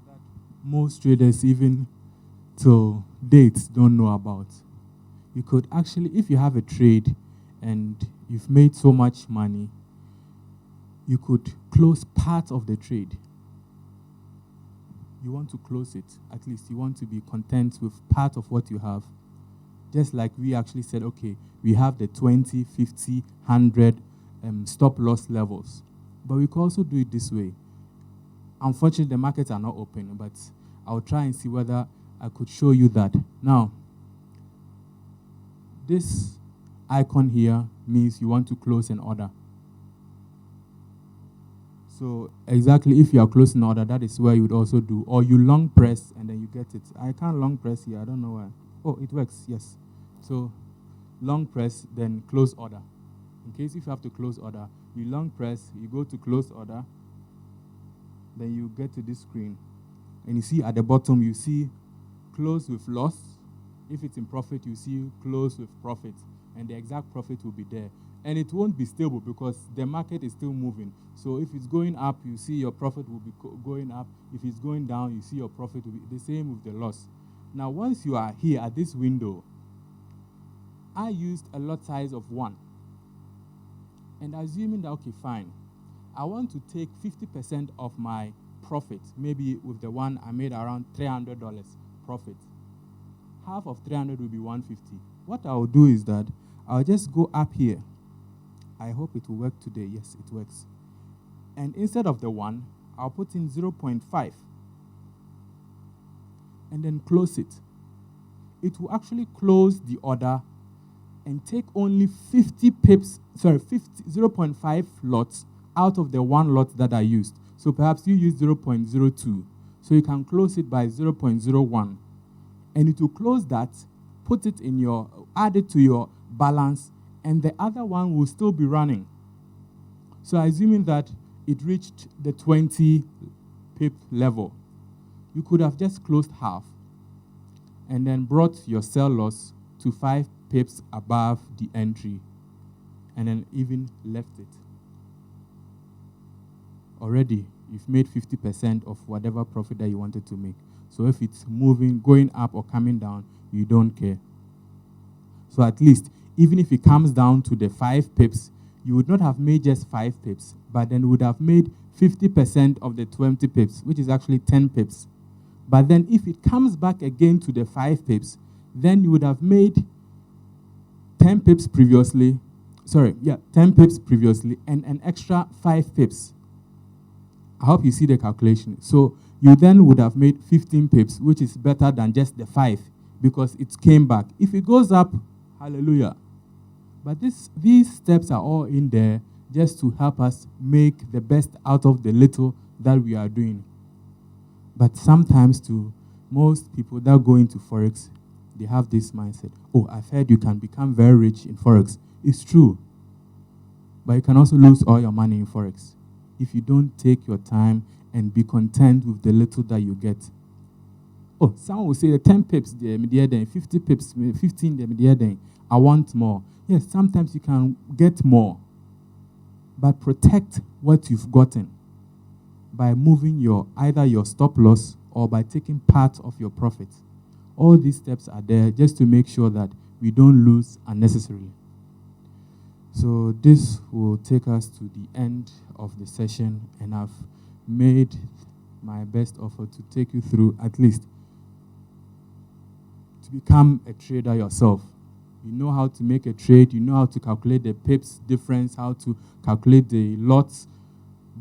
that most traders, even till date, don't know about. You could actually, if you have a trade and you've made so much money, you could close part of the trade. You want to close it. At least you want to be content with part of what you have. Just like we actually said, okay, we have the 20, 50, 100 stop loss levels. But we can also do it this way. Unfortunately, the markets are not open, but I'll try and see whether I could show you that. Now, this icon here means you want to close an order. So exactly, if you are closing an order, that is where you would also do. Or you long press and then you get it. I can't long press here. I don't know why. Oh, it works. Yes. So long press, then close order. In case if you have to close order, you long press, you go to close order, then you get to this screen. And you see at the bottom, you see close with loss. If it's in profit, you see close with profit. And the exact profit will be there. And it won't be stable because the market is still moving. So if it's going up, you see your profit will be going up. If it's going down, you see your profit will be the same with the loss. Now, once you are here at this window, I used a lot size of 1. And assuming that, okay, fine, I want to take 50% of my profit. Maybe with the one I made around $300 profit. Half of 300 will be 150. What I'll do is that I'll just go up here. I hope it will work today. Yes, it works. And instead of the 1, I'll put in 0.5. And then close it. It will actually close the order and take only 50 pips, 0.5 lots out of the 1 lot that I used. So perhaps you use 0.02. So you can close it by 0.01. And it will close that, put it in your, add it to your balance, and the other one will still be running. So assuming that it reached the 20 pip level, you could have just closed half and then brought your sell loss to 5 pips above the entry and then even left it. Already, you've made 50% of whatever profit that you wanted to make. So if it's moving, going up or coming down, you don't care. So at least, even if it comes down to the 5 pips, you would not have made just 5 pips, but then would have made 50% of the 20 pips, which is actually 10 pips. But then if it comes back again to the 5 pips, then you would have made 10 pips previously, 10 pips previously, and an extra 5 pips. I hope you see the calculation. So you then would have made 15 pips, which is better than just the 5, because it came back. If it goes up, hallelujah. But these steps are all in there just to help us make the best out of the little that we are doing. But sometimes, to most people that go into forex, they have this mindset: oh, I've heard you can become very rich in forex. It's true, but you can also lose all your money in forex if you don't take your time and be content with the little that you get. Oh, someone will say the 10 pips there, 50 pips, 15 there, I want more. Yes, sometimes you can get more, but protect what you've gotten by moving either your stop loss or by taking part of your profit. All these steps are there just to make sure that we don't lose unnecessarily. So this will take us to the end of the session, and I've made my best effort to take you through at least to become a trader yourself. You know how to make a trade, you know how to calculate the pips difference, how to calculate the lots,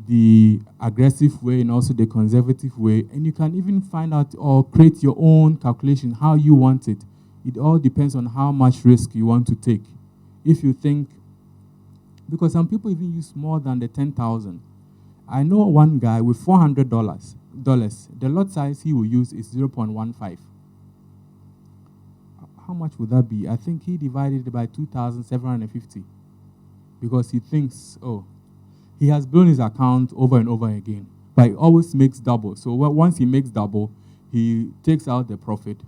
the aggressive way and also the conservative way, and you can even find out or create your own calculation how you want it. It all depends on how much risk you want to take. If you think, because some people even use more than the 10,000. I know one guy with $400. The lot size he will use is 0.15. How much would that be? I think he divided it by 2,750 because he thinks, oh, he has blown his account over and over again, but he always makes double. So once he makes double, he takes out the profit.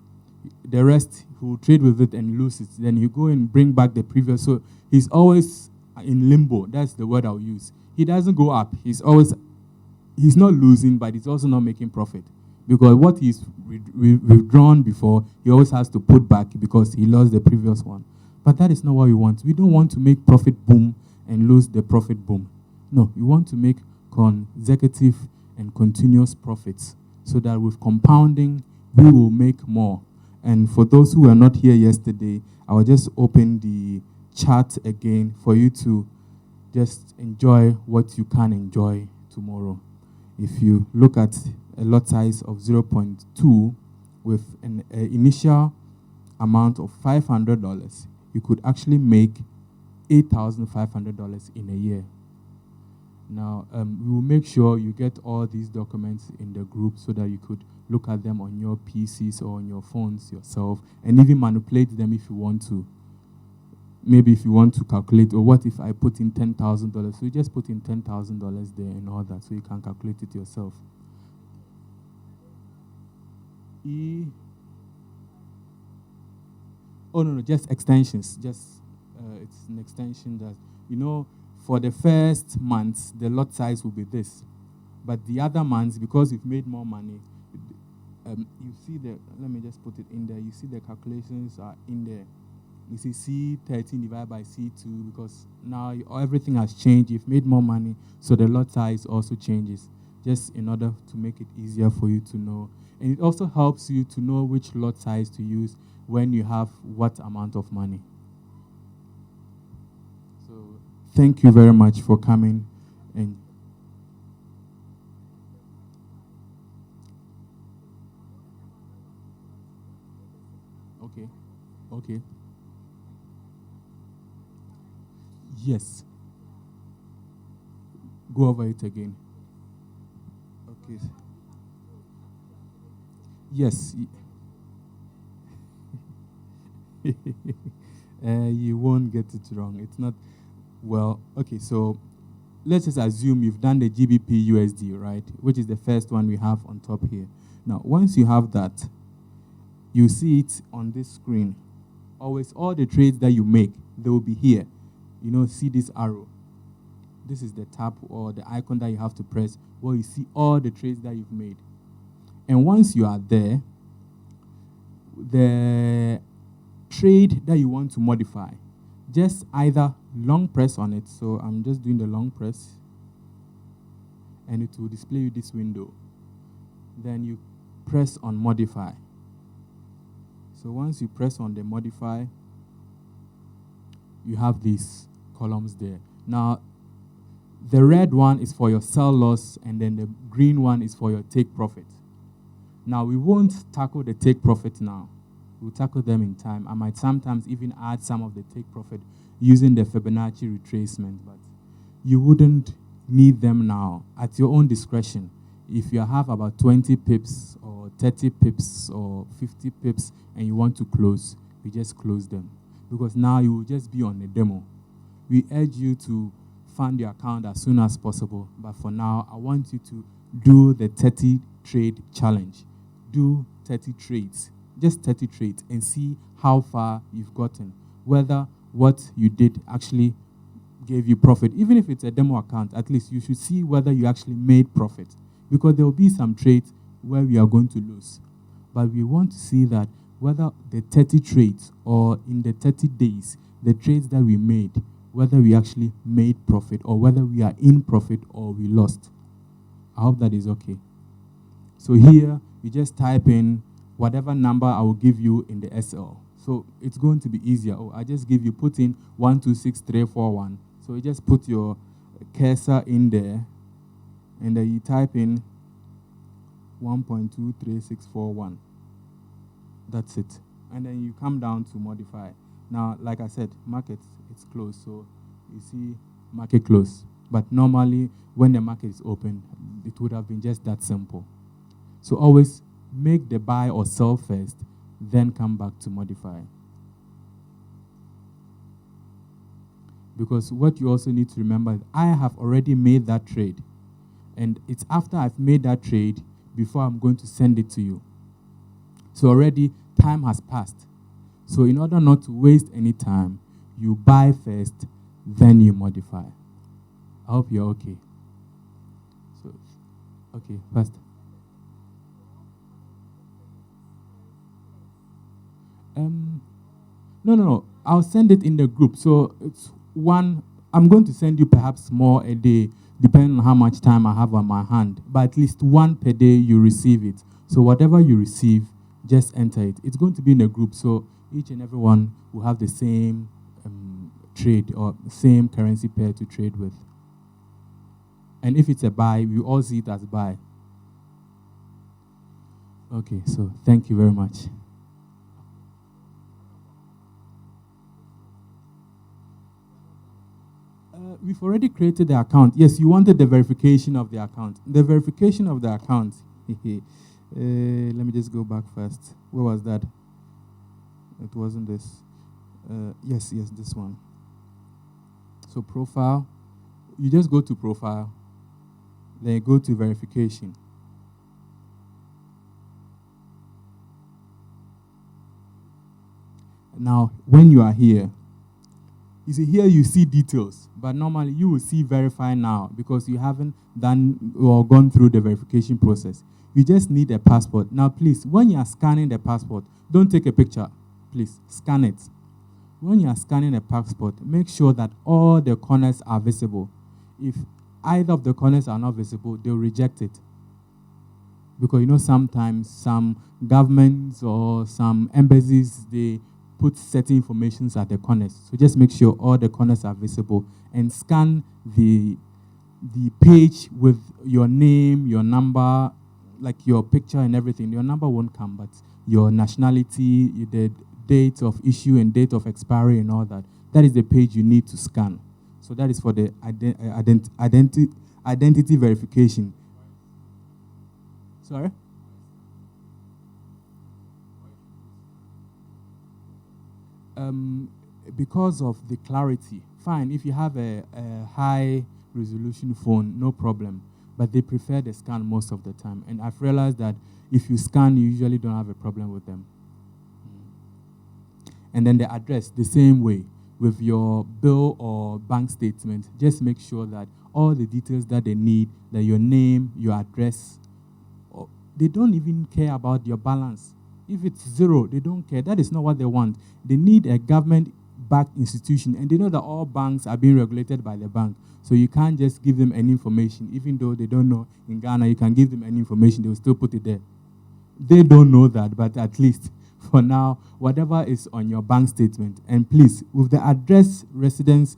The rest, he will trade with it and lose it. Then he go and bring back the previous. So he's always in limbo. That's the word I'll use. He doesn't go up. He's not losing, but he's also not making profit. Because what he's withdrawn before, he always has to put back because he lost the previous one. But that is not what we want. We don't want to make profit boom and lose the profit boom. No, we want to make consecutive and continuous profits so that with compounding, we will make more. And for those who were not here yesterday, I will just open the chat again for you to just enjoy what you can enjoy tomorrow. If you look at a lot size of 0.2 with an initial amount of $500, you could actually make $8,500 in a year. Now, we will make sure you get all these documents in the group so that you could look at them on your PCs or on your phones yourself and even manipulate them if you want to. Maybe if you want to calculate, or what if I put in $10,000? So you just put in $10,000 there and all that, so you can calculate it yourself. Oh, no, just extensions. Just it's an extension that, for the first month, the lot size will be this. But the other months, because you've made more money, you see let me just put it in there. You see the calculations are in there. You see C13 divided by C2, because now everything has changed. You've made more money, so the lot size also changes, just in order to make it easier for you to know. And it also helps you to know which lot size to use when you have what amount of money. So thank you very much for coming. And okay. Yes. Go over it again. Okay. Yes. You won't get it wrong. It's not. Well, okay, so let's just assume you've done the GBP USD, right? Which is the first one we have on top here. Now, once you have that, you see it on this screen. Always, all the trades that you make, they will be here. See this arrow. This is the tab or the icon that you have to press where you see all the trades that you've made. And once you are there, the trade that you want to modify, just either long press on it. So I'm just doing the long press, and it will display you this window. Then you press on modify. So once you press on the modify, you have these columns there. Now, the red one is for your sell loss, and then the green one is for your take profit. Now, we won't tackle the take profit now. We'll tackle them in time. I might sometimes even add some of the take profit using the Fibonacci retracement, but you wouldn't need them now at your own discretion. If you have about 20 pips or 30 pips or 50 pips and you want to close, you just close them, because now you will just be on a demo. We urge you to fund your account as soon as possible, but for now, I want you to do the 30 trade challenge. Do 30 trades, just 30 trades, and see how far you've gotten, whether what you did actually gave you profit. Even if it's a demo account, at least you should see whether you actually made profit, because there will be some trades where we are going to lose. But we want to see that whether the 30 trades or in the 30 days, the trades that we made, whether we actually made profit or whether we are in profit or we lost. I hope that is okay. So here, you just type in whatever number I will give you in the SL. So it's going to be easier. Oh, I just give you, put in 126341. So you just put your cursor in there, and then you type in 1.23641. That's it. And then you come down to modify. Now, like I said, market, it's closed. So you see market close. But normally, when the market is open, it would have been just that simple. So always make the buy or sell first, then come back to modify. Because what you also need to remember is I have already made that trade. And it's after I've made that trade before I'm going to send it to you. So already time has passed. So in order not to waste any time, you buy first, then you modify. I hope you're okay. So, okay, first. No. I'll send it in the group. So it's one. I'm going to send you perhaps more a day, depending on how much time I have on my hand. But at least one per day you receive it. So whatever you receive, just enter it. It's going to be in a group, so each and every one will have the same trade or same currency pair to trade with. And if it's a buy, we all see it as buy. Okay, so thank you very much. We've already created the account. Yes, you wanted the verification of the account. The verification of the account. Let me just go back first. Where was that? It wasn't this. Yes, this one. So profile. You just go to profile. Then you go to verification. Now, when you are here, you see here you see details, but normally you will see verify now because you haven't done or gone through the verification process. You just need a passport. Now, please, when you are scanning the passport, don't take a picture. Please, scan it. When you are scanning a passport, make sure that all the corners are visible. If either of the corners are not visible, they'll reject it. Because, sometimes some governments or some embassies, they put certain informations at the corners. So just make sure all the corners are visible and scan the page with your name, your number, like your picture and everything. Your number won't come, but your nationality, the date of issue and date of expiry and all that. That is the page you need to scan. So that is for the identity verification. Sorry? Because of the clarity. Fine, if you have a high resolution phone, no problem. But they prefer the scan most of the time. And I've realized that if you scan, you usually don't have a problem with them. And then the address, the same way. With your bill or bank statement, just make sure that all the details that they need, that your name, your address, they don't even care about your balance. If it's zero, they don't care. That is not what they want. They need a government-backed institution, and they know that all banks are being regulated by the bank. So you can't just give them any information, even though they don't know. In Ghana, you can give them any information, they will still put it there. They don't know that, but at least for now, whatever is on your bank statement, and please, with the address residence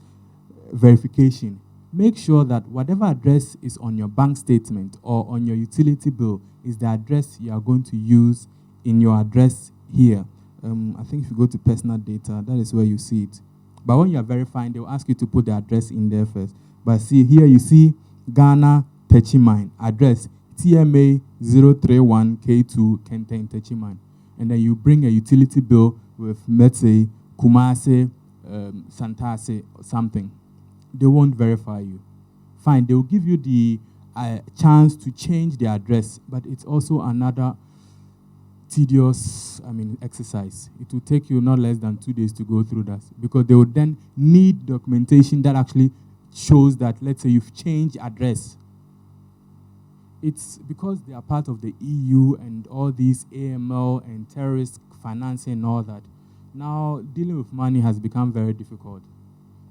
verification, make sure that whatever address is on your bank statement or on your utility bill is the address you are going to use in your address here. I think if you go to personal data, that is where you see it. But when you are verifying, they will ask you to put the address in there first. But see here, you see Ghana Techimine address TMA 031K2 Kenten Techimine, and then you bring a utility bill with, let's say, Kumase, Santase, or something. They won't verify you. Fine, they will give you the chance to change the address, but it's also another tedious, exercise. It will take you not less than 2 days to go through that, because they would then need documentation that actually shows that, let's say, you've changed address. It's because they are part of the EU and all these AML and terrorist financing and all that. Now, dealing with money has become very difficult.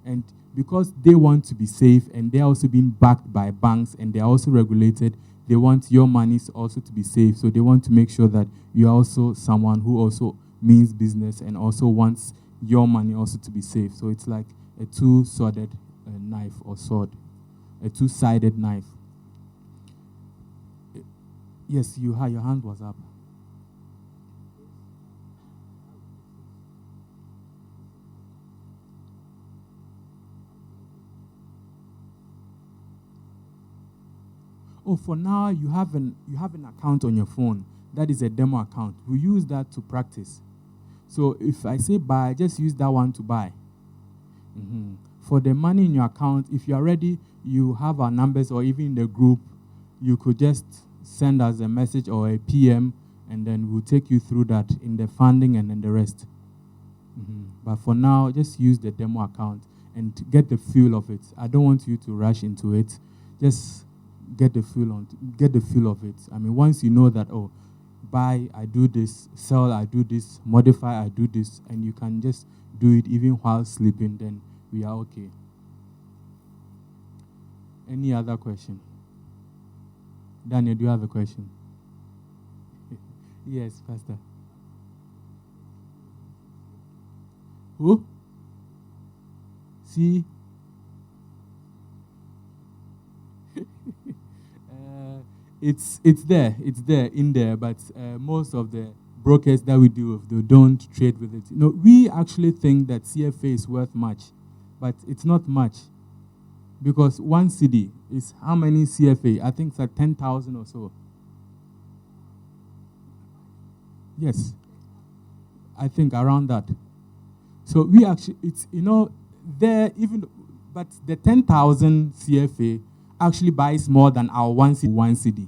And because they want to be safe and they're also being backed by banks and they're also regulated, they want your money also to be safe. So they want to make sure that you're also someone who also means business and also wants your money also to be safe. So it's like a two-sworded knife or sword, a two-sided knife. Yes, your hand was up. Oh, for now, you have an account on your phone. That is a demo account. We use that to practice. So if I say buy, just use that one to buy. For the money in your account, if you are ready, you have our numbers, or even in the group, you could just send us a message or a PM, and then we'll take you through that in the funding and then the rest. But for now, just use the demo account and get the feel of it. I don't want you to rush into it. Just get the feel of it. Once you know that, oh, buy, I do this, sell, I do this, modify, I do this, and you can just do it even while sleeping, then we are okay. Any other question? Daniel, do you have a question? Yes, Pastor. Who? See? It's there in there, but most of the brokers that we deal with, they don't trade with it. We actually think that CFA is worth much, but it's not much, because one CD is how many CFA? I think it's like 10,000 or so. Yes, I think around that. So we actually, it's there even, but the 10,000 CFA actually buys more than our one CD.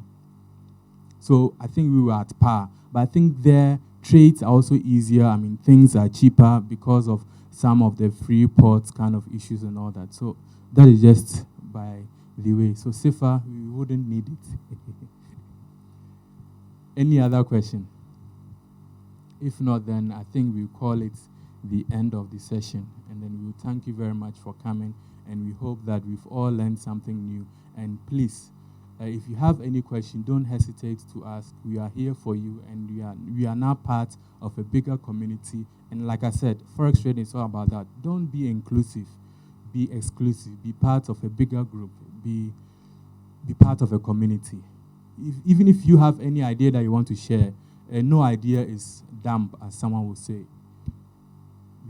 So I think we were at par. But I think their trades are also easier. Things are cheaper because of some of the free ports kind of issues and all that. So that is just by the way. So safer, we wouldn't need it. Any other question? If not, then I think we'll call it the end of the session. And then we'll thank you very much for coming. And we hope that we've all learned something new. And please, if you have any question, don't hesitate to ask. We are here for you, and we are now part of a bigger community. And like I said, forex trading is all about that. Don't be inclusive, be exclusive, be part of a bigger group, be part of a community. Even if you have any idea that you want to share, no idea is dumb, as someone would say.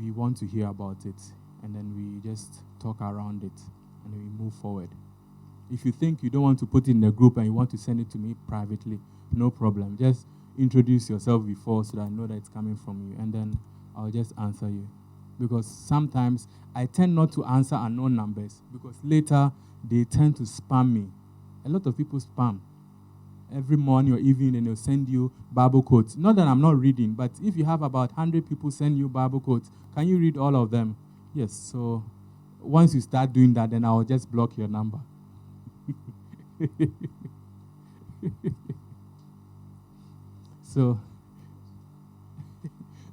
We want to hear about it, and then we just talk around it, and then we move forward. If you think you don't want to put it in the group and you want to send it to me privately, no problem. Just introduce yourself before so that I know that it's coming from you, and then I'll just answer you. Because sometimes I tend not to answer unknown numbers, because later they tend to spam me. A lot of people spam every morning or evening, and they'll send you Bible quotes. Not that I'm not reading, but if you have about 100 people send you Bible quotes, can you read all of them? Yes. So once you start doing that, then I'll just block your number. So,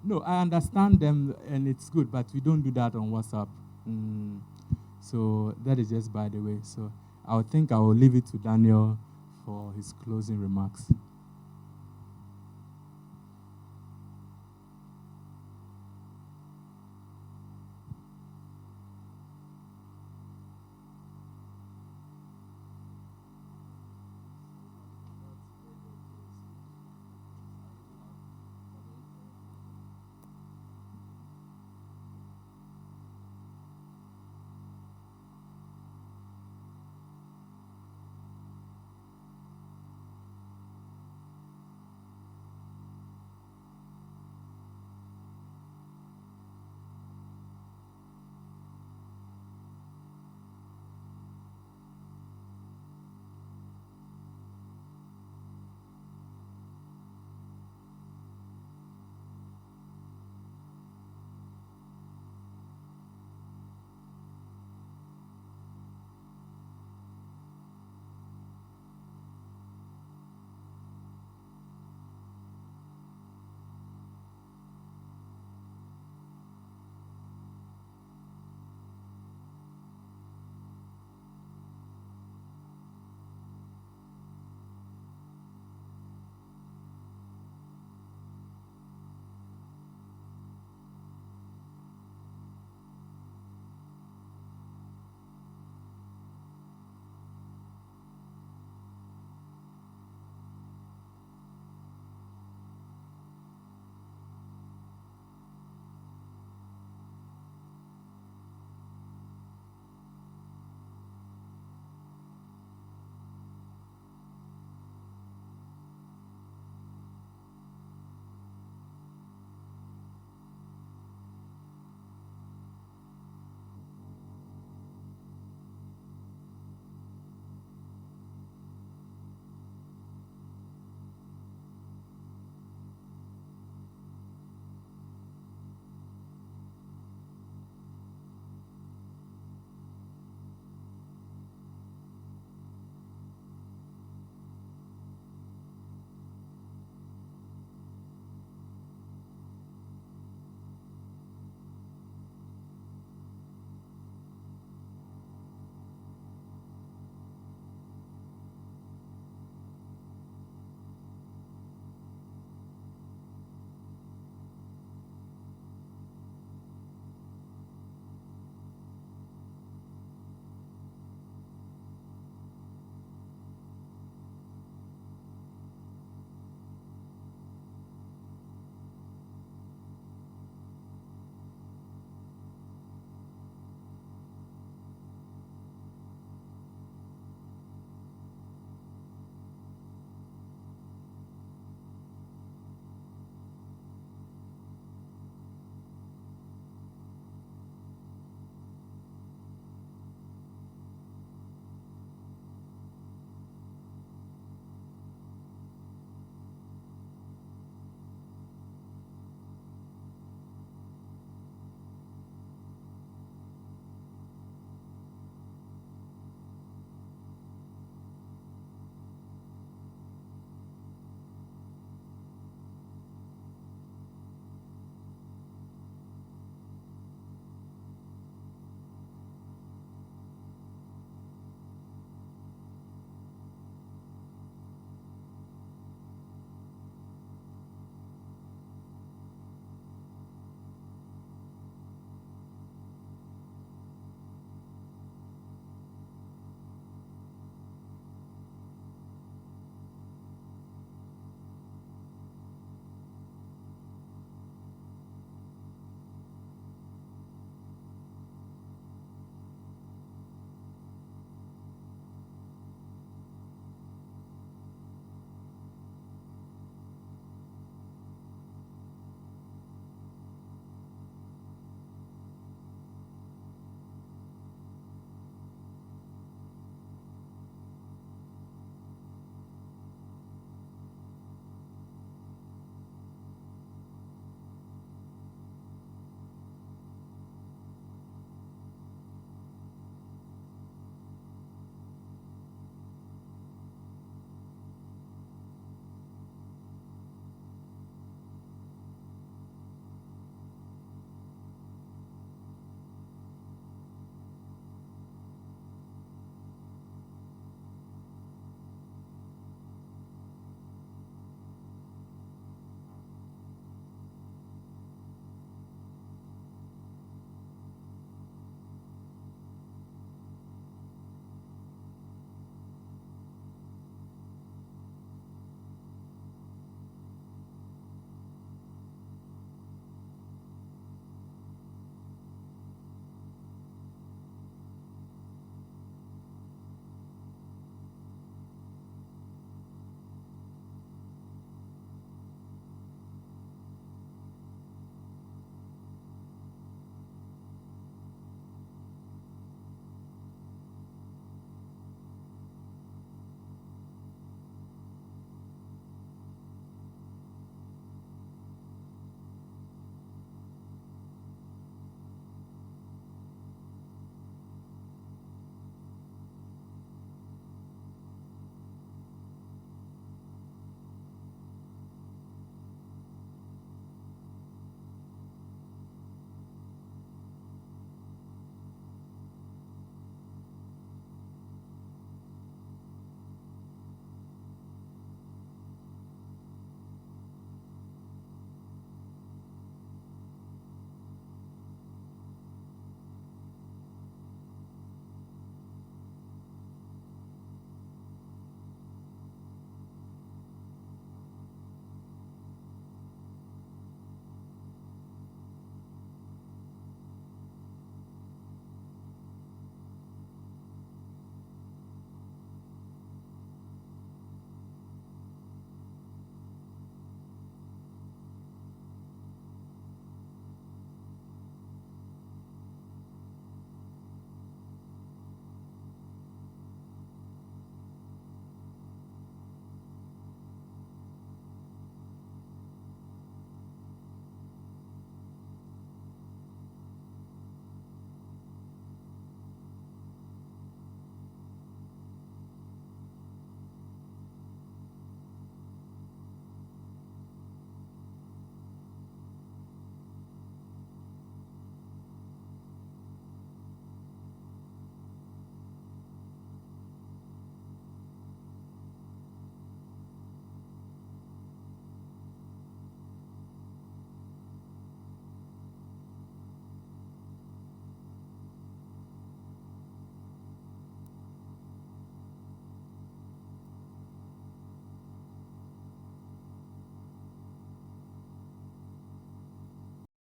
no, I understand them, and it's good, but we don't do that on WhatsApp. So that is just by the way. So I think I will leave it to Daniel for his closing remarks.